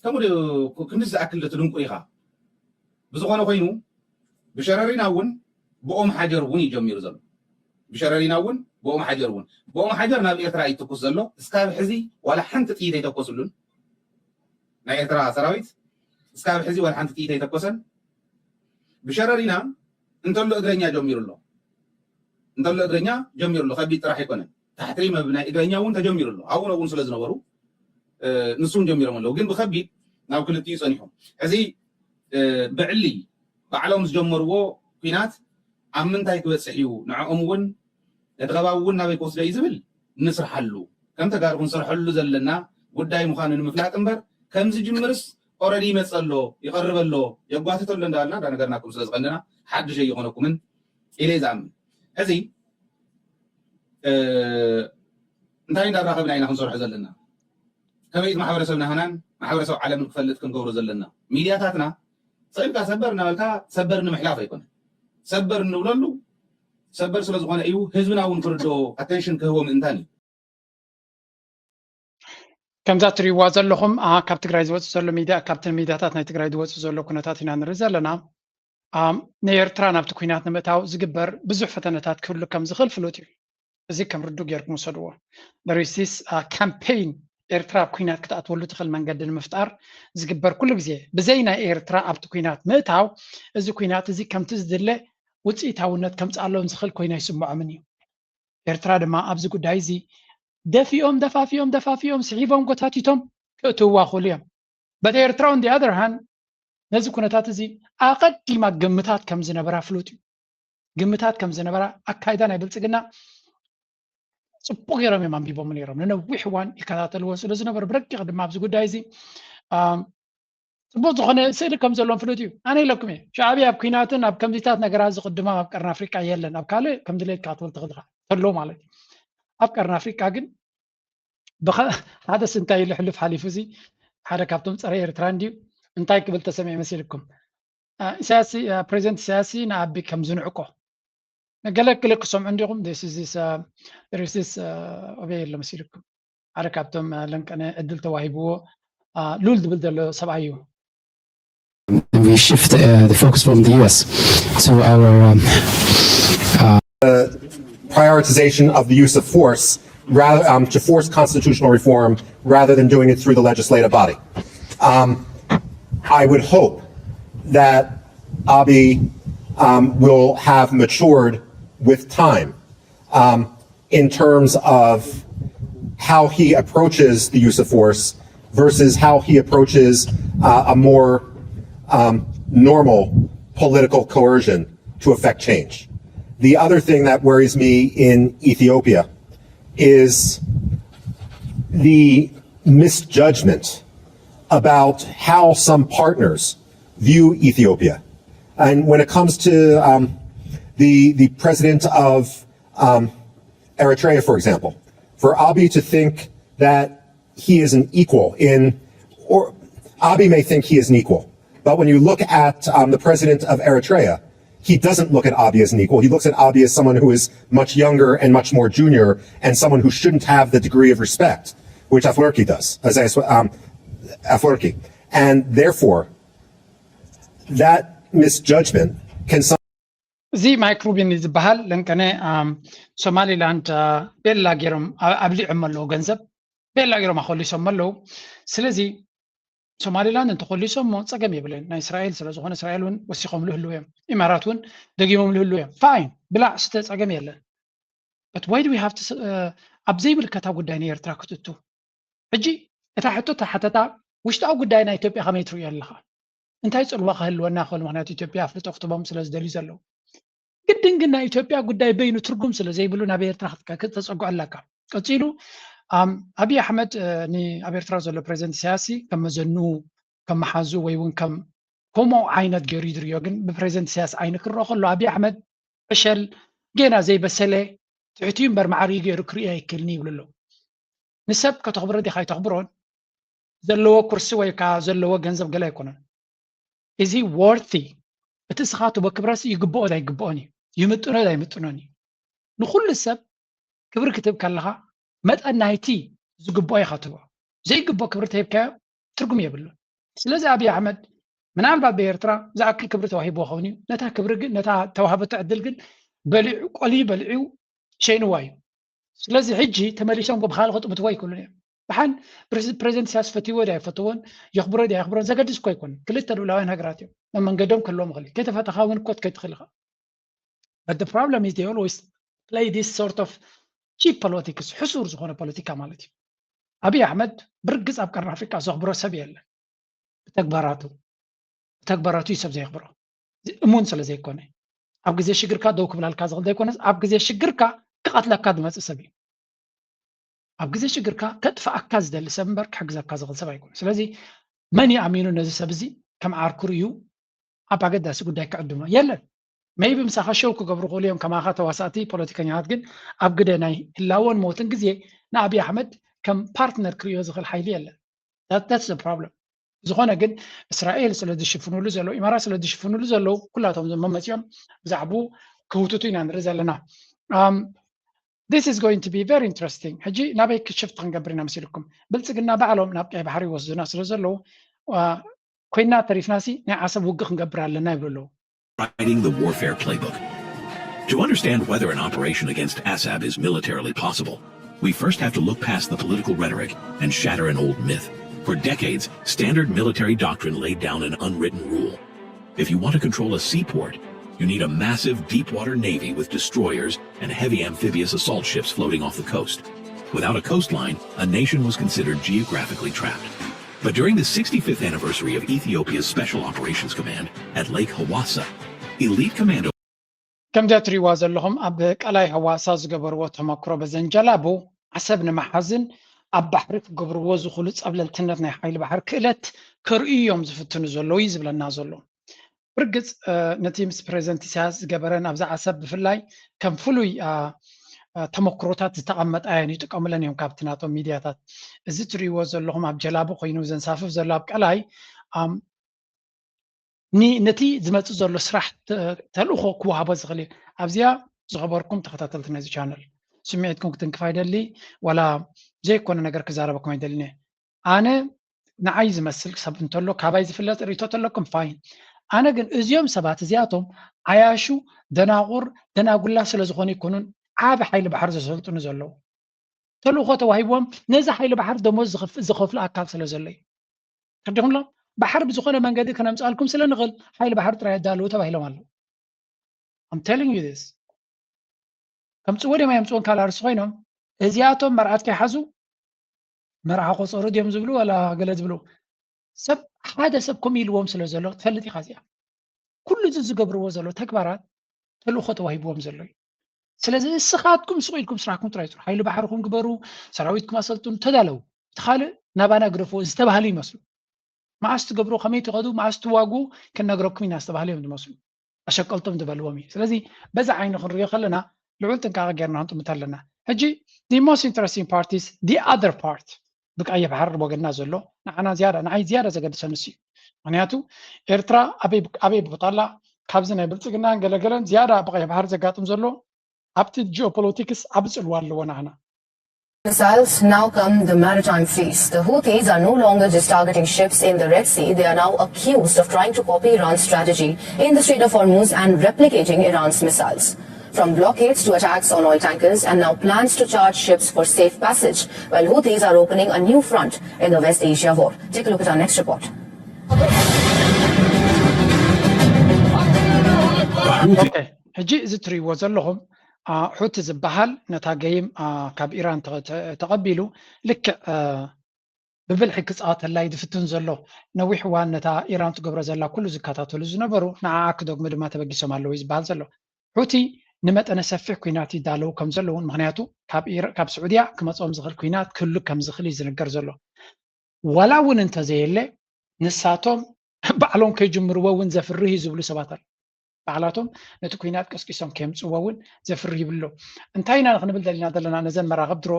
ከምኡ ክንዲ ዝኣክል ትድንቁ ኢኻ ብዝኾነ ኮይኑ ብሸረሪና እውን ብኦም ሓጀር እውን ይጀሚሩ ዘሎ ብሸረሪና እውን ብኦም ሓጀር እውን ብኦም ሓጀር ናብ ኤርትራ ይትኩስ ዘሎ እስካብ ሕዚ ዋላ ሓንቲ ጥይት ኣይተኮስሉን ናይ ኤርትራ ሰራዊት እስካብ ሕዚ ዋላ ሓንቲ ጥይት ኣይተኮሰን ብሸረሪና እንተሎ እግረኛ ጀሚሩሎ ከቢድ ጥራሕ ኣይኮነን ታሕቲ ናይ እግረኛ እውን ተጀሚሩሎ ኣብኡ እውን ስለ ዝነበሩ ንሱን ጀሚሮም ኣለዉ ግን ብከቢድ ናብ ክልቲኡ ፀኒሖም ሕዚ ብዕሊ ባዕሎም ዝጀመርዎ ኩናት ኣብ ምንታይ ክበፅሕ እዩ ንዕኦም እውን እቲ ከባቢ እውን ናበይ ክወስዶ እዩ ዝብል ንስርሐሉ ከም ተጋሩ ክንሰርሐሉ ዘለና ጉዳይ ምዃኑ ንምፍላጥ እምበር ከምዚ ጅምርስ ኦረዲ ይመፅ ኣሎ ይቐርብ ኣሎ የጓትተሎ እንዳበልና እንዳነገርናኩም ስለ ዝቐንና ሓድሽ ኣይኮነኩምን ኢለ ዝኣምን ሕዚ እንታይ እንዳራኸብና ኢና ክንሰርሖ ዘለና ከመይት ማሕበረሰብና ሃናን ማሕበረሰብ ዓለምን ክፈልጥ ክንገብሮ ዘለና ሚድያታትና ፀልካ ሰበር እናበልካ ሰበር ንምሕላፍ ኣይኮነን ሰበር እንብለሉ ሰበር ስለ ዝኾነ እዩ ህዝብና እውን ክርዶ ኣቴንሽን ክህቦ ምእንታን እዩ ከምዛ እትሪእዋ ዘለኹም ካብ ትግራይ ዝወፅእ ዘሎ ሚድያ ካብተን ሚድያታት ናይ ትግራይ ዝወፅእ ዘሎ ኩነታት ኢና ንርኢ ዘለና ንኤርትራ ናብቲ ኩናት ንምእታው ዝግበር ብዙሕ ፈተነታት ክህሉ ከም ዝኽእል ፍሉጥ እዩ እዚ ከም ርዱእ ጌርኩም ወሰድዎ ደሪሲስ ካምፔይን ኤርትራ ኣብ ኩናት ክትኣትወሉ ትኽእል መንገዲ ንምፍጣር ዝግበር ኩሉ ግዜ ብዘይ ናይ ኤርትራ ኣብቲ ኩናት ምእታው እዚ ኩናት እዚ ከምቲ ዝድለ ውፅኢታውነት ከምፃሎም ዝኽእል ኮይና ይስምዖምን እዩ ኤርትራ ድማ ኣብዚ ጉዳይ እዚ ደፊኦም ደፋፊኦም ስዒቦም ጎታቲቶም ክእትውዋ ክእሉ እዮም በቲ ኤርትራ ኦን ዲ ኣዘር ሃንድ ነዚ ኩነታት እዚ ኣቐዲማ ግምታት ከም ዝነበራ ፍሉጥ እዩ ግምታት ከም ዝነበራ ኣካይዳ ናይ ብልፅግና ፅቡቅ ገይሮም እዮም ኣንቢቦም ነይሮም ንነዊሕ እዋን ይከታተልዎ ስለ ዝነበሩ ብረቂቕ ድማ ኣብዚ ጉዳይ እዚ ጽቡቅ ዝኾነ ስእሊ ከም ዘለዎም ፍሉጥ እዩ ኣነ ኢለኩም እየ ሻዕብያ ኣብ ኩናትን ኣብ ከምዚታት ነገራት ዝቕድማ ኣብ ቀርኒ ኣፍሪቃ የለን ኣብ ካልእ ከም ድሌትካ ክትብል ትኽእል ተሎ ማለት እዩ ኣብ ቀርኒ ኣፍሪቃ ግን ሓደ ስንታይ ልሕልፍ ሓሊፉ እዚ ሓደ ካብቶም ፀረ ኤርትራ እንድዩ እንታይ ክብል ተሰሚዐ መሲልኩም ኢሳያስ ፕሬዚደንት ኢሳያስ ንኣቢ ከም ዝንዕቆ نقلك كسم عندكم there is this أبي اللي مسيركم على كابتن لنك أنا أدل تواهبو لولد بدل سبعيو. We shift the focus from the US to our prioritization of the use of force rather to force constitutional reform rather than doing it through the legislative body. I would hope that Abiy will have matured with time in terms of how he approaches the use of force versus how he approaches a more normal political coercion to effect change. The other thing that worries me in Ethiopia is the misjudgment about how some partners view Ethiopia. And when it comes to the president of Eritrea, for example, for Abiy to think that he is an equal or Abiy may think he is an equal, but when you look at the president of Eritrea, he doesn't look at Abiy as an equal. He looks at Abiy as someone who is much younger and much more junior and someone who shouldn't have the degree of respect, which Afwerki does, Afwerki. And therefore, that misjudgment can زي مايكروبين يزبهال لأنكنا سومالي لاند بيلا جيرم قبل عملوا جنزب بيلا جيرم أخلي سومالو سلزي سومالي لاند أنت خلي سومو تسقم يبلين نا إسرائيل سلزوهن إسرائيلون وسيقوم له اللويم إماراتون دقيمهم له اللويم فاين بلا ستسقم يلا but why do we have to أبزي بالكتاب قداني يرتراكتو أجي إتحتو حتى وش تأو قدانا إثيوبيا خميترو يلا أنت هاي تقول واقع هلو أنا أخول مهنات إثيوبيا أفلت أختبام سلز دليزلو قدن قلنا إثيوبيا قداي بينو ترقم سلز زي بلونا بيرتراخت كتسقو علاكا قتيلو أبي أحمد ني أبي ارترازو لبريزنت سياسي كم زنو كم حازو ويون كم كومو عينت جريد ريوغن ببريزنت سياسي عينك الروخل لو أبي أحمد فشل جينا زي بسلة تعتيم برمعاري جيرو كريا يكلني وللو نسب كتخبر دي خاي تخبرون زلوا كرسي ويكا زلوا جنزب قلا يكونن is he worthy بتسخاتو بكبرس يقبؤ دا يقبؤني يمتونه دا يمتونني نخل السب كبر كتب كلها مت النايتي زقبؤ يخاطبه زي قبؤ كبر تيبكا ترقم يبلو سلازي أبي أحمد من عام بعد بيرترا زي أكل كبر توهيبو خوني نتا كبر نتا توهبة تعدل قل بلعو قلي بلعو شيء نواي سلازي حجي تماليشان ببخال خطو بتواي كلنا بحال بريزنت سياس فتيو دا يفتون يخبروا دا يخبرون زقدس كوي يكون كلتا الولاوين هقراتيو لما نقدم كلهم غلي كيف فتخاون كوت كيت خلقها but the problem is they always play this sort of cheap politics حصور زخونه بوليتيكا مالتي أبي أحمد برقص أبقى أفريقيا زخبروا سبيل بتكبراتو يسب زي يخبروا أمون سلا زي كونه أبقى زي شجركا دوك بلا الكازغل زي كونه أبقى زي شجركا كقتلك كاد مس سبي أبقى زي شجركا كتف أكاز ده لسمبر كحجز كازغل سبا يكون سلازي ماني أمينو نزي سبزي كم عاركوريو أبقى قد داس قد داك عدوما يلا ما يبي مساخة شوكو قبر قوليهم كما خاطة واساتي بوليتيكا نياتقن أبقى داناي اللاون موتن قزي نا أبي أحمد كم بارتنر كريو زغل حيلي يلا that's the problem زغونا قد إسرائيل سلادي شفنو لزلو إمارات سلادي شفنو لزلو كلها توم زمامتيهم زعبو كوتوتين عن رزالنا this is going to be very interesting هجي نابي كشفت نقبرنا مسيلكم بلتقنا بعلم نابقى بحري وزنا سلزلو كوينا تعرف ناسي نعصب وقخ نقبر لنا يقولوا Writing the warfare playbook. To understand whether an operation against Assad is militarily possible, we first have to look past the political rhetoric and shatter an old myth. For decades, standard military doctrine laid down an unwritten rule. If you want to control a seaport, you need a massive deep-water navy with destroyers and heavy amphibious assault ships floating off the coast. Without a coastline, a nation was considered geographically trapped. But during the 65th anniversary of Ethiopia's Special Operations Command at Lake Hawassa, elite commando كم جاتري وازل لهم أبك علي هواسا زقبر وتمكرو بزنجلابو عسبنا محزن أبحر في قبر وزو خلص قبل التنتنا حيل بحر كلت كرئيهم زفتن زلو يزبل النازلو برقص نتيمس بريزنتي ساز قبرنا أبزع عسب في اللاي كم فلوي تمكروتات تقمت آياني تقاملن يوم كابتناتو ميدياتات زتري وزل لهم أبجلابو خينو زنسافف زلاب علي ني نتي زمت زلو سرح تلوخو كوها بزغلي أبزيا ዝኸበርኩም ተኸታተልቲ ነዚ ቻነል ስምዒትኩም ክትንክፍ ኣይደሊ ወላ ዘይኮነ ነገር ክዛረበኩም ኣይደሊኒ ኣነ ንዓይ ዝመስል ሰብ እንተሎ ካባይ ዝፍለጥ ርእቶ ተለኩም ፋይን ኣነ ግን እዚኦም ሰባት እዚኣቶም ኣያሹ ደናቁር ደናጉላ ስለ ዝኾኑ ይኮኑን ዓብ ሓይሊ ባሕር ዘሰልጥኑ ዘለዉ ተልእኾ ተዋሂቦም ነዚ ሓይሊ ባሕር ደሞዝ ዝኸፍሉ ኣካል ስለ ዘሎ እዩ ከዲኹምሎም ባሕር ብዝኾነ መንገዲ ከነምፃልኩም ስለ ንኽእል ሓይሊ ባሕር ጥራይ ኣዳለዉ ተባሂሎም ኣለዉ I'm telling you this ከም ፅወ ደማ የምፅዎን ካልኣርሲ ኮይኖም እዚኣቶም መርዓት ከይሓዙ መርዓ ቆፀሩ ድዮም ዝብሉ ወላ ገለ ዝብሉ ሰብ ሓደ ሰብ ከምኡ ኢልዎም ስለ ዘሎ ትፈልጥ ኢኻ እዚኣ ኩሉ እዚ ዝገብርዎ ዘሎ ተግባራት ተልእኾ ተዋሂብዎም ዘሎ እዩ ስለዚ እስኻትኩም ስቑ ኢልኩም ስራሕኩም ጥራይ ስሩ ሓይሊ ባሕርኩም ግበሩ ሰራዊትኩም ኣሰልጥኑ ተዳለዉ እቲ ካልእ ናባና ግደፍዎ ዝተባህሉ ይመስሉ መዓስ ትገብሩ ከመይ ትኸዱ መዓስ ትዋግኡ ክነግረኩም ኢና ዝተባህሉ እዮም ዝመስሉ ኣሸቀልቶም ዝበልዎም እዩ ስለዚ በዛ ዓይኒ ክንሪኦ ከለና ልዑል ጥንቃቐ ጌርና ክንጥምት ኣለና ሕጂ the most interesting part is the other part ብቀይሕ ባሕር ወገና ዘሎ ንዓና ዝያዳ ንዓይ ዝያዳ ዘገድሰኒ እዩ ምክንያቱ ኤርትራ ኣበይ ቦታላ ካብዚ ናይ ብልፅግናን ገለገለን ዝያዳ ብቀይሕ ባሕር ዘጋጥም ዘሎ ኣብቲ ጂኦፖለቲክስ ኣብ ፅልዋ ኣለዎ ንዓና Missiles now come the maritime feast. The Houthis are no longer just targeting ships in the Red Sea. They are now accused of trying to copy Iran's strategy in the Strait of Hormuz and replicating Iran's missiles. From blockades to attacks on oil tankers and now plans to charge ships for safe passage, while Houthis are opening a new front in the West Asia war. Take a look at our next report. Okay. ሕጂ እዚ ትሪእዎ ዘለኹም ሑቲ ዝበሃል ነታ ገይም ካብ ኢራን ተቐቢሉ ልክዕ ብብልሒ ክፃወተላ ይድፍትን ዘሎ ነዊሕ እዋን ነታ ኢራን ትገብሮ ዘላ ኩሉ ዝከታተሉ ዝነበሩ ንዓዓ ክደግሙ ድማ ተበጊሶም ኣለዉ ዝበሃል ዘሎ ሑቲ ንመጠነ ሰፊሕ ኩናት ይዳለዉ ከም ዘለውን ምክንያቱ ካብ ስዑድያ ክመፅኦም ዝኽእል ኩናት ክህሉ ከም ዝኽእል እዩ ዝንገር ዘሎ ወላ እውን እንተዘየለ ንሳቶም ባዕሎም ከይጅምርዎ እውን ዘፍርህ እዩ ዝብሉ ሰባት ኣሎ ባዕላቶም ነቲ ኩናት ቀስቂሶም ከየምፅዎ እውን ዘፍርህ ይብሎ እንታይ ኢና ክንብል ደሊና ዘለና ነዘን መራኸብ ድሮ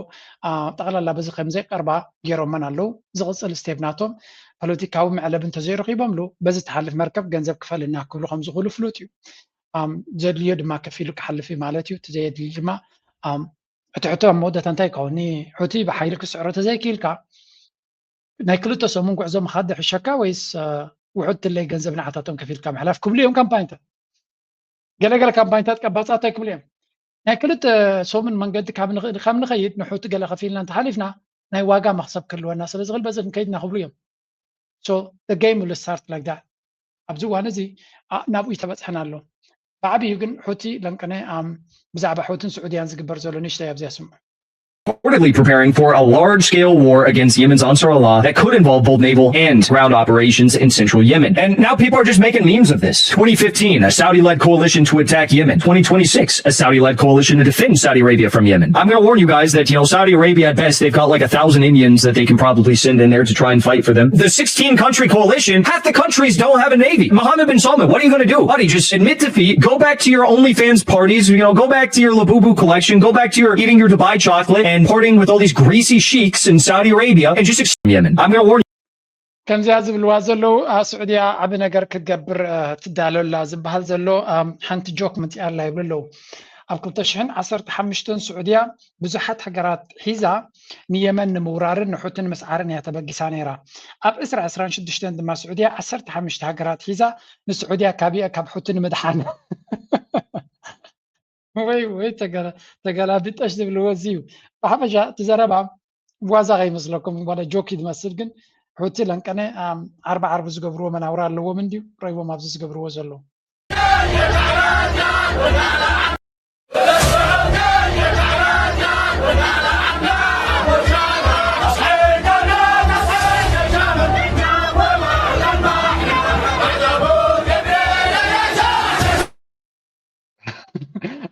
ጠቕላላ በዚ ከምዘይቀርባ ገይሮመን ኣለዉ ዝቕፅል ስቴፕ ናቶም ፖለቲካዊ መዕለብ እንተዘይረኺቦምሉ በዚ ተሓልፍ መርከብ ገንዘብ ክፈልና ክብሉ ከም ዝኽእሉ ፍሉጥ እዩ ዘድልዮ ድማ ከፍ ኢሉ ክሓልፍ እዩ ማለት እዩ እቲ ዘየድልዩ ድማ እቲ ሕቶ ኣብ መወዳእታ እንታይ ይከውን ሑቲ ብሓይሊ ክስዕሮ ተዘይክኢልካ ናይ ክልተ ሰሙን ጉዕዞ ምኻድ ድሕሸካ ወይስ ውሑድ ትለይ ገንዘብ ንዓታቶም ከፍ ኢልካ ምሕላፍ ክብሉ እዮም ካምፓኒታት ገለገለ ካምፓኒታት ቀባፃታ ይክብሉ እዮም ናይ ክልተ ሰሙን መንገዲ ካብ ንኸይድ ንሑቲ ገለ ከፊልና እንተሓሊፍና ናይ ዋጋ መክሰብ ክህልወና ስለ ዝኽእል በዚ ክንከይድና ክብሉ እዮም ሶ the game will start like that ኣብዚ እዋን እዚ ናብኡ ተበፅሐና ኣሎ ብዓብዩ ግን ሑቲ ለንቀነ ብዛዕባ ሑትን ስዑድያን ዝግበር ዘሎ ንእሽተይ ኣብዚያ ስምዑ reportedly preparing for a large-scale war against Yemen's Ansar Allah that could involve both naval and ground operations in central Yemen. And now people are just making memes of this. 2015, a Saudi-led coalition to attack Yemen. 2026, a Saudi-led coalition to defend Saudi Arabia from Yemen. I'm going to warn you guys that, Saudi Arabia at best, they've got like 1,000 Indians that they can probably send in there to try and fight for them. The 16-country coalition, half the countries don't have a navy. Mohammed bin Salman, what are you going to do? Buddy, just admit defeat, go back to your OnlyFans parties, go back to your Labubu collection, go back to your eating your Dubai chocolate, and partying with all these greasy sheiks in Saudi Arabia and just Yemen. I'm going to warn you. كم زياد زبلوا زلو سعودية عبد نجار كجبر تدالو لازم بهال زلو حنت جوك من تيار لا يبلو أبكم تشحن عصرت حمشتون سعودية بزحت حجرات حيزة نيمن مورارن نحوتن مسعرن يتبقي سانيرا أب إسرع أسران شدشتن دم سعودية عصرت حمشت حجرات حيزة نسعودية كابية كبحوتن مدحان وي تقال بيتأش بالوزيو وحبجا تزربا بوازا غي مثلكم ولا جوكي دمسرجن حوتي لانكني 4 عرب زغبرو مناورا لو مندي ريبو مابز زغبرو زلو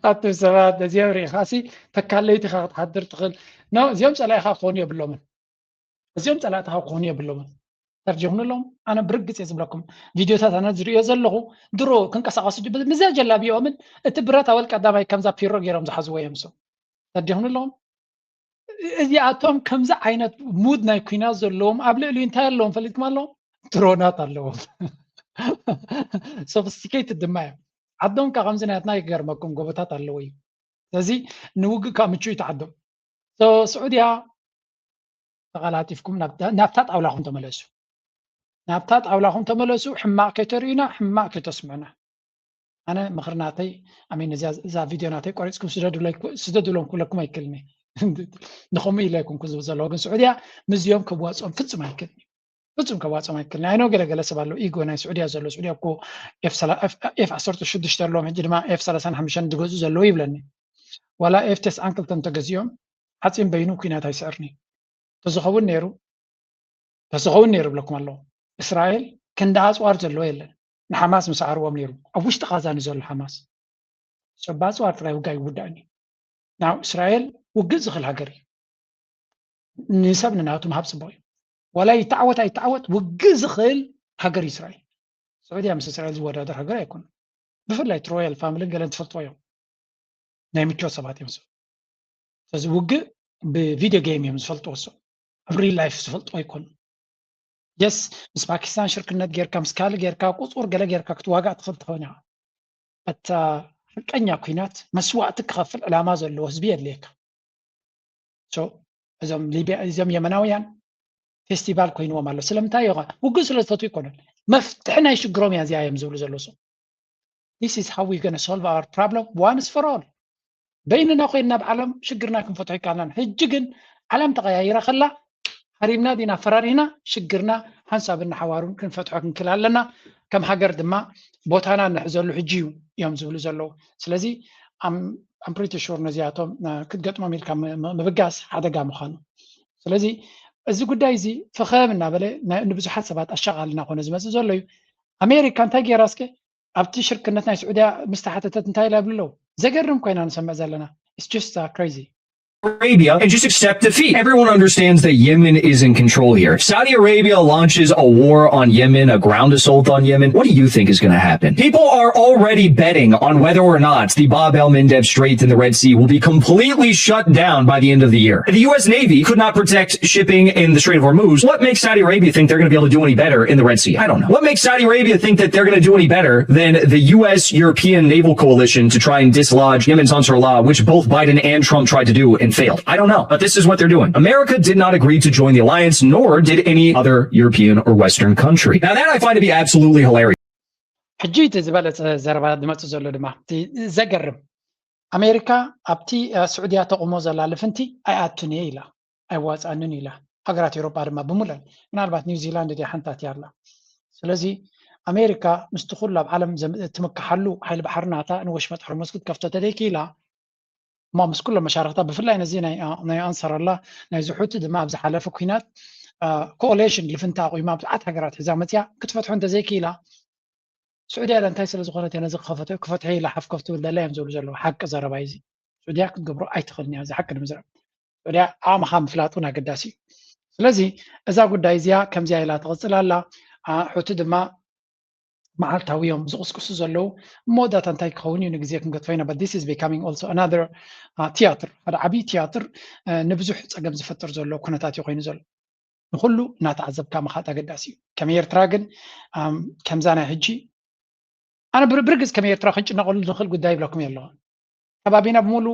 أتو سبات دزيوري خاسي تكاليتي خاطر حضر تخل نو زيوم سلاي خاقوني بلومن زيوم سلاي خاقوني بلومن ترجمنا لهم أنا برقص يزبلكم فيديوهات أنا زري يزلقوا درو كنقصقص مزاج جلابي ومن تبرات أول قدامي كمزا بيرو غيرهم زحزوا يمسو ترجمنا لهم إذا أتوم كمزا عينت مود ناي كيناز زلهم قبل اللي انتهى لهم فليت مالهم درونات لهم sophisticated دماء عدهم كغمزنا يتناي غيرمكم قبطات اللوي ስለዚህ ንውግእ ካብ ምቹ ይተዓደም سعوديا ተቃላጢፍኩም ናብታ ጣውላኹም ተመለሱ ናብታ ጣውላኹም ተመለሱ ሕማቅ ከተርዩና ሕማቅ ከተስምዑና ኣነ ምኽርናተይ ኣሚን እዛ ቪድዮናተይ ቆሪፅኩም ስደድሎም ኩለኩም ኣይክልኒ ንኸምኡ ኢለ ይኩን ክዝብ ዘለዎ ግን ስዑድያ ምዝዮም ክዋፅኦም ፍፁም ኣይክልኒ ፍፁም ክዋፅኦም ኣይክልኒ ኣይኖ ገለገለ ሰብ ኣሎ ኢጎ ናይ ስዑድያ ዘሎ ስዑድያ እኮ ኤፍ 16 ኣለዎም ሕጂ ድማ ኤፍ 35 ዝገዝኡ ዘለዉ ይብለኒ ዋላ ኤፍ 92 ተገዚኦም ዓፂም በይኑ ኩናት ኣይስዕርኒ ተዝኸውን ነይሩ ብለኩም ኣለዎ እስራኤል ክንዲ ኣፅዋር ዘለዎ የለን ንሓማስ ምስዓርዎም ነይሩ ኣብ ውሽጢ ቃዛኒ ዘሎ ሓማስ ባፅዋር ጥራይ ውጋ ይውዳእኒ ናው እስራኤል ውግእ ዝኽእል ሃገር እዩ ንሰብ ንናቱ ምሃብ ፅቡቅ እዩ ዋላ ይተዓወት ውግእ ዝኽእል ሃገር እዩ እስራኤል ስዑድያ ምስ እስራኤል ዝወዳደር ሃገር ኣይኮነ ብፍላይ ሮያል ፋሚሊን ገለን ትፈልጥዎ እዮም ናይ ምቾት ሰባት እዮም ስለዚ ውግእ ብቪድዮ ጌም እዮም ዝፈልጥዎ ሰ ኣብ ሪል ላይፍ ዝፈልጥዎ ኣይኮኑ የስ ምስ ፓኪስታን ሽርክነት ጌርካ ምስ ካልእ ጌርካ ቁፁር ገለ ጌርካ ክትዋጋእ ትኽእል ትኸውን ኢኻ እታ ፍርቀኛ ኩናት መስዋእቲ ክኸፍል ዕላማ ዘለዎ ህዝቢ የድልየካ እዞም የመናውያን ፌስቲቫል ኮይንዎም ኣሎ ስለምንታይ ኢኻ ውግእ ስለ ዝፈትው ይኮነን መፍትሒ ናይ ሽግሮም እያ እዚኣ እዮም ዝብሉ ዘሎ ሰ this is how we're going to solve our problem once for all በይንና ኮይንና ብዓለም ሽግርና ክንፈትሖ ይከኣልና ሕጂ ግን ዓለም ተቀያይራ ከላ ሃሪምና ዲና ፈራሪና ሽግርና ሓንሳብና ሓዋሩን ክንፈትሖ ክንክል ኣለና ከም ሃገር ድማ ቦታና ንሕዘሉ ሕጂ እዮም ዝብሉ ዘለዉ ስለዚ ኣም ፕሪቲ ሹር ነዚኣቶም ክትገጥሞም ኢልካ ምብጋስ ሓደጋ ምዃኑ ስለዚ እዚ ጉዳይ እዚ ፍኸም እናበለ ንብዙሓት ሰባት ኣሸቓልና ኮነ ዝመፅእ ዘሎ እዩ ኣሜሪካ እንታይ ጌራስከ ኣብቲ ሽርክነት ናይ ስዑድያ ምስተሓተተት እንታይ ኢላ ይብሉ ኣለዉ ዘገርም ኮይና ንሰምዕ ዘለና it's just crazy Arabia and just accept defeat. Everyone understands that Yemen is in control here. If Saudi Arabia launches a war on Yemen, a ground assault on Yemen, what do you think is going to happen? People are already betting on whether or not the Bab el-Mandeb Strait in the Red Sea will be completely shut down by the end of the year. The U.S. Navy could not protect shipping in the Strait of Hormuz. What makes Saudi Arabia think they're going to be able to do any better in the Red Sea? I don't know. What makes Saudi Arabia think that they're going to do any better than the U.S.-European naval coalition to try and dislodge Yemen's Ansar Allah, which both Biden and Trump tried to do and failed? I don't know, but this is what they're doing. America did not agree to join the alliance, nor did any other European or Western country. Now that I find to be absolutely hilarious. ሕጂ እቲ ዝበለፀ ዘረባ ዝመፅእ ዘሎ ድማ ዘገርም ኣሜሪካ ኣብቲ ስዑድያ ተቑሞ ዘላ ልፍንቲ ኣይኣቱን እየ ኢላ ኣይዋፃንን ኢላ ሃገራት ኤውሮጳ ድማ ብምለን ምናልባት ኒውዚላንድ ዲ ሓንታት እያ ኣላ ስለዚ ኣሜሪካ ምስቲ ኩሉ ኣብ ዓለም ትምካሓሉ ሓይሊ ባሕርናታ ንወሽመጥ ሕርሙዝ ክትከፍቶ ተደይኪ ኢላ ما مس كل مشاركتها بفلاي نزينا ناي أنصر الله ناي زحوت دما بزحلف كوينات كوليشن اللي فنتا قيمة بتاعت حجرات حزامتيا كنت فتحوا انت زي كيلا سعودية لان تايسل زغونة انا زق خفتو كفتحي لا حف كفتو ولا لا يمزول جلو حق زربايزي سعودية كنت قبرو اي تخلني هذا حق المزرعة سعودية عام خام فلاتونا قداسي لذي اذا قد دايزيا كم زي لا تغسل الله حوت دما معلتها ويوم زقسقس زلو مودا تنتاي كوني نغزيك نقطفينا but this is becoming also another theater هذا عبي theater نبزح صقم زفتر زلو كنتات يقين زلو نخلو نتعذب كما خاطا قداسي كم يرتراغن كم زانا هجي انا برغز كم يرترا خنጭ نقول نخل ጉዳይ ብለኩም የለው ከባቢና ብሙሉ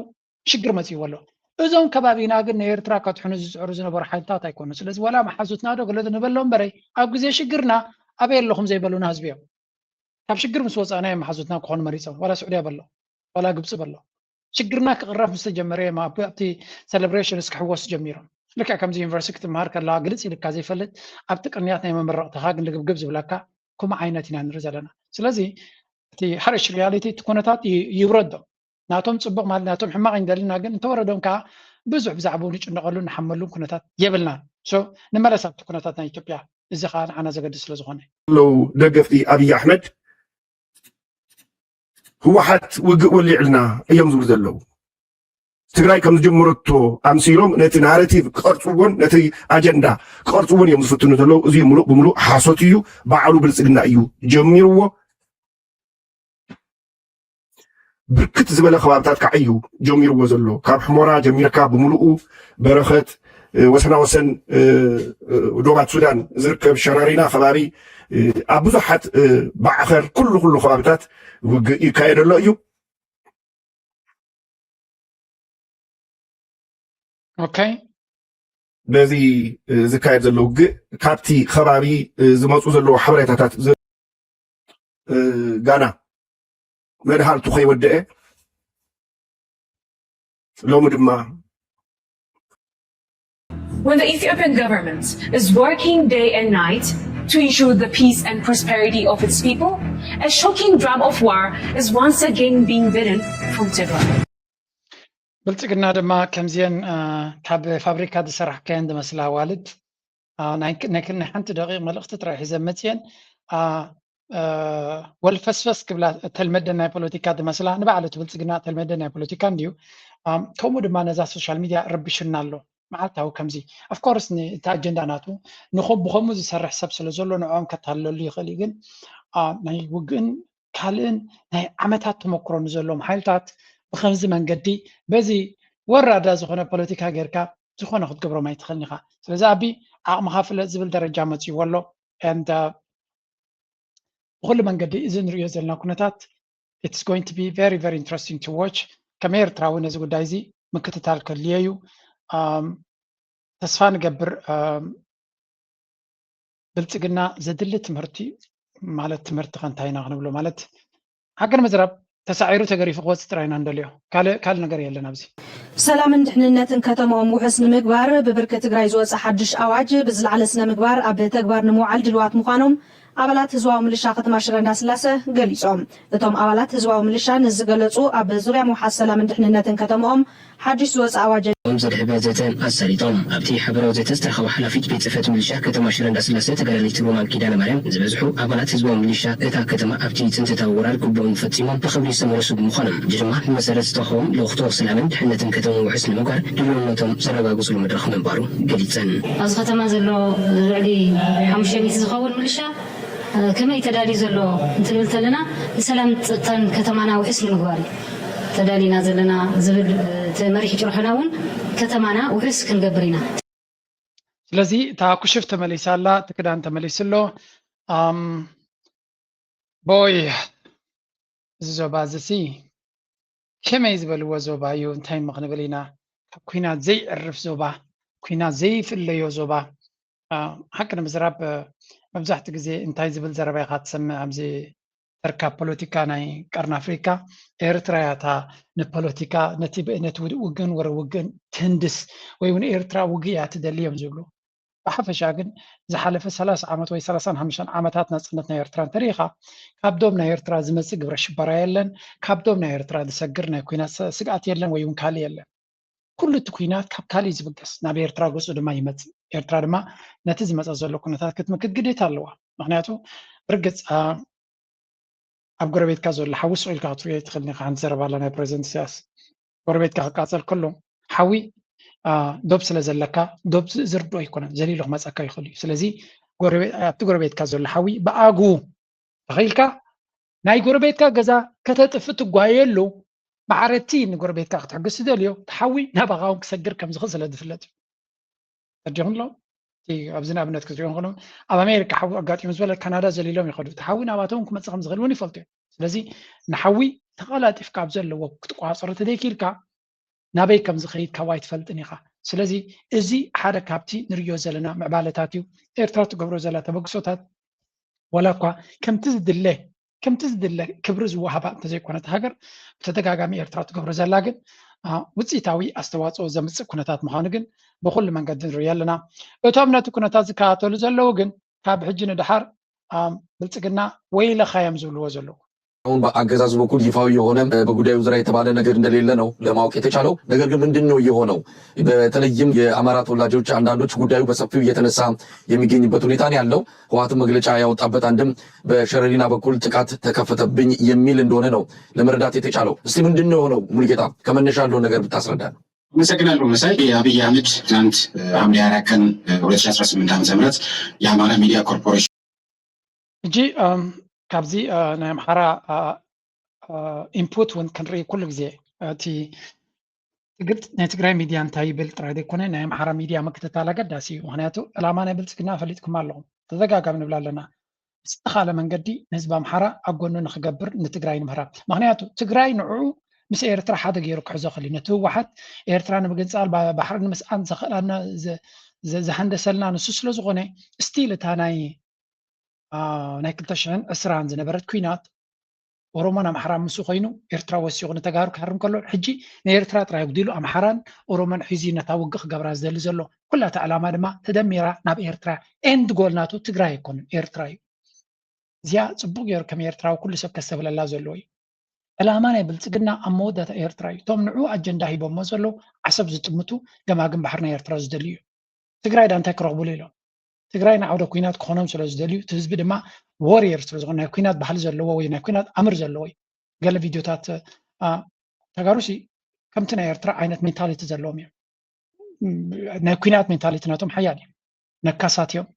ሽግር መጽይ ወሎ እዞም ከባቢና ግን ኤርትራ ከትሕኑ ዝጽዕሩ ዝነበሩ ሓይልታት ኣይኮኑ ስለዚ ወላ ማሓዙትና ዶ ገለ ንበሎም በረይ ኣብ ግዜ ሽግርና ኣበይ ኣለኹም ዘይበሉና ህዝቢ እዮም ካብ ሽግር ምስ ወፃና ማሓዙትና ክኾኑ መሪፆም ወላ ስዑድያ በሎ ወላ ግብፂ በሎ ሽግርና ክቕረፍ ምስ ተጀመረ ኣብቲ ሴሌብሬሽን እስክሕወስ ጀሚሮም ልክዕ ከምዚ ዩኒቨርሲቲ ክትመሃር ከላ ግልፅ ኢልካ ዘይፈልጥ ኣብቲ ቅንያት ናይ መመረቕትኻ ግን ልግብግብ ዝብለካ ከምኡ ዓይነት ኢና ንርኢ ዘለና ስለዚ እቲ ሓርሽ ሪያሊቲ እቲ ኩነታት ይውረዶ ናቶም ፅቡቕ ማለት ናቶም ሕማቕ ይንደልና ግን እንተወረዶም ከዓ ብዙሕ ብዛዕባኡ ንጭነቐሉ ንሓመሉ ኩነታት የብልና ንመለስ ኣብቲ ኩነታት ናይ ኢትዮጵያ እዚ ከዓ ንዓና ዘገድስ ስለ ዝኾነ ለው ደገፍቲ ኣብይ ኣሕመድ ህወሓት ውግእ ወሊዕልና እዮም ዝብሉ ዘለዉ ትግራይ ከም ዝጀመረቶ ኣምሲሎም ነቲ ናሬቲቭ ክቐርፅዎን ነቲ ኣጀንዳ ክቐርፅዎን እዮም ዝፍትኑ ዘለዉ እዚ ሙሉእ ብምሉእ ሓሶት እዩ በዓሉ ብልፅግና እዩ ጀሚርዎ ብርክት ዝበለ ከባብታት ከዓ እዩ ጀሚርዎ ዘሎ ካብ ሕሞራ ጀሚርካ ብምሉኡ በረኸት ወሰናወሰን ዶባት ሱዳን ዝርከብ ሸራሪና ከባቢ ኣብ ብዙሓት ባዕኸር ኩሉ ከባብታት ውግእ ይካየደሎ እዩ اوكي በዚ ዝካየድ ዘሎ ውግእ ካብቲ ከባቢ ዝመፁ ዘለዉ ሓበሬታታት ጋና መድሃልቱ ከይወድአ ሎሚ ድማ When the Ethiopian government is working day and night to ensure the peace and prosperity of its people, a shocking drum of war is once again being bidden from Tigray. ብልጽግና ድማ ከምዚአን ካብ ፋብሪካ ዝሰርሕ ከየን ዝመስላ ዋልድ ናይ ሓንቲ ደቂቕ መልእኽቲ ጥራይ ሒዘን መፅአን ወልፈስፈስ ክብላ ተልመደ ናይ ፖለቲካ ዝመስላ ንባዕለቱ ብልጽግና ተልመደ ናይ ፖለቲካ እንድዩ ከምኡ ድማ ነዛ ሶሻል ሚድያ ረብሽና ኣሎ መዓልታዊ ከምዚ ኣፍኮርስ እቲ ኣጀንዳ ናቱ ብከምኡ ዝሰርሕ ሰብ ስለ ዘሎ ንዕኦም ከታለሉ ይኽእል ግን ናይ ውግእን ካልእን ናይ ዓመታት ተመክሮ ንዘሎም ሓይልታት ብከምዚ መንገዲ በዚ ወራዳ ዝኾነ ፖለቲካ ጌርካ ዝኾነ ክትገብሮም ኣይትኽእልኒ ኢኻ ስለዚ ኣቢ ዓቕምኻ ፍለጥ ዝብል ደረጃ መፅይዎ ኣሎ ብኩሉ መንገዲ እዚ ንሪኦ ዘለና ኩነታት ኢትስ ጎይንግ ቱ ቢ ቨሪ ቨሪ ኢንትረስቲንግ ቱ ዋች ከመይ ኤርትራ እውን ነዚ ጉዳይ እዚ ምክትታል ከድልየዩ ተስፋ ንገብር ብልጽግና ዘድሊ ትምህርቲ ማለት ትምህርቲ ከንታይ ኢና ክንብሎ ማለት ሃገር ምዝራብ ተሳዒሩ ተገሪፉ ክወፅእ ጥራይና እንደልዮ ካልእ ነገር የለን ኣብዚ ሰላምን ድሕንነትን ከተማኦም ውሕስ ንምግባር ብብርኪ ትግራይ ዝወፅእ ሓድሽ ኣዋጅ ብዝለዓለ ስነ ምግባር ኣብ ተግባር ንምውዓል ድልዋት ምዃኖም ኣባላት ህዝባዊ ምልሻ ከተማ ሽረ እንዳስላሴ ገሊፆም እቶም ኣባላት ህዝባዊ ምልሻ ንዝገለጹ ኣብ ዙርያ ምውሓዝ ሰላምን ድሕንነትን ከተማኦም ሓድሽ ዝወፅእ ኣዋጅ ዘድሕበ ዘተ ኣሰሪጦም ኣብቲ ሓበራዊ ዘተ ዝተረኸቡ ሓላፊት ቤት ፅሕፈት ምልሻ ከተማ ሽረ እንዳስላሴ ተጋዳሊት ሮማን ኪዳነ ማርያም ዝበዝሑ ኣባላት ህዝባዊ ምልሻ እታ ከተማ ኣብቲ ፅንተታዊ ወራር ግቦኦም ፈፂሞም ብክብሪ ዝተመለሱ ብምዃኖም እዚ ድማ ብመሰረት ዝተኸቦም ለውኽቶ ሰላምን ድሕንነትን ከተማ ውሕስ ንምግባር ድልውነቶም ዘረጋግፅሉ መድረኽ ምንባሩ ገሊፀን ኣብዚ ከተማ ዘሎ ልዕሊ 500 ዝኸውን ምልሻ ከመይ ተዳልዩ ዘሎ እንትብል ተለና ንሰላም ፀጥታን ከተማና ውሕስ ንምግባር ተዳሊና ዘለና ዝብል ተመሪሕ ጭርሖና እውን ከተማና ውሕስ ክንገብር ኢና ስለዚ እታ ኩሽፍ ተመሊሳላ እቲ ክዳን ተመሊሱሎ ቦይ እዚ ዞባ እዚ ከመይ ዝበልዎ ዞባ እዩ እንታይ ምክንብል ኢና ካብ ኩናት ዘይዕርፍ ዞባ ኩናት ዘይፍለዮ ዞባ ሓቂ ንምዝራብ መብዛሕትኡ ግዜ እንታይ ዝብል ዘረባ ኢኻ ትሰምዕ ኣብዚ ተርካብ ፖለቲካ ናይ ቀርኒ ኣፍሪካ ኤርትራ ያታ ንፖለቲካ ነቲ ውግን ወረ ውግን ትህንድስ ወይ እውን ኤርትራ ውግእ እያ ትደልዮም ዝብሉ ብሓፈሻ ግን ዝሓለፈ 30 ዓመት ወይ 35 ዓመታት ናፅነት ናይ ኤርትራ እንተሪኢኻ ካብዶም ናይ ኤርትራ ዝመፅእ ግብረ ሽበራ የለን ካብዶም ናይ ኤርትራ ዝሰግር ናይ ኩናት ስግኣት የለን ወይ እውን ካሊእ የለን ኩሉ እቲ ኩናት ካብ ካሊእ ዝብገስ ናብ ኤርትራ ገፁ ድማ ይመፅእ ኤርትራ ድማ ነቲ ዝመፀ ዘሎ ኩነታት ክትምክት ግዴታ ኣለዋ ምክንያቱ ርግፅ ኣብ ጎረቤትካ ዘሎ ሓዊ ስኢልካ ክትሪኦ ትኽእልኒ ኢኻ ሓንቲ ዘረባ ኣላ ናይ ፕሬዚደንት ኢሳያስ ጎረቤትካ ክቃፀል ከሎ ሓዊ ዶብ ስለ ዘለካ ዶብ ዝርዶ ኣይኮነን ዘሊሉ ክመፀካ ይኽእል እዩ ስለዚ ኣብቲ ጎረቤትካ ዘሎ ሓዊ ብኣጉ ተኸኢልካ ናይ ጎረቤትካ ገዛ ከተጥፍእ ትጓየሉ ማዕረቲ ንጎረቤትካ ክትሕግዝ ትደልዮ ተሓዊ ናባኻ እውን ክሰግር ከም ዝኽእል ስለ ዝፍለጥ እዩ ተዲኹምሎ ኣብዚ ንኣብነት ክትሪኦም ከለኹም ኣብ ኣሜሪካ ሓዊ ኣጋጢሙ ዝበለ ካናዳ ዘሊሎም ይኸዱ ተሓዊ ናባቶም ክመፅእ ከም ዝኽእል እውን ይፈልጡ እዮም ስለዚ ንሓዊ ተቐላጢፍካ ኣብ ዘለዎ ክትቋፀሮ ተደይኪልካ ናበይ ከም ዝኸይድ ካብ ኣይትፈልጥን ኢኻ ስለዚ እዚ ሓደ ካብቲ ንሪኦ ዘለና ምዕባለታት እዩ ኤርትራ ትገብሮ ዘላ ተበግሶታት ወላ እኳ ከምቲ ዝድለ ክብሪ ዝወሃባ እንተዘይኮነት ሃገር ብተደጋጋሚ ኤርትራ ትገብሮ ዘላ ግን ውፅኢታዊ ኣስተዋፅኦ ዘምፅእ ኩነታት ምዃኑ ግን ብኩሉ መንገዲ ንሪኦ ኣለና እቶም ነቲ ኩነታት ዝከታተሉ ዘለዉ ግን ካብ ሕጂ ንድሓር ብልፅግና ወይለኻዮም ዝብልዎ ዘለዉ አሁን በአገዛዙ በኩል ይፋዊ የሆነ በጉዳዩ ዙሪያ የተባለ ነገር እንደሌለ ነው ለማወቅ የተቻለው። ነገር ግን ምንድነው የሆነው? በተለይም የአማራ ተወላጆች አንዳንዶች ጉዳዩ በሰፊው እየተነሳ የሚገኝበት ሁኔታ ነው ያለው። ህወሓትን መግለጫ ያወጣበት አንድም በሸረሪና በኩል ጥቃት ተከፈተብኝ የሚል እንደሆነ ነው ለመረዳት የተቻለው። እስቲ ምንድነው የሆነው? ሙሉጌታ ከመነሻ ያለው ነገር ብታስረዳ። አመሰግናለሁ መሳይ። የአብይ አህመድ ትናንት ሐምሌ 4 ቀን 2018 ዓ.ም የአማራ ሚዲያ ኮርፖሬሽን እጂ ካብዚ ናይ ኣምሓራ ኢንፑት እውን ክንርኢ ኩሉ ግዜ እቲ ግልፅ ናይ ትግራይ ሚድያ እንታይ ይብል ጥራይ ዘይኮነ ናይ ኣምሓራ ሚድያ ምክትታል ኣገዳሲ እዩ ምክንያቱ ዕላማ ናይ ብልፅግና ፈሊጥኩም ኣለኹም ተዘጋጋሚ ንብላ ኣለና ዝተኻለ መንገዲ ንህዝቢ ኣምሓራ ኣብ ጎኑ ንክገብር ንትግራይ ንምህራ ምክንያቱ ትግራይ ንዕኡ ምስ ኤርትራ ሓደ ገይሩ ክሕዞ ክእል ነቲ ህወሓት ኤርትራ ንምግንፃል ባሕሪ ንምስኣን ዘኽእላና ዝሃንደሰልና ንሱ ስለ ዝኾነ ስቲል እታ ናይ 2020 ዝነበረት ኩናት ኦሮሞን ኣምሓራን ምስ ኮይኑ ኤርትራ ወሲኹ ንተጋሩ ክሃርም ከሎ ሕጂ ንኤርትራ ጥራይ ጉዲሉ ኣምሓራን ኦሮሞን ሒዙ ነታ ውግእ ክገብራ ዝደሊ ዘሎ ኩላታ ዕላማ ድማ ተደሚራ ናብ ኤርትራ ኤንድ ጎልናቱ ትግራይ ኣይኮነን ኤርትራ እዩ እዚኣ ፅቡቅ ገይሩ ከም ኤርትራዊ ኩሉ ሰብ ከሰብለላ ዘለዎ እዩ ዕላማ ናይ ብልፅግና ኣብ መወዳእታ ኤርትራ እዩ እቶም ንዑ ኣጀንዳ ሂቦሞ ዘለዉ ዓሰብ ዝጥምቱ ገማግም ባሕሪ ናይ ኤርትራ ዝደልዩ እዩ ትግራይ ዳ እንታይ ክረኽብሉ ኢሎም ትግራይ ንዓውደ ኩናት ክኾኖም ስለ ዝደልዩ እቲ ህዝቢ ድማ ዋሪየር ስለ ዝኾነ ናይ ኩናት ባህሊ ዘለዎ ወይ ናይ ኩናት ኣምር ዘለዎ እዩ ገለ ቪድዮታት ተጋሩሲ ከምቲ ናይ ኤርትራ ዓይነት ሜንታሊቲ ዘለዎም እዮም ናይ ኩናት ሜንታሊቲ ናቶም ሓያል እዩ ነካሳት እዮም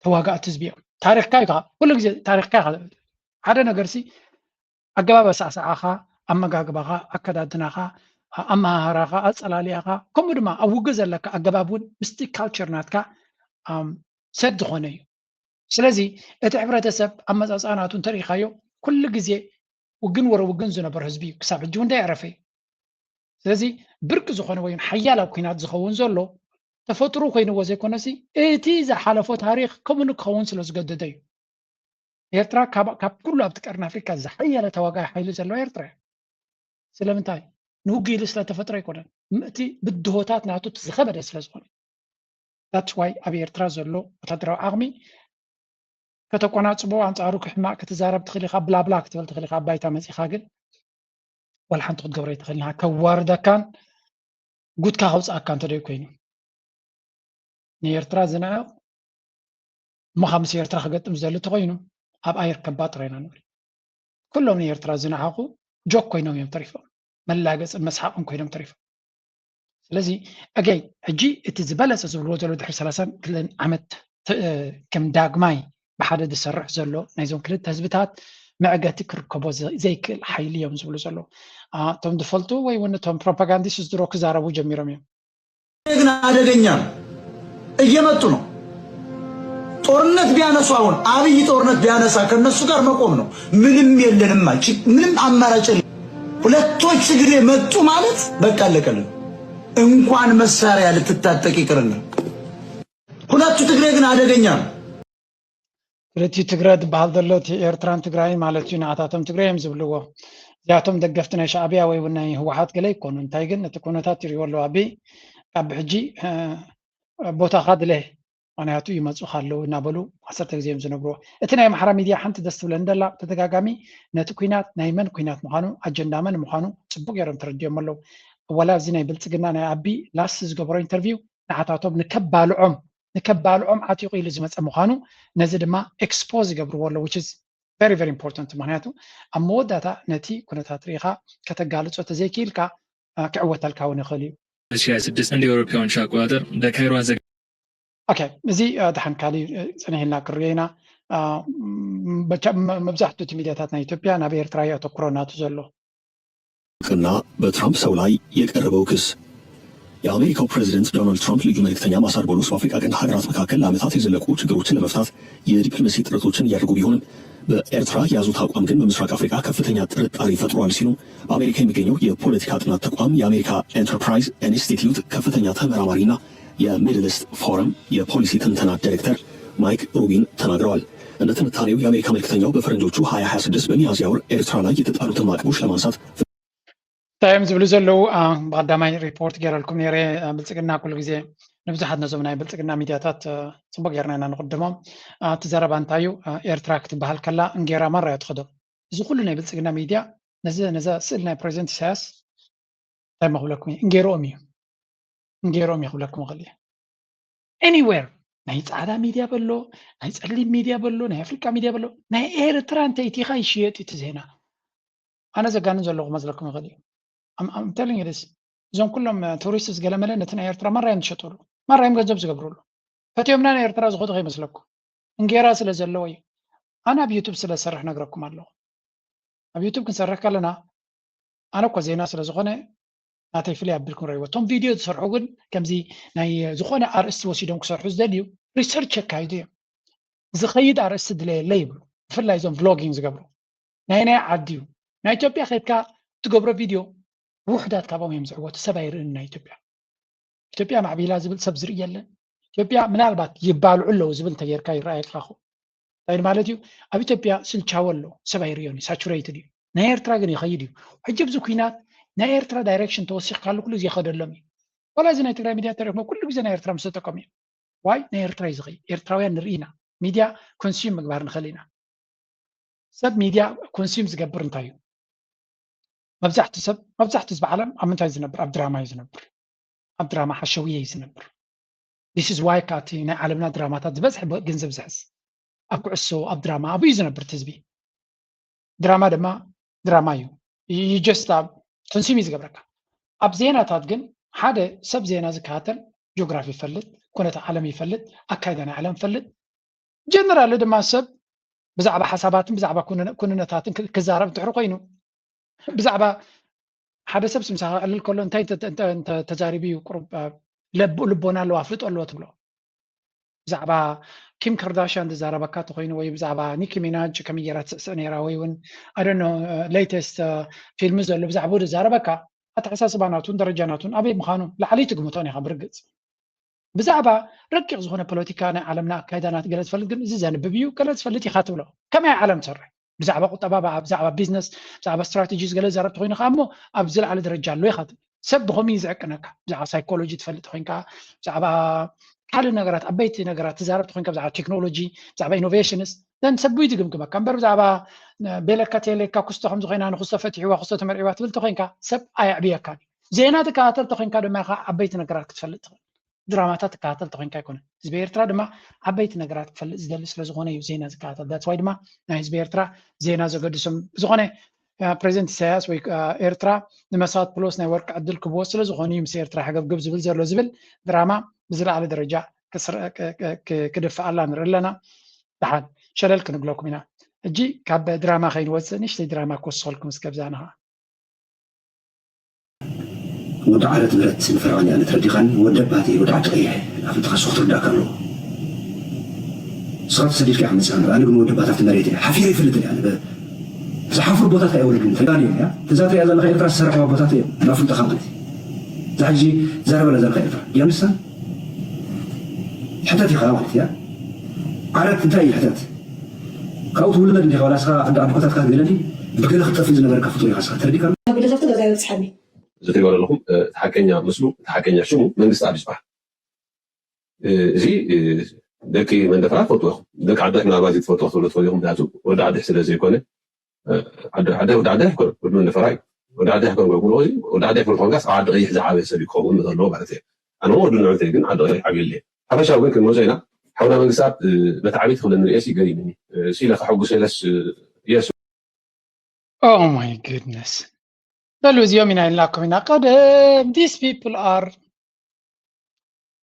ተዋጋእቲ ህዝቢ እዮም ታሪክካ ኢኻ ኩሉ ግዜ ታሪክካ ኢኻ ሓደ ነገርሲ ኣገባብ ኣሳዕሳዓኻ ኣመጋግባኻ ኣከዳድናኻ ኣመሃህራኻ ኣፀላሊኣኻ ከምኡ ድማ ኣብ ውግእ ዘለካ ኣገባብ እውን ምስቲ ካልቸር ናትካ ሰድ ዝኾነ እዩ ስለዚ እቲ ሕብረተሰብ ኣመፃፅኣናቱ እንተሪኢኻዮ ኩሉ ግዜ ውግን ወረ ውግን ዝነበረ ህዝቢ እዩ ክሳብ ሕጂ እውን እንዳይዕረፈ እዩ ስለዚ ብርቂ ዝኾነ ወይ ሓያል ኣብ ኩናት ዝኸውን ዘሎ ተፈጥሮ ኮይንዎ ዘይኮነሲ እቲ ዝሓለፎ ታሪክ ከምኡ ንክኸውን ስለ ዝገደደ እዩ ኤርትራ ካብ ኩሉ ኣብቲ ቀርኒ ኣፍሪካ ዝሓየለ ተዋጋኢ ሓይሊ ዘለዎ ኤርትራ እዩ ስለምንታይ ንውግኢሉ ስለተፈጥሮ ኣይኮነን እቲ ብድሆታት ናቱ ዝኸበደ ስለ ዝኾነ that's why ኣብ ኤርትራ ዘሎ ወታደራዊ ዓቕሚ ከተቆናፅቦ ኣንፃሩ ክሕማቅ ክትዛረብ ትኽእል ኢኻ ብላብላ ክትብል ትኽእል ኢኻ ባይታ መፂኻ ግን ወላ ሓንቲ ክትገብሮ ኣይትኽእልን ኢኻ ከዋርደካን ጉድካ ከውፅኣካ እንተደይ ኮይኑ ንኤርትራ ዝንዕቕ እሞ ካብ ምስ ኤርትራ ክገጥም ዝደሊ እንተኮይኑ ኣብ ኣየር ከባድ ጥራይና ንብል ኩሎም ንኤርትራ ዝነዓቑ ጆክ ኮይኖም እዮም ተሪፎም መላገፅን መስሓቅን ኮይኖም ተሪፎም ስለዚ ኣገይ ሕጂ እቲ ዝበለፀ ዝብልዎ ዘሎ ድሕሪ 32 ዓመት ከም ዳግማይ ብሓደ ዝሰርሕ ዘሎ ናይዞም ክልተ ህዝብታት መዕገቲ ክርከቦ ዘይክእል ሓይሊ እዮም ዝብሉ ዘሎ እቶም ዝፈልጡ ወይ እውን እቶም ፕሮፓጋንዲስት ዝድሮ ክዛረቡ ጀሚሮም እዮም ግን አደገኛ እየመጡ ነው ጦርነት ቢያነሱ አሁን አብይ ጦርነት ቢያነሳ ከነሱ ጋር መቆም ነው ምንም የለንም ምንም አማራጭ ሁለቶች ትግሬ መጡ ማለት በቃ አለቀልን እንኳን መሳሪያ ልትታጠቅ ይቅርና ሁለቱ ትግሬ ግን አደገኛ ስለቲ ትግረ ዝበሃል ዘሎ እቲ ኤርትራን ትግራይ ማለት እዩ ንኣታቶም ትግራይ እዮም ዝብልዎ እዚኣቶም ደገፍቲ ናይ ሻዕብያ ወይ እውን ናይ ህወሓት ገለ ይኮኑ እንታይ ግን እቲ ኩነታት ይሪእዎ ኣለዉ ኣቢ ካብ ሕጂ ቦታኻ ድለ ምክንያቱ ይመፁካ ኣለዉ እናበሉ 10 ግዜ እዮም ዝነግርዎ እቲ ናይ ኣምሓራ ሚድያ ሓንቲ ደስ ትብለን ደላ ተደጋጋሚ ነቲ ኩናት ናይ መን ኩናት ምዃኑ ኣጀንዳ መን ምዃኑ ፅቡቅ ገይሮም ተረዲኦም ኣለዉ ወላ እዚ ናይ ብልፅግና ናይ ኣቢ ላስ ዝገበሮ ኢንተርቪው ንዓታቶም ንከባልዖም ዓጢቑ ኢሉ ዝመፀ ምዃኑ ነዚ ድማ ኤክስፖዝ ይገብርዎ ኣሎ which is very very important ምክንያቱ ኣብ መወዳእታ ነቲ ኩነታት ሪኢኻ ከተጋልፆ ተዘይክኢልካ ክዕወተልካ እውን ይኽእል እዩ 2006 እንደ ኤውሮፓውያን አቆጣጠር በካይሮ ኦኬ እዚ ድሓን ካሊእ ፅኒሕና ክሪኦ ኢና መብዛሕትኡ እቲ ሚድያታት ናይ ኢትዮጵያ ናብ ኤርትራ የአተኩሮ ናቱ ዘሎ እና በትራምፕ ሰው ላይ የቀረበው ክስ የአሜሪካው ፕሬዚደንት ዶናልድ ትራምፕ ልዩ መልእክተኛ ማሳር ቦሎስ በአፍሪካ ቀንድ ሀገራት መካከል ለዓመታት የዘለቁ ችግሮችን ለመፍታት የዲፕሎማሲ ጥረቶችን እያደረጉ ቢሆንም በኤርትራ የያዙት አቋም ግን በምስራቅ አፍሪካ ከፍተኛ ጥርጣሬ ፈጥሯል ሲሉ በአሜሪካ የሚገኘው የፖለቲካ ጥናት ተቋም የአሜሪካ ኤንተርፕራይዝ ኢንስቲትዩት ከፍተኛ ተመራማሪና የሚድል ኢስት ፎረም የፖሊሲ ትንተና ዳይሬክተር ማይክ ሩቢን ተናግረዋል። እንደ ትንታኔው የአሜሪካ መልእክተኛው በፈረንጆቹ 2026 በሚያዝያ ወር ኤርትራ ላይ የተጣሉትን ማዕቀቦች ለማንሳት ታይም ዝብሉ ዘለው ብቀዳማይ ሪፖርት ገይረልኩም ነይረ ብልፅግና ኩሉ ግዜ ንብዙሓት ነዞም ናይ ብልፅግና ሚድያታት ፅቡቅ ጌርና ኢና ንቅድሞም እቲ ዘረባ እንታይ እዩ ኤርትራ ክትበሃል ከላ እንጌራ መራ እያ ትኸዶም እዚ ኩሉ ናይ ብልፅግና ሚድያ ነዛ ስእሊ ናይ ፕሬዚደንት ኢሳያስ እንታይ መክብለኩም እዩ እንጌሮኦም እዩ ክብለኩም ይኽእል እየ ኤኒዌር ናይ ፃዕዳ ሚድያ በሎ ናይ ፀሊም ሚድያ በሎ ናይ ኣፍሪካ ሚድያ በሎ ናይ ኤርትራ እንተይቲኻ ይሽየጥ እቲ ዜና ኣነ ዘጋንን ዘለኹ መዝለኩም ይኽእል እዩ I'm telling you this እዞም ኩሎም ቱሪስትስ ገለመለ ነቲ ናይ ኤርትራ መራዮም ዝሸጠሉ መራዮም ገንዘብ ዝገብሩሉ ፈትዮምና ናይ ኤርትራ ዝኸዱ ከይመስለኩም እንጌራ ስለ ዘለዎ እዩ ኣነ ኣብ ዩቱብ ስለ ዝሰርሕ ነግረኩም ኣለኹ ኣብ ዩቱብ ክንሰርሕ ከለና ኣነ እኮ ዜና ስለ ዝኾነ ናተይ ፍልይ ኣቢልኩም ረእይዎ እቶም ቪድዮ ዝሰርሑ ግን ከምዚ ናይ ዝኾነ ኣርእስቲ ወሲዶም ክሰርሑ ዝደልዩ ሪሰርች የካይዱ እዮም ዝኸይድ ኣርእስቲ ድለየለ ይብሉ ብፍላይ እዞም ቭሎጊንግ ዝገብሩ ናይ ዓዲ እዩ ናይ ኢትዮጵያ ከይድካ تقبر فيديو وحدات كابهم يمزعوت سباير إن إثيوبيا معبيلا زبل سبزر يلا إثيوبيا من البات يبالو علو زبل تغير كاي رأيك خاخو طيب مالتيو أبي إثيوبيا سلشاولو سبايريوني ساتوريتد ناير تراغن يخيديو حجب زكينات ناير ترا دايركشن توسيق قالو كل زي خد اللمي ولا زي ناير ترا ميديا ترى كل زي ناير ترا مستقمين واي ناير ترا يزغي إيرتراويان نرينا ميديا كونسيوم مقبار نخلينا سب ميديا كونسيوم زقبر نتايو مبزحت سب عالم أمنتاي زنبر عبدراما يزنبر عبدراما حشوية يزنبر This is why كاتي عالمنا دراماتات بس حب جنزب زحس أكو عسو عبدراما أبو يزنبر تزبي دراما دما درامايو يجست كونسيوم يزقبرك أب زيناتات جن حدا سب زينا زكاتل جغرافي فلت كونت عالمي فلت أكايدنا عالم فلت جنرال دما سب بزعبة حسابات بزعبة كوننتات كزارب تحرقينو بزعبة حدا سب سمسها الكل انت تجاربي وقرب لبونا لو افلط ولا تبلو بزعبة كيم كارداشيان تزاربا كاتوين وي بزعبة نيكي ميناج كميرات سنيرا ويون I don't know latest فيلم زل بزعبو تزاربا اتحساس باناتون درجاناتون ابي مخانو لعلي تقمطوني خبرقص بزعبة ركق زغونه بوليتيكانا عالمنا كايدانات قالت فلت قم زيزان ببيو قالت فلت يخاتلو كما عالم ترى بزعبة قطبة بزعبة بيزنس بزعبة استراتيجيز قال زربت خوينا خامو ابزل على درجه لو يخاطب سبهم يزعقنك بزعبة سايكولوجي تفلت خوينكا بزعبة حال نغرات ابيت نغرات تزاربت خوينكا بزعبة تكنولوجي بزعبة انوفيشنز دن سبو يدقمكم كمبر بزعبة بيلكاتيلكا كستهم زغينا نخص فتحوا خص تمرعوا تفلت خوينكا سب اي عبيكا زينات كاتل خوينكا دما ابيت نغرات تفلت دراماتات كاتل توين كايكون زبيرترا دما عبيت نغرات كفل زدل سلا زغونه زينا زكاتل ذاتس واي دما ناي زبيرترا زينا زغدسم زغونه بريزنت سياس وي ايرترا نمسات بلوس ناي ورك عدل كبو سلا زغوني مسيرترا حقب زبل زرلو زبل دراما بزل على درجه كسر كدفع الله نرلنا تحد شلل كنقلكم هنا اجي كاب دراما خين وزنش دراما كوصلكم سكبزانها ودعالة مرت الفرعون يعني ترديخان ودباتي ودعت غيح أفنت خصوخ ترداك له صارت سديد كي عمد سانو أنا قلنا ودبات أفت مريتي حفيري فلتني يعني بس حفر بوتاتي أول قلنا تلاني يا تزاتي أزال خير ترى السرحة بوتاتي ما أفنت خامتي تحجي زارب ولا زال خير ترى يا مسان حتى في خاوات يا عرفت انتهي حتات كاوت ولد اللي خلاص عند بوتات كان قلني بكل خطة في زنبرك فطوري خاصة ترديك بدي زفت غزاية صحابي زي قال لكم تحكينا مسلو تحكينا شنو من استعد صباح زي دكي من دفعات فوتو دك عندك من الوازي فوتو ولا تفوتهم دازو ودا عاد يحسن زي كونه عاد ودا عاد يحكر من الفراي ودا عاد يحكر بقول لي ودا عاد يحكر فوقاس عاد ريح زعابه سبيكون مثلا لو بعد انا مو من عندي كن عاد ريح عقل لي حبشا وين كن زينا حول من قصات بتعبيت خلنا رئيسي قريب مني سيلا حق سيلاس يس Oh my goodness. يومنا لكم هنا قدم these people are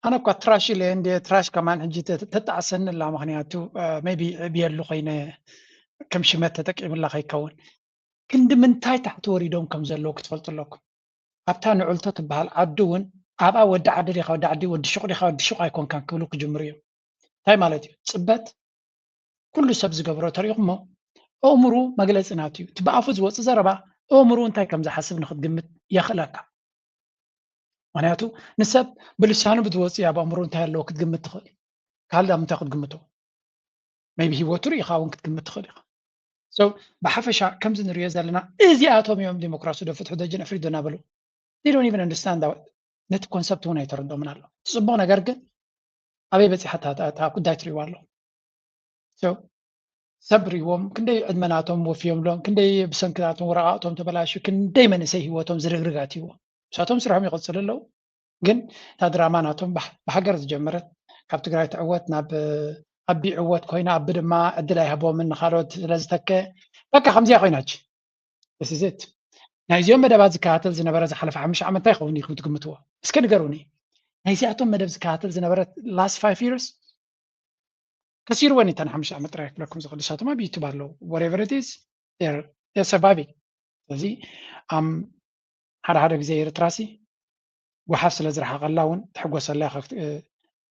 أنا كنت تراش اللي عندي تراش كمان حجي تتعسن الله مغنياتو maybe بيرلو خينا كم شمات تكعب الله خيكون كند من تاي تحت وريدهم كم زلوك تفلت لكم أبتان علتت بهال عدون أبا ود عدري خود عدي ود شغلي خود شغل يكون كان كلوك جمرية تاي مالتي صبت كل سبز قبره طريق ما أمره مجلس ناتيو تبقى فوز وتزربا أمره أنت كم زحسب ناخد قمة يخلك معناته نسب بلسانه بتوصي أبا أمره أنت هلو كت قمة تخلي قال ده متاخد قمته maybe هو تري خاون كت قمة تخلي so بحفش كم زين رياضة لنا إذا أتوم يوم ديمقراطية ده فتح دجن أفريد نابلو they don't even understand that net concept هنا يتردو من الله تصبحنا جرجن أبي بس حتى كنت دايتري والله so صبري وم كندي أدمناتهم وفيهم لون كندي بسنكاتهم ورقاتهم تبلاشوا كن دايما نسيه وتهم زرقرقاتي هو ساتهم سرهم يقصر له جن تدراماناتهم بحجر تجمرت كابت جراي تعوتنا أبي عوت كوينا أبد ما أدلى يهبوا من خالد لازتك بقى خمسة خويناج بس زيت نايز يوم بدأ بعض كاتل زنا برز حلف عمش عم تاخذني يخوتكم متوا بس كن قروني نايز أتوم بدأ كاتل زنا برز last 5 years كثير وين تنحمش عم تراك لكم زغل شاتو ما بيتبار له whatever it is they're surviving زي هذا بزير تراسي وحفص لزرح غلاون تحقوس الله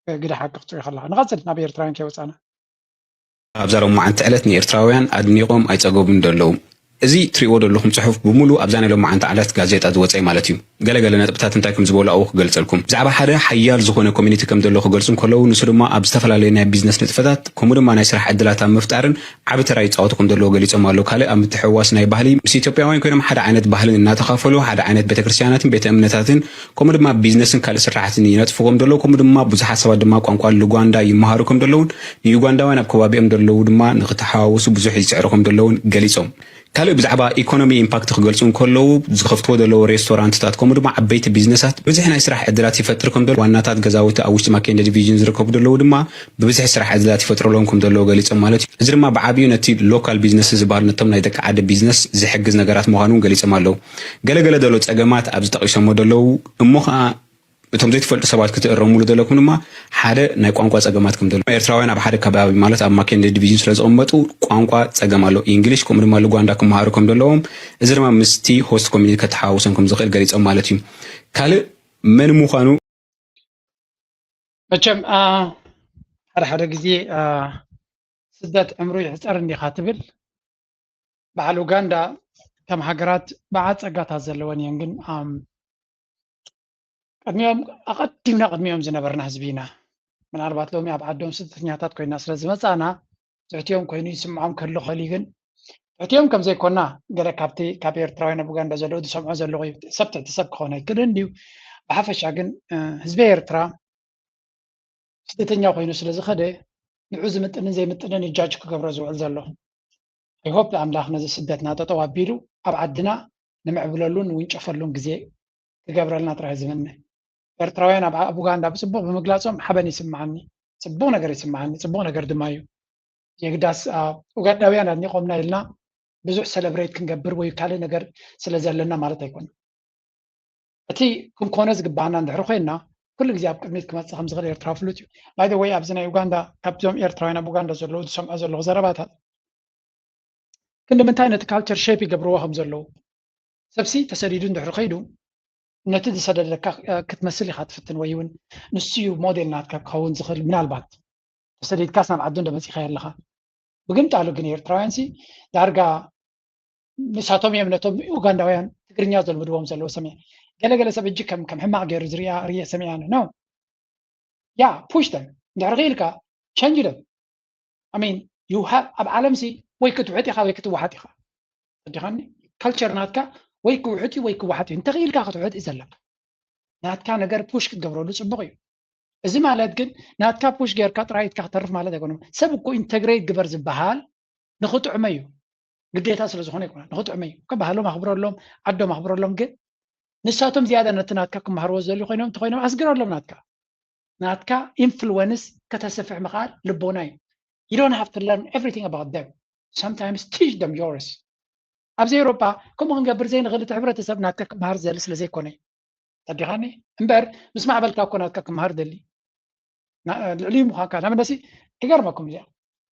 قد حق قطري خلا نغزل نبي إرتراويان كي وصانا أبزارهم مع أنت قالتني إرتراويان أدنيقهم أي تجاوبون دلهم እዚ ትሪኦ ዘለኹም ጽሑፍ ብሙሉ ኣብዛና ሎም ማዓንተ ዓለት ጋዜጣ ዝወፀይ ማለት እዩ ገለገለ ነጥብታት እንታይ ከም ዝበሉ ኣብኡ ክገልጸልኩም ብዛዕባ ሓደ ሓያል ዝኾነ ኮሚኒቲ ከም ዘሎ ክገልጹም ከለዉ ንሱ ድማ ኣብ ዝተፈላለዩ ናይ ቢዝነስ ንጥፈታት ከምኡ ድማ ናይ ስራሕ ዕድላት ኣብ ምፍጣርን ዓቢ ተራ ይፃወቱ ከም ዘለዎ ገሊፆም ኣለዉ ካልእ ኣብ ምትሕውዋስ ናይ ባህሊ ምስ ኢትዮጵያውያን ኮይኖም ሓደ ዓይነት ባህልን እናተኻፈሉ ሓደ ዓይነት ቤተክርስትያናትን ቤተ እምነታትን ከምኡ ድማ ቢዝነስን ካልእ ስራሕትን ይነጥፉ ከም ዘለዉ ከምኡ ድማ ብዙሓት ሰባት ድማ ቋንቋ ሉጓንዳ ይመሃሩ ከም ዘለውን ንዩጋንዳውያን ኣብ ከባቢኦም ዘለዉ ድማ ንኽተሓዋወሱ ብዙሕ ይፅዕሩ ከም ዘለውን ገሊፆም ካልእ ብዛዕባ ኢኮኖሚ ኢምፓክት ክገልጹን ከለዉ ዝኸፍትዎ ዘለዉ ሬስቶራንትታት ከምኡ ድማ ዓበይቲ ቢዝነሳት ብዙሕ ናይ ስራሕ ዕድላት ይፈጥር ከም ዘሎ ዋናታት ገዛውቲ ኣብ ውሽጢ ማኬንዳ ዲቪዥን ዝርከቡ ዘለዉ ድማ ብብዝሒ ስራሕ ዕድላት ይፈጥረሎም ከም ዘለዎ ገሊፆም ማለት እዩ እዚ ድማ ብዓብዩ ነቲ ሎካል ቢዝነስ ዝበሃሉ ነቶም ናይ ደቂ ዓዲ ቢዝነስ ዝሕግዝ ነገራት ምዃኑን ገሊፆም ኣለዉ ገለገለ ዘሎ ፀገማት ኣብዚ ጠቂሶሞ ዘለዉ እሞ ከዓ እቶም ዘይትፈልጡ ሰባት ክትእረሙሉ ዘለኩም ድማ ሓደ ናይ ቋንቋ ፀገማት ከም ዘሎ ኤርትራውያን ኣብ ሓደ ከባቢ ማለት ኣብ ማኬንዳ ዲቪዥን ስለ ዝቕመጡ ቋንቋ ፀገም ኣሎ እንግሊሽ ከምኡ ድማ ሉጓንዳ ክመሃሩ ከም ዘለዎም እዚ ድማ ምስቲ ሆስት ኮሚኒቲ ከተሓዋውሶም ከም ዝኽእል ገሊፆም ማለት እዩ ካልእ መን ምዃኑ መቸም ሓደ ግዜ ስደት ዕምሩ ይሕፀርኒ ኢኻ ትብል በዓል ኡጋንዳ ከም ሃገራት በዓል ፀጋታት ዘለወን እየን ግን ቅድሚኦም ዝነበርና ህዝቢ ኢና ምናልባት ሎሚ ኣብ ዓዶም ስደተኛታት ኮይና ስለ ዝመፃና ትሕቲኦም ኮይኑ ይስምዖም ከሎ ኸሊ ግን ትሕቲኦም ከም ዘይኮና ገለ ካብ ኤርትራውያን ኣብ ኡጋንዳ ዘለዉ ዝሰምዖ ዘለኹ ሰብ ትሕቲ ሰብ ክኾነ ይክእልን ድዩ ብሓፈሻ ግን ህዝቢ ኤርትራ ስደተኛ ኮይኑ ስለ ዝኸደ ንዑ ዝምጥንን ዘይምጥንን እጃጅ ክገብሮ ዝውዕል ዘሎ ይሆፕ ኣምላኽ ነዚ ስደትና ጠጠው ኣቢሉ ኣብ ዓድና ንምዕብለሉን ንውንጨፈሉን ግዜ ክገብረልና ጥራይ ዝምነ ኤርትራውያን ኣብ ኡጋንዳ ብፅቡቅ ብምግላፆም ሓበን ይስምዓኒ ፅቡቅ ነገር ይስምዓኒ ፅቡቅ ነገር ድማ እዩ የግዳስ ኡጋንዳውያን ኣድኒቆምና ኢልና ብዙሕ ሰለብሬት ክንገብር ወይ ካልእ ነገር ስለ ዘለና ማለት ኣይኮነን እቲ ክንኮነ ዝግባአና እንድሕር ኮይና ኩሉ ግዜ ኣብ ቅድሚት ክመፅእ ከም ዝኽእል ኤርትራ ፍሉጥ እዩ ባይ ዘ ወይ ኣብዚ ናይ ኡጋንዳ ካብዞም ኤርትራውያን ኣብ ኡጋንዳ ዘለዉ ዝሰምዖ ዘለኹ ዘረባታት ክንዲ ምንታይ ነቲ ካልቸር ሼፕ ይገብርዎ ከም ዘለዉ ሰብሲ ተሰዲዱ እንድሕር ከይዱ ነቲ ዝሰደደካ ክትመስል ኢኻ ትፍትን ወይ እውን ንስዩ ሞዴል ናትካ ክኸውን ዝኽእል ምናልባት ተሰዲድካስ ናብ ዓዱ እንደመፂኻ ኣለኻ ብግምጣሉ ግን ኤርትራውያን ዳርጋ ንሳቶም እዮም ነቶም ኡጋንዳውያን ትግርኛ ዘልምድዎም ዘለዉ ሰሚዐ ገለገለ ሰብ እጂ ከም ሕማቕ ገይሩ ርየ ሰሚዐ ነው ያ ፑሽ ደም እንድሕር ክኢልካ ቸንጅ ደም ኣሚን ኣብ ዓለም ወይ ክትውሕጥ ኢኻ ወይ ክትዋሓጥ ኢኻ እዲኻኒ ካልቸር ናትካ ወይ ክውሕጥ ወይ ክዋሓጥ እዩ እንተኽኢልካ ክትውሕጥ እዩ ዘለካ ናትካ ነገር ፑሽ ክትገብረሉ ፅቡቕ እዩ እዚ ማለት ግን ናትካ ፑሽ ጌርካ ጥራይ ኢትካ ክትተርፍ ማለት ኣይኮነም ሰብ እኮ ኢንተግሬት ግበር ዝበሃል ንኽጥዕመ እዩ ግዴታ ስለ ዝኾነ ይኮነ ንኽጥዕመ እዩ ባህሎም ኣኽብረሎም ዓዶም ኣኽብረሎም ግን ንሳቶም ዝያዳ ነቲ ናትካ ክመሃርዎ ዘልዩ ኮይኖም እንተኮይኖም ኣስግረሎም ናትካ ኢንፍሉወንስ ከተሰፍሕ ምኽኣል ልቦና እዩ you don't have to learn everything about them sometimes teach them yours ኣብዚ ኤውሮጳ ከምኡ ክንገብር ዘይንኽእል እቲ ሕብረተሰብ ናትካ ክመሃር ዘሊ ስለ ዘይኮነ እዩ ተዲኻኒ እምበር ምስ ማዕበልካ እኮ ናትካ ክመሃር ደሊ ልዕልዩ ምዃንካ ንኣብነሲ ይገርመኩም እዚኣ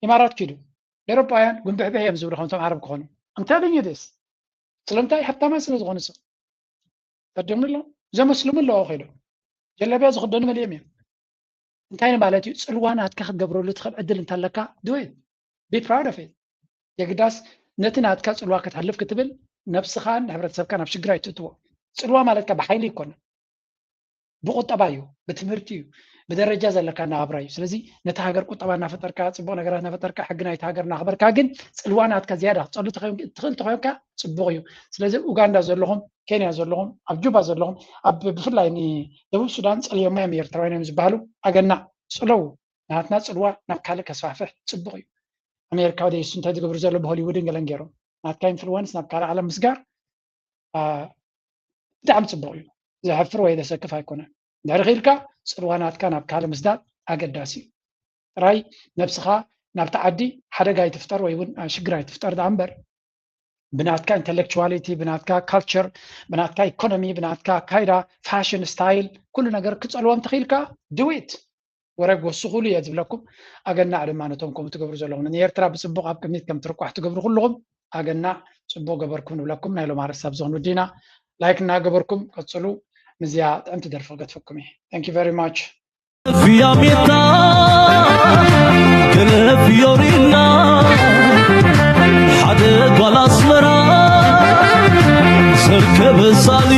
ኢማራት ኪዱ ኤውሮጳውያን ጉንብሕብሕ እዮም ዝብሉ ከምቶም ዓረብ ክኾኑ እንታገኘ ደስ ስለምንታይ ሃብታማን ስለ ዝኾኑ ሰብ ተደምሎ ዘመስልሙ ኣለዎ ኸይዶም ጀለቢያ ዝኽደኑ መሊኦም እዮም እንታይ ማለት እዩ ፅልዋ ናትካ ክትገብረሉ ትኽእል ዕድል እንታለካ ድዌት ቢ ፕራውድ ኦፍ ኢት የግዳስ ነቲ ናትካ ፅልዋ ክትሕልፍ ክትብል ነብስኻን ሕብረተሰብካ ናብ ሽግር ኣይትእትዎ ፅልዋ ማለትካ ብሓይሊ ይኮነ ብቁጠባ እዩ ብትምህርቲ እዩ ብደረጃ ዘለካ እናብራ እዩ ስለዚ ነቲ ሃገር ቁጠባ እናፈጠርካ ፅቡቅ ነገራት እናፈጠርካ ሕጊ ናይቲ ሃገር እናኽበርካ ግን ፅልዋ ናትካ ዝያዳ ክትፀሉ ትኽእል ተኮንካ ፅቡቅ እዩ ስለዚ ኡጋንዳ ዘለኹም ኬንያ ዘለኹም ኣብ ጁባ ዘለኹም ኣብ ብፍላይ ደቡብ ሱዳን ፀልዮማ እዮም ኤርትራውያን እዮም ዝበሃሉ ኣገና ፅለዉ ናትና ፅልዋ ናብ ካልእ ከስፋሕፍሕ ፅቡቅ እዩ ኣሜሪካ ወደ እሱ እንታይ ዝገብሩ ዘሎ ብሆሊውድን ገለን ገይሮም ናትካ ኢንፍሉወንስ ናብ ካልእ ዓለም ምስጋር ብጣዕሚ ፅቡቅ እዩ ዘሕፍር ወይ ዘሰክፍ ኣይኮነን እንድሕር ክኢልካ ፅልዋ ናትካ ናብ ካልእ ምስዳድ ኣገዳሲ እዩ ጥራይ ነብስኻ ናብቲ ዓዲ ሓደጋ ይትፍጠር ወይ እውን ሽግር ኣይትፍጠር ዳ እምበር ብናትካ ኢንተሌክቹዋሊቲ ብናትካ ካልቸር ብናትካ ኢኮኖሚ ብናትካ ካይዳ ፋሽን ስታይል ኩሉ ነገር ክፀልዎም ትኽኢልካ ድዊት ወረግ ወስኹሉ እየ ዝብለኩም ኣገናዕ ድማ ነቶም ከምኡ ትገብሩ ዘለኹም ንኤርትራ ብፅቡቅ ኣብ ቅድሚት ከም ትርቋሕ ትገብሩ ኩልኹም ኣገናዕ ፅቡቅ ገበርኩም ንብለኩም ናይ ሎም ሓሳብ ዝኾኑ ዲና ላይክ እናገበርኩም ቀፅሉ ምዝያ ጥዕምቲ ደርፊ ገትፈኩም እየ ታንክ ዩ ቨሪ ማች ፊያሜታ ገለ ፊዮሪና ሓደ ጓል ኣስመራ ከበሳሊ